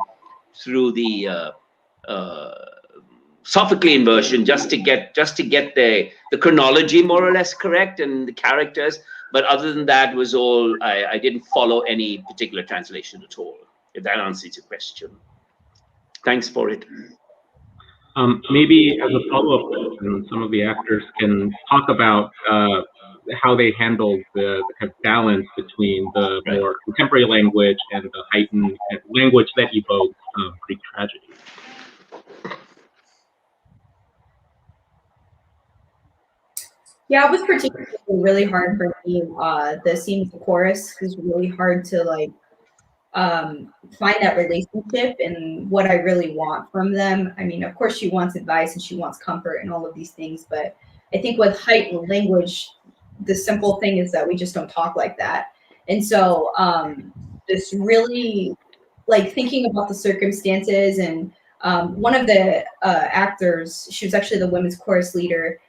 Sophoclean version just to get the chronology more or less correct and the characters. But other than that was all. I didn't follow any particular translation at all, if that answers your question. Thanks for it. Maybe as a follow-up question, some of the actors can talk about how they handled the kind of balance between the more contemporary language and the heightened language that evokes Greek tragedy. Yeah, it was particularly really hard for me. The scene with the chorus was really hard to find that relationship and what I really want from them. I mean, of course, she wants advice and she wants comfort and all of these things, but I think with heightened language, the simple thing is that we just don't talk like that. And so this really, thinking about the circumstances, and one of the actors, she was actually the women's chorus leader.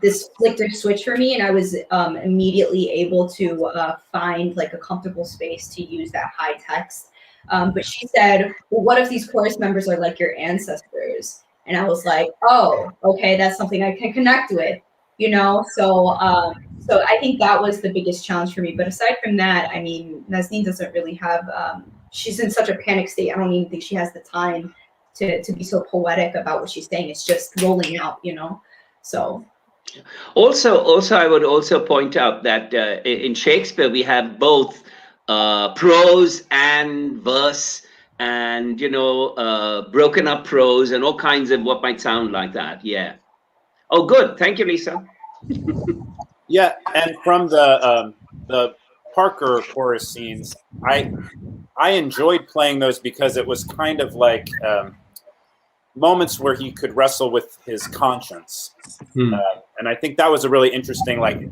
This flicked a switch for me, and I was immediately able to find a comfortable space to use that high text. But she said, well, what if these chorus members are like your ancestors? And I was like, oh, okay, that's something I can connect with, you know? So I think that was the biggest challenge for me. But aside from that, I mean, Nazneen doesn't really have, she's in such a panic state. I don't even think she has the time to be so poetic about what she's saying. It's just rolling out, you know? So. Also, I would also point out that in Shakespeare we have both prose and verse, and broken up prose and all kinds of what might sound like that. Yeah. Oh, good. Thank you, Lisa. Yeah, and from the Parker chorus scenes, I enjoyed playing those because it was kind of like moments where he could wrestle with his conscience, and I think that was a really interesting, like,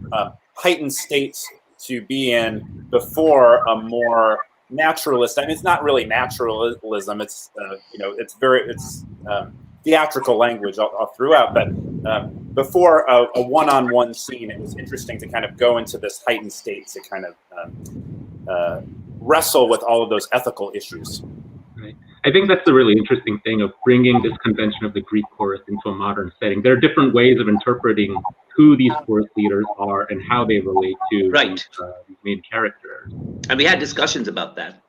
heightened state to be in before a more naturalist. I mean, it's not really naturalism. It's it's theatrical language all throughout, but before a one-on-one scene, it was interesting to kind of go into this heightened state to kind of wrestle with all of those ethical issues. Right. I think that's the really interesting thing of bringing this convention of the Greek chorus into a modern setting. There are different ways of interpreting who these chorus leaders are and how they relate to these main characters. And we had discussions about that.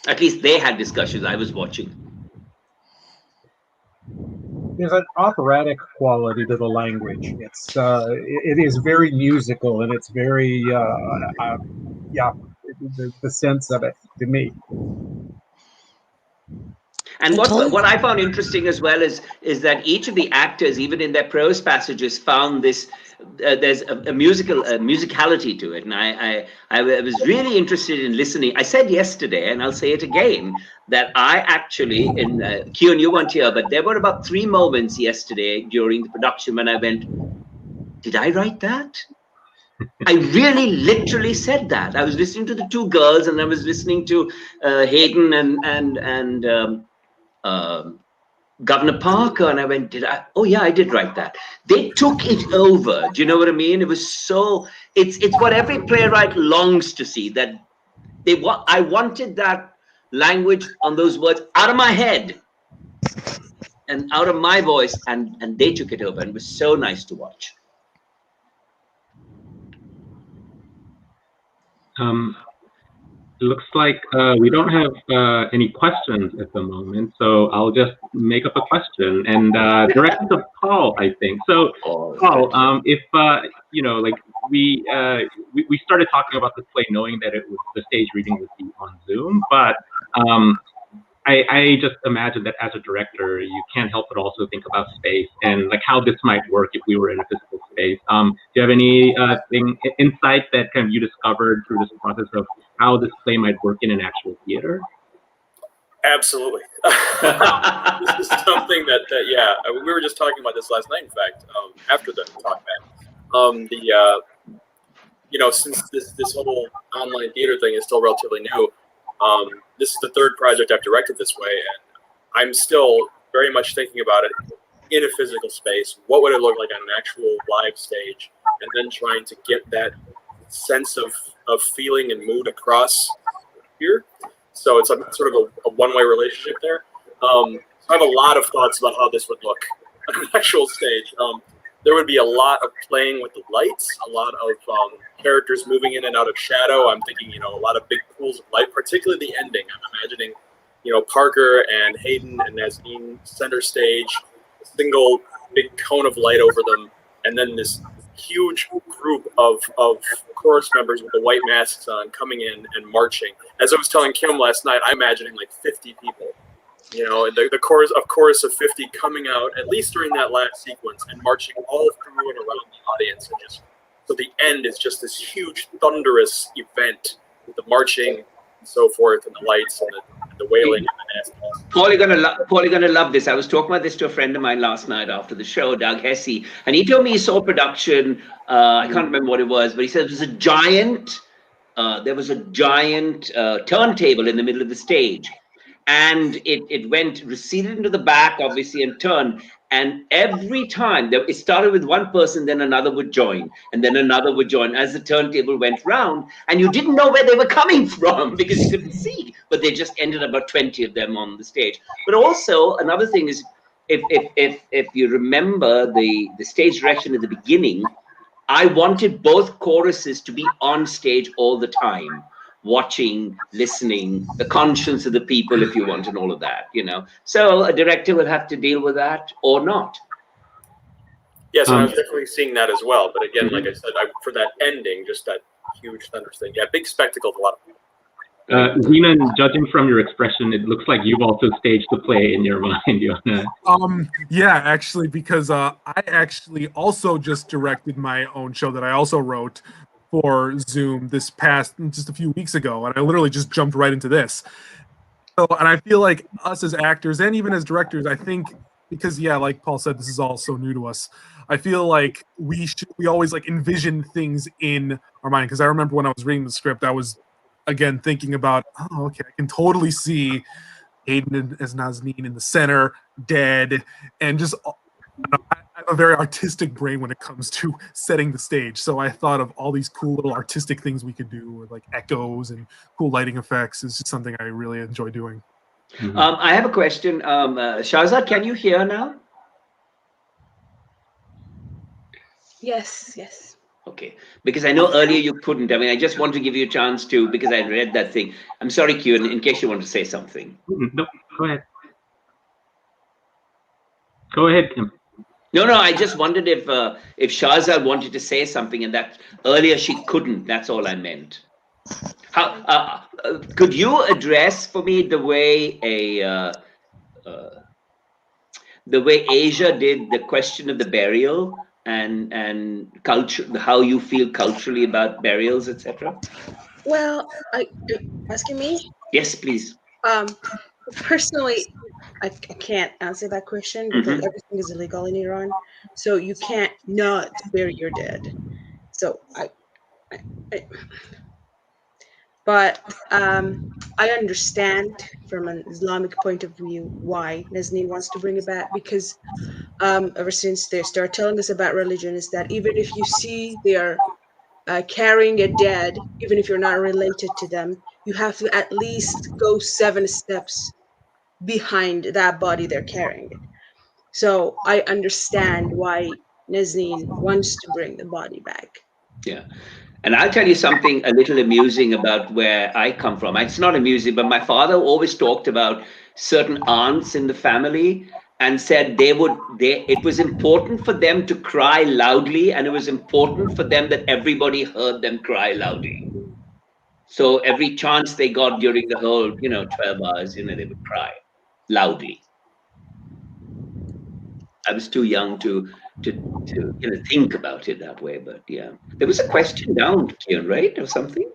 At least they had discussions. I was watching. There's an operatic quality to the language. It is very musical, and it's very the sense of it to me. And what I found interesting as well is that each of the actors, even in their prose passages, found this. There's a musicality to it, and I was really interested in listening. I said yesterday, and I'll say it again, that I actually, Keon, you weren't here, but there were about 3 moments yesterday during the production when I went, did I write that? I really literally said that. I was listening to the 2 girls, and I was listening to Hayden and Governor Parker, and I went, did I? Oh yeah, I did write that. They took it over. Do you know what I mean? It was so. It's what every playwright longs to see. That I wanted that language on those words out of my head and out of my voice, and they took it over, and it was so nice to watch. It looks like we don't have any questions at the moment, so I'll just make up a question and direct it to Paul, I think. So, Paul, if like we started talking about this play knowing that the stage reading would be on Zoom, but I just imagine that as a director, you can't help but also think about space and like how this might work if we were in a physical space. Do you have any insight that kind of you discovered through this process of how this play might work in an actual theater? Absolutely. This is something that yeah, we were just talking about this last night, in fact, after the talk back. Since this whole online theater thing is still relatively new, this is the 3rd project I've directed this way, and I'm still very much thinking about it in a physical space. What would it look like on an actual live stage? And then trying to get that sense of feeling and mood across here. So it's sort of a one-way relationship there. So I have a lot of thoughts about how this would look on an actual stage. There would be a lot of playing with the lights, a lot of characters moving in and out of shadow. I'm thinking, a lot of big pools of light, particularly the ending. I'm imagining, Parker and Hayden and Nazneen center stage, a single big cone of light over them, and then this huge group of chorus members with the white masks on coming in and marching. As I was telling Kim last night, I'm imagining like 50 people. The chorus of 50 coming out, at least during that last sequence, and marching all through and around the audience. And so the end is just this huge, thunderous event with the marching and so forth, and the lights and the wailing and the nasty. Paul, you're gonna love this. I was talking about this to a friend of mine last night after the show, Doug Hesse, and he told me he saw production. I can't remember what it was, but he said there was a giant turntable in the middle of the stage. And it went receded into the back, obviously, and turned. And every time it started with one person, then another would join, and then another would join as the turntable went round. And you didn't know where they were coming from because you couldn't see. But they just ended about 20 of them on the stage. But also another thing is, if you remember the stage direction at the beginning, I wanted both choruses to be on stage all the time, watching, listening, the conscience of the people, if you want, and all of that, So a director will have to deal with that or not. Yes, and I was definitely seeing that as well. But again, like I said, for that ending, just that huge thunder thing. Yeah, big spectacle for a lot of people. Zenon, judging from your expression, it looks like you've also staged the play in your mind, Yona. Yeah, actually, because I actually also just directed my own show that I also wrote for Zoom just a few weeks ago, and I literally just jumped right into this. So, and I feel like us as actors and even as directors, I think because like Paul said, this is all so new to us. I feel like we always like envision things in our mind. Because I remember when I was reading the script, I was again thinking about, oh, okay, I can totally see Aiden as Nazneen in the center, dead, and just I have a very artistic brain when it comes to setting the stage. So I thought of all these cool little artistic things we could do, with like echoes and cool lighting effects. It's just something I really enjoy doing. I have a question. Shahzad, can you hear now? Yes, yes. Okay, because I know earlier you couldn't. I mean, I just want to give you a chance to, because I read that thing. I'm sorry, Q, in case you want to say something. No, go ahead. Go ahead, Kim. No, I just wondered if Shahzad wanted to say something, and that earlier she couldn't. That's all I meant. How could you address for me the way Asia did the question of the burial and culture, how you feel culturally about burials, etc.? Well, asking me? Yes, please. Personally, I can't answer that question because everything is illegal in Iran, so you can't not bury your dead. So but I understand from an Islamic point of view why Nazneen wants to bring it back, because ever since they start telling us about religion, is that even if you see they are carrying a dead, even if you're not related to them, you have to at least go 7 steps behind that body they're carrying. So I understand why Nazneen wants to bring the body back. Yeah. And I'll tell you something a little amusing about where I come from. It's not amusing, but my father always talked about certain aunts in the family and said it was important for them to cry loudly, and it was important for them that everybody heard them cry loudly. So every chance they got during the whole, 12 hours, they would cry loudly. I was too young to think about it that way, but yeah. There was a question down, Kian, right? Or something?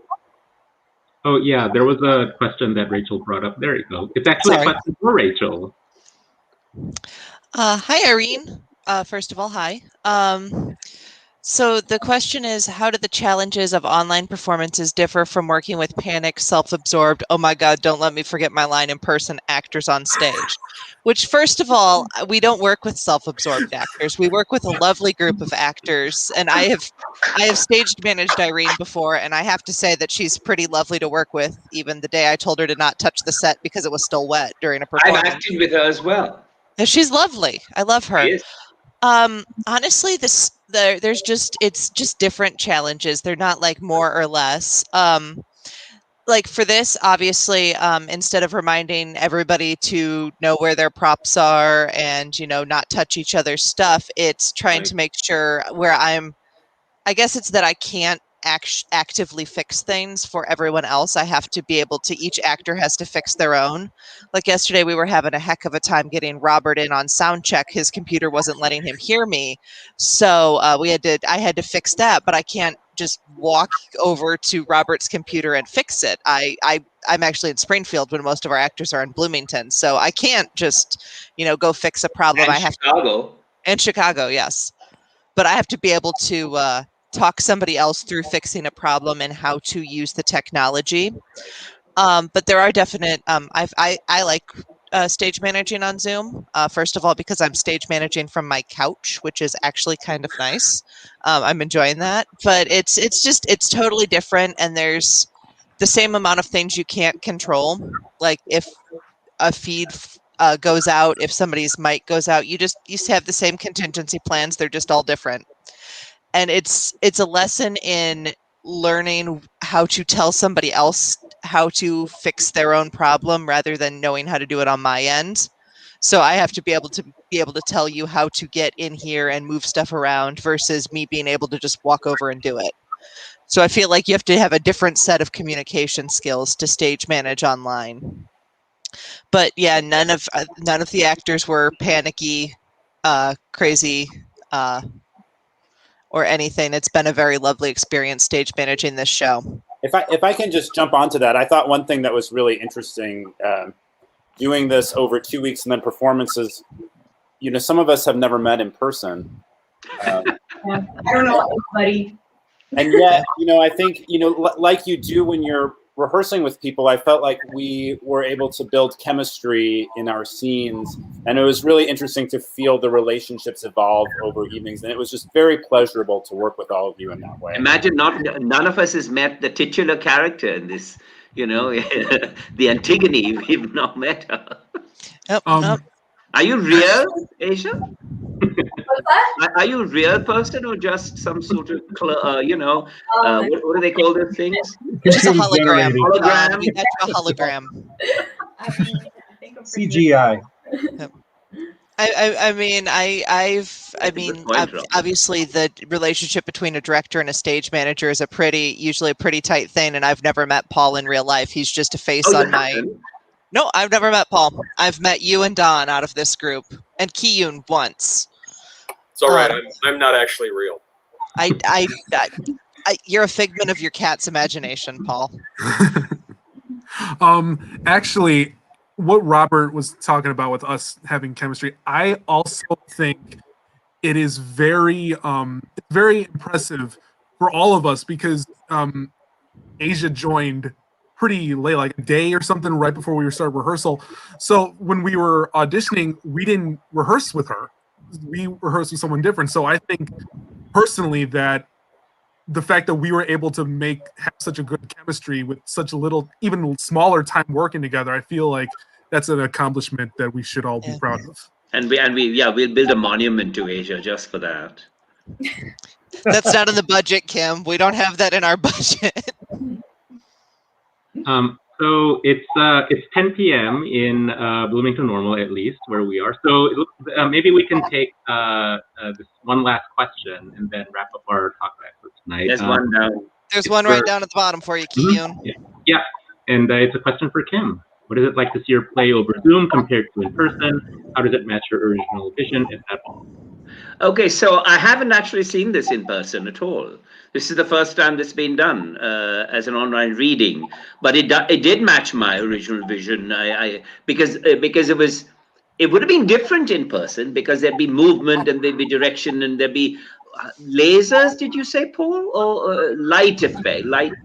Oh, yeah, there was a question that Rachel brought up. There you go. It's actually a question for Rachel. Hi, Irene. First of all, hi. So the question is, how do the challenges of online performances differ from working with panicked, self-absorbed, oh my God, don't let me forget my line in person actors on stage? Which, first of all, we don't work with self-absorbed actors. We work with a lovely group of actors, and I have staged managed Irene before, and I have to say that she's pretty lovely to work with. Even the day I told her to not touch the set because it was still wet during a performance. I've acted with her as well. She's lovely. I love her. Yes. Honestly, it's just different challenges. They're not like more or less. Like for this, obviously, instead of reminding everybody to know where their props are and, not touch each other's stuff, it's trying to make sure I guess it's that I can't actively fix things for everyone else. I have to be able to, each actor has to fix their own. Like yesterday, we were having a heck of a time getting Robert in on sound check. His computer wasn't letting him hear me. So I had to fix that, but I can't just walk over to Robert's computer and fix it. I'm actually in Springfield when most of our actors are in Bloomington. So I can't just, go fix a problem. In Chicago, yes. But I have to be able to talk somebody else through fixing a problem and how to use the technology. But there are definite, I like stage managing on Zoom. First of all, because I'm stage managing from my couch, which is actually kind of nice. I'm enjoying that, but it's totally different. And there's the same amount of things you can't control. Like if a feed goes out, if somebody's mic goes out, you have the same contingency plans. They're just all different. And it's a lesson in learning how to tell somebody else how to fix their own problem rather than knowing how to do it on my end. So I have to be able to tell you how to get in here and move stuff around versus me being able to just walk over and do it. So I feel like you have to have a different set of communication skills to stage manage online. But yeah, none of the actors were panicky, crazy, or anything. It's been a very lovely experience stage managing this show. If I can just jump onto that, I thought one thing that was really interesting, doing this over 2 weeks and then performances. You know, some of us have never met in person. I don't know anybody. And yet, you know, I think, you know, like you do when you're rehearsing with people, I felt like we were able to build chemistry in our scenes. And it was really interesting to feel the relationships evolve over evenings. And it was just very pleasurable to work with all of you in that way. Imagine none of us has met the titular character in this, you know, the Antigone. We've not met her. Are you real, Asia? Are you a real person or just some sort of, you know, what do they call those things? Just a hologram. Hologram. We got you a hologram. CGI. I mean, obviously the relationship between a director and a stage manager is usually a pretty tight thing, and I've never met Paul in real life. He's just a face on my. No, I've never met Paul. I've met you and Don out of this group, and Ki-yoon once. It's all right. I'm not actually real. You're a figment of your cat's imagination, Paul. Actually, what Robert was talking about with us having chemistry, I also think it is very impressive for all of us because Asia joined pretty late, like a day or something right before we started rehearsal. So when we were auditioning, we didn't rehearse with her. We rehearsed with someone different. So I think personally that the fact that we were able to have such a good chemistry with such a little, even smaller time working together, I feel like that's an accomplishment that we should all be proud of. And we'll build a monument to Asia just for that. That's not in the budget, Kim. We don't have that in our budget. So it's 10 p.m. in Bloomington Normal, at least where we are. So maybe we can take this one last question and then wrap up our talk back for tonight. There's one down. There's one right down at the bottom for you, Ki-yoon. Yeah, and it's a question for Kim. What is it like to see your play over Zoom compared to in person? How does it match your original vision, if at all? Okay, so I haven't actually seen this in person at all. This is the first time that's been done as an online reading, but it did match my original vision. Because it would have been different in person because there'd be movement and there'd be direction and there'd be lasers. Did you say, Paul, or light effect, lights,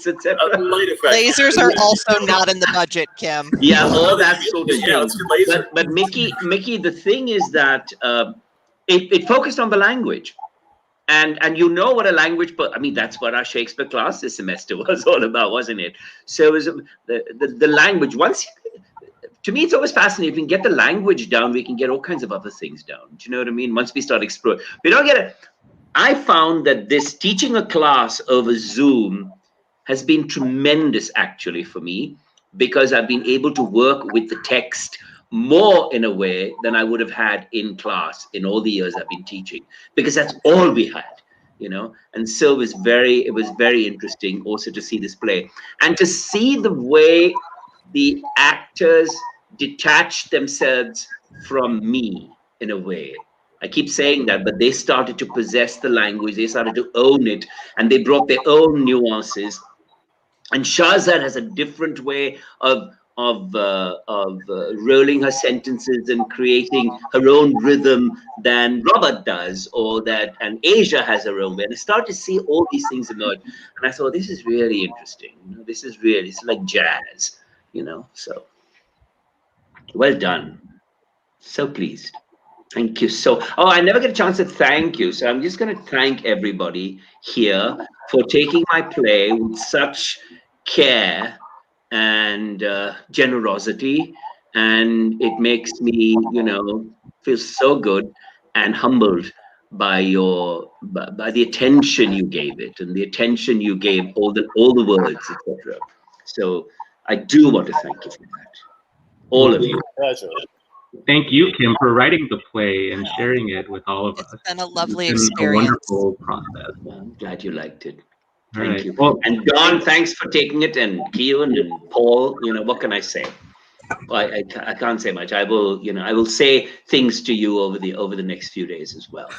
etc. Lasers are also not in the budget, Kim. Yeah, all that sort of thing. But Mickey, the thing is that it focused on the language. And you know what a language, I mean, that's what our Shakespeare class this semester was all about, wasn't it? So it was the language. To me, it's always fascinating. If we can get the language down, we can get all kinds of other things down. Do you know what I mean? Once we start exploring. We don't get it. I found that this teaching a class over Zoom has been tremendous, actually, for me, because I've been able to work with the text more in a way than I would have had in class in all the years I've been teaching, because that's all we had, you know. And so it was very interesting also to see this play and to see the way the actors detached themselves from me in a way. I keep saying that, but they started to possess the language, they started to own it, and they brought their own nuances. And Shahzad has a different way of rolling her sentences and creating her own rhythm than Robert does, and Asia has her own way. And I started to see all these things emerge, and I thought, this is really interesting. You know, it's like jazz, you know. So well done. So pleased. Thank you. I never get a chance to thank you. So I'm just going to thank everybody here for taking my play with such care and generosity, and it makes me, you know, feel so good and humbled by the attention you gave it and the attention you gave all the words, etc. So I do want to thank you for that, all of you. Pleasure. Thank you, Kim, for writing the play and sharing it with all of us. It's been a lovely It's been experience. a wonderful process. I'm glad you liked it. All Thank right. you. Well, And Don, thanks for taking it, and Kiyun and Paul. What can I say? I can't say much. I will say things to you over the next few days as well.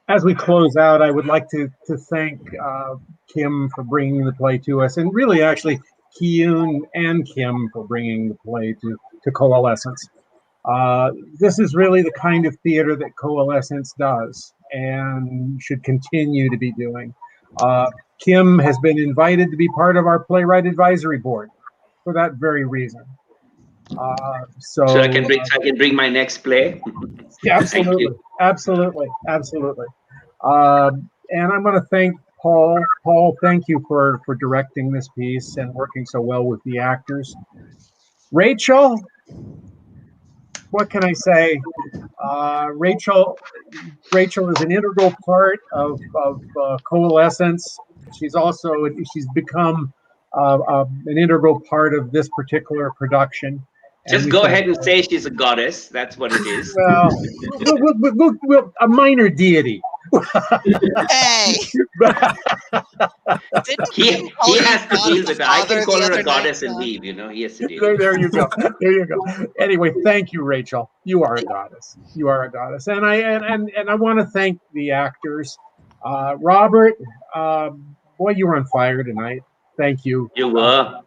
As we close out, I would like to thank Kim for bringing the play to us, and really actually Kiyun and Kim for bringing the play to Coalescence. This is really the kind of theater that Coalescence does and should continue to be doing. Kim has been invited to be part of our Playwright Advisory Board for that very reason. So I can bring my next play. Yeah, absolutely, absolutely. And I'm going to thank Paul. Paul, thank you for directing this piece and working so well with the actors. Rachel, what can I say? Rachel is an integral part of Coalescence. She's become an integral part of this particular production. Just go ahead and say she's a goddess. That's what it is. Well, a minor deity. Hey. he has to deal with it. I can call her a goddess and leave. He has to deal with it. There you go. There you go. Anyway, thank you, Rachel. You are a goddess. You are a goddess. And I want to thank the actors. Robert, boy, you were on fire tonight. Thank you. You were.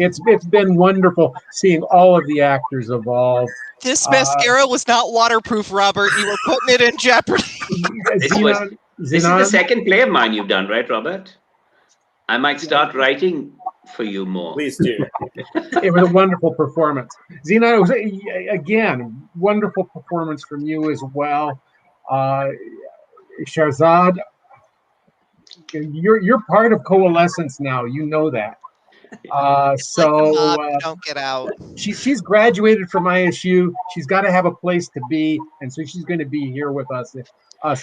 It's been wonderful seeing all of the actors evolve. This mascara was not waterproof, Robert. You were putting it in jeopardy. This is the second play of mine you've done, right, Robert? I might start writing for you more. Please do. It was a wonderful performance. Zena, it was, again, wonderful performance from you as well. Shahzad, you're part of Coalescence now. You know that. Don't get out. She's graduated from ISU. She's got to have a place to be, and so she's going to be here with us. Don,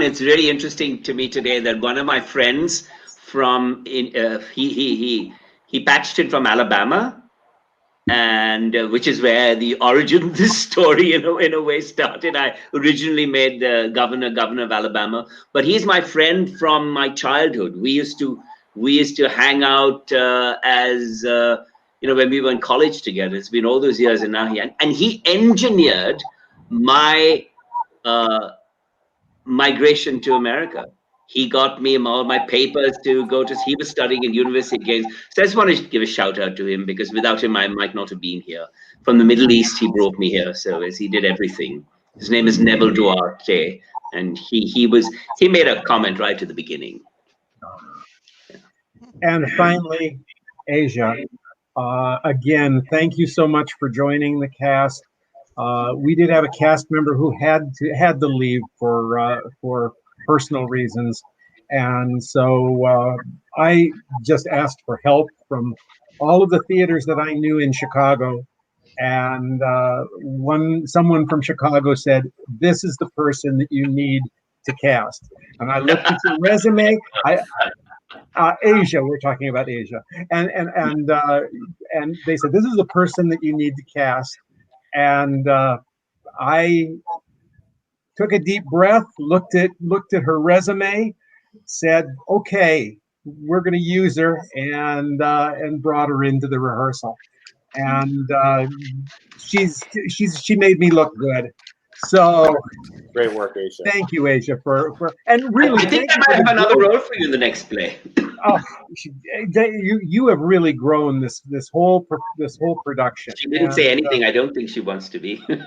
it's really interesting to me today that one of my friends he patched in from Alabama, and which is where the origin of this story in a way started. I originally made the governor of Alabama, but he's my friend from my childhood. We used to hang out as when we were in college together. It's been all those years, and now he engineered my migration to America. He got me all my papers to go to. He was studying in University of Gaines. So I just want to give a shout out to him, because without him, I might not have been here. From the Middle East, he brought me here. So he did everything. His name is Neville Duarte, and he made a comment right at the beginning. And finally, Asia, again, thank you so much for joining the cast. We did have a cast member who had to leave for personal reasons, and so I just asked for help from all of the theaters that I knew in Chicago, and someone from Chicago said, "This is the person that you need to cast." And I looked at your resume. Asia, we're talking about Asia, and they said, "This is the person that you need to cast." And I took a deep breath, looked at her resume, said, "Okay, we're going to use her," and brought her into the rehearsal. And she made me look good. So great work, Asia. Thank you, Asia, for and really. I think I might have another role for you in the next play. Oh, you have really grown this whole production. She didn't say anything. I don't think she wants to be. I'm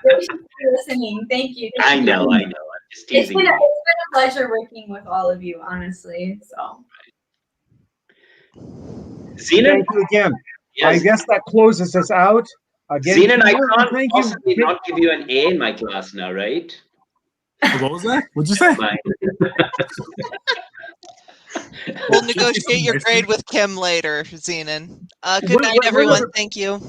just listening. Thank you. I know. I'm just teasing. It's been a pleasure working with all of you, honestly. So. Zena, thank you again. Yes. I guess that closes us out. Again, Zena, I can't possibly not give you an A in my class now, right? What was that? What'd you say? We'll negotiate your grade with Kim later, Zenon. Good night, everyone. Thank you.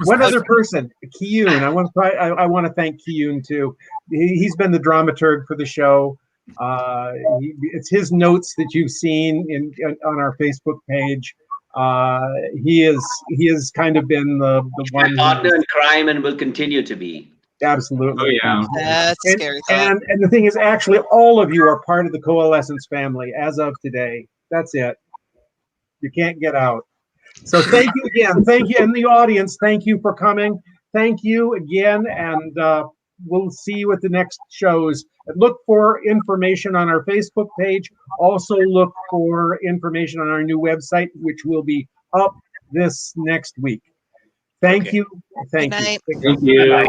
One other person, Kiyun. I want to thank Kiyun too. He's been the dramaturg for the show. It's his notes that you've seen on our Facebook page. He has kind of been the one partner in crime and will continue to be. Absolutely. Oh, yeah. That's a scary thought. And the thing is, actually, all of you are part of the Coalescence family as of today. That's it. You can't get out. So thank you again. Thank you. And the audience, thank you for coming. Thank you again. And we'll see you at the next shows. Look for information on our Facebook page. Also look for information on our new website, which will be up this next week. Thank you. Thank you. Thank you.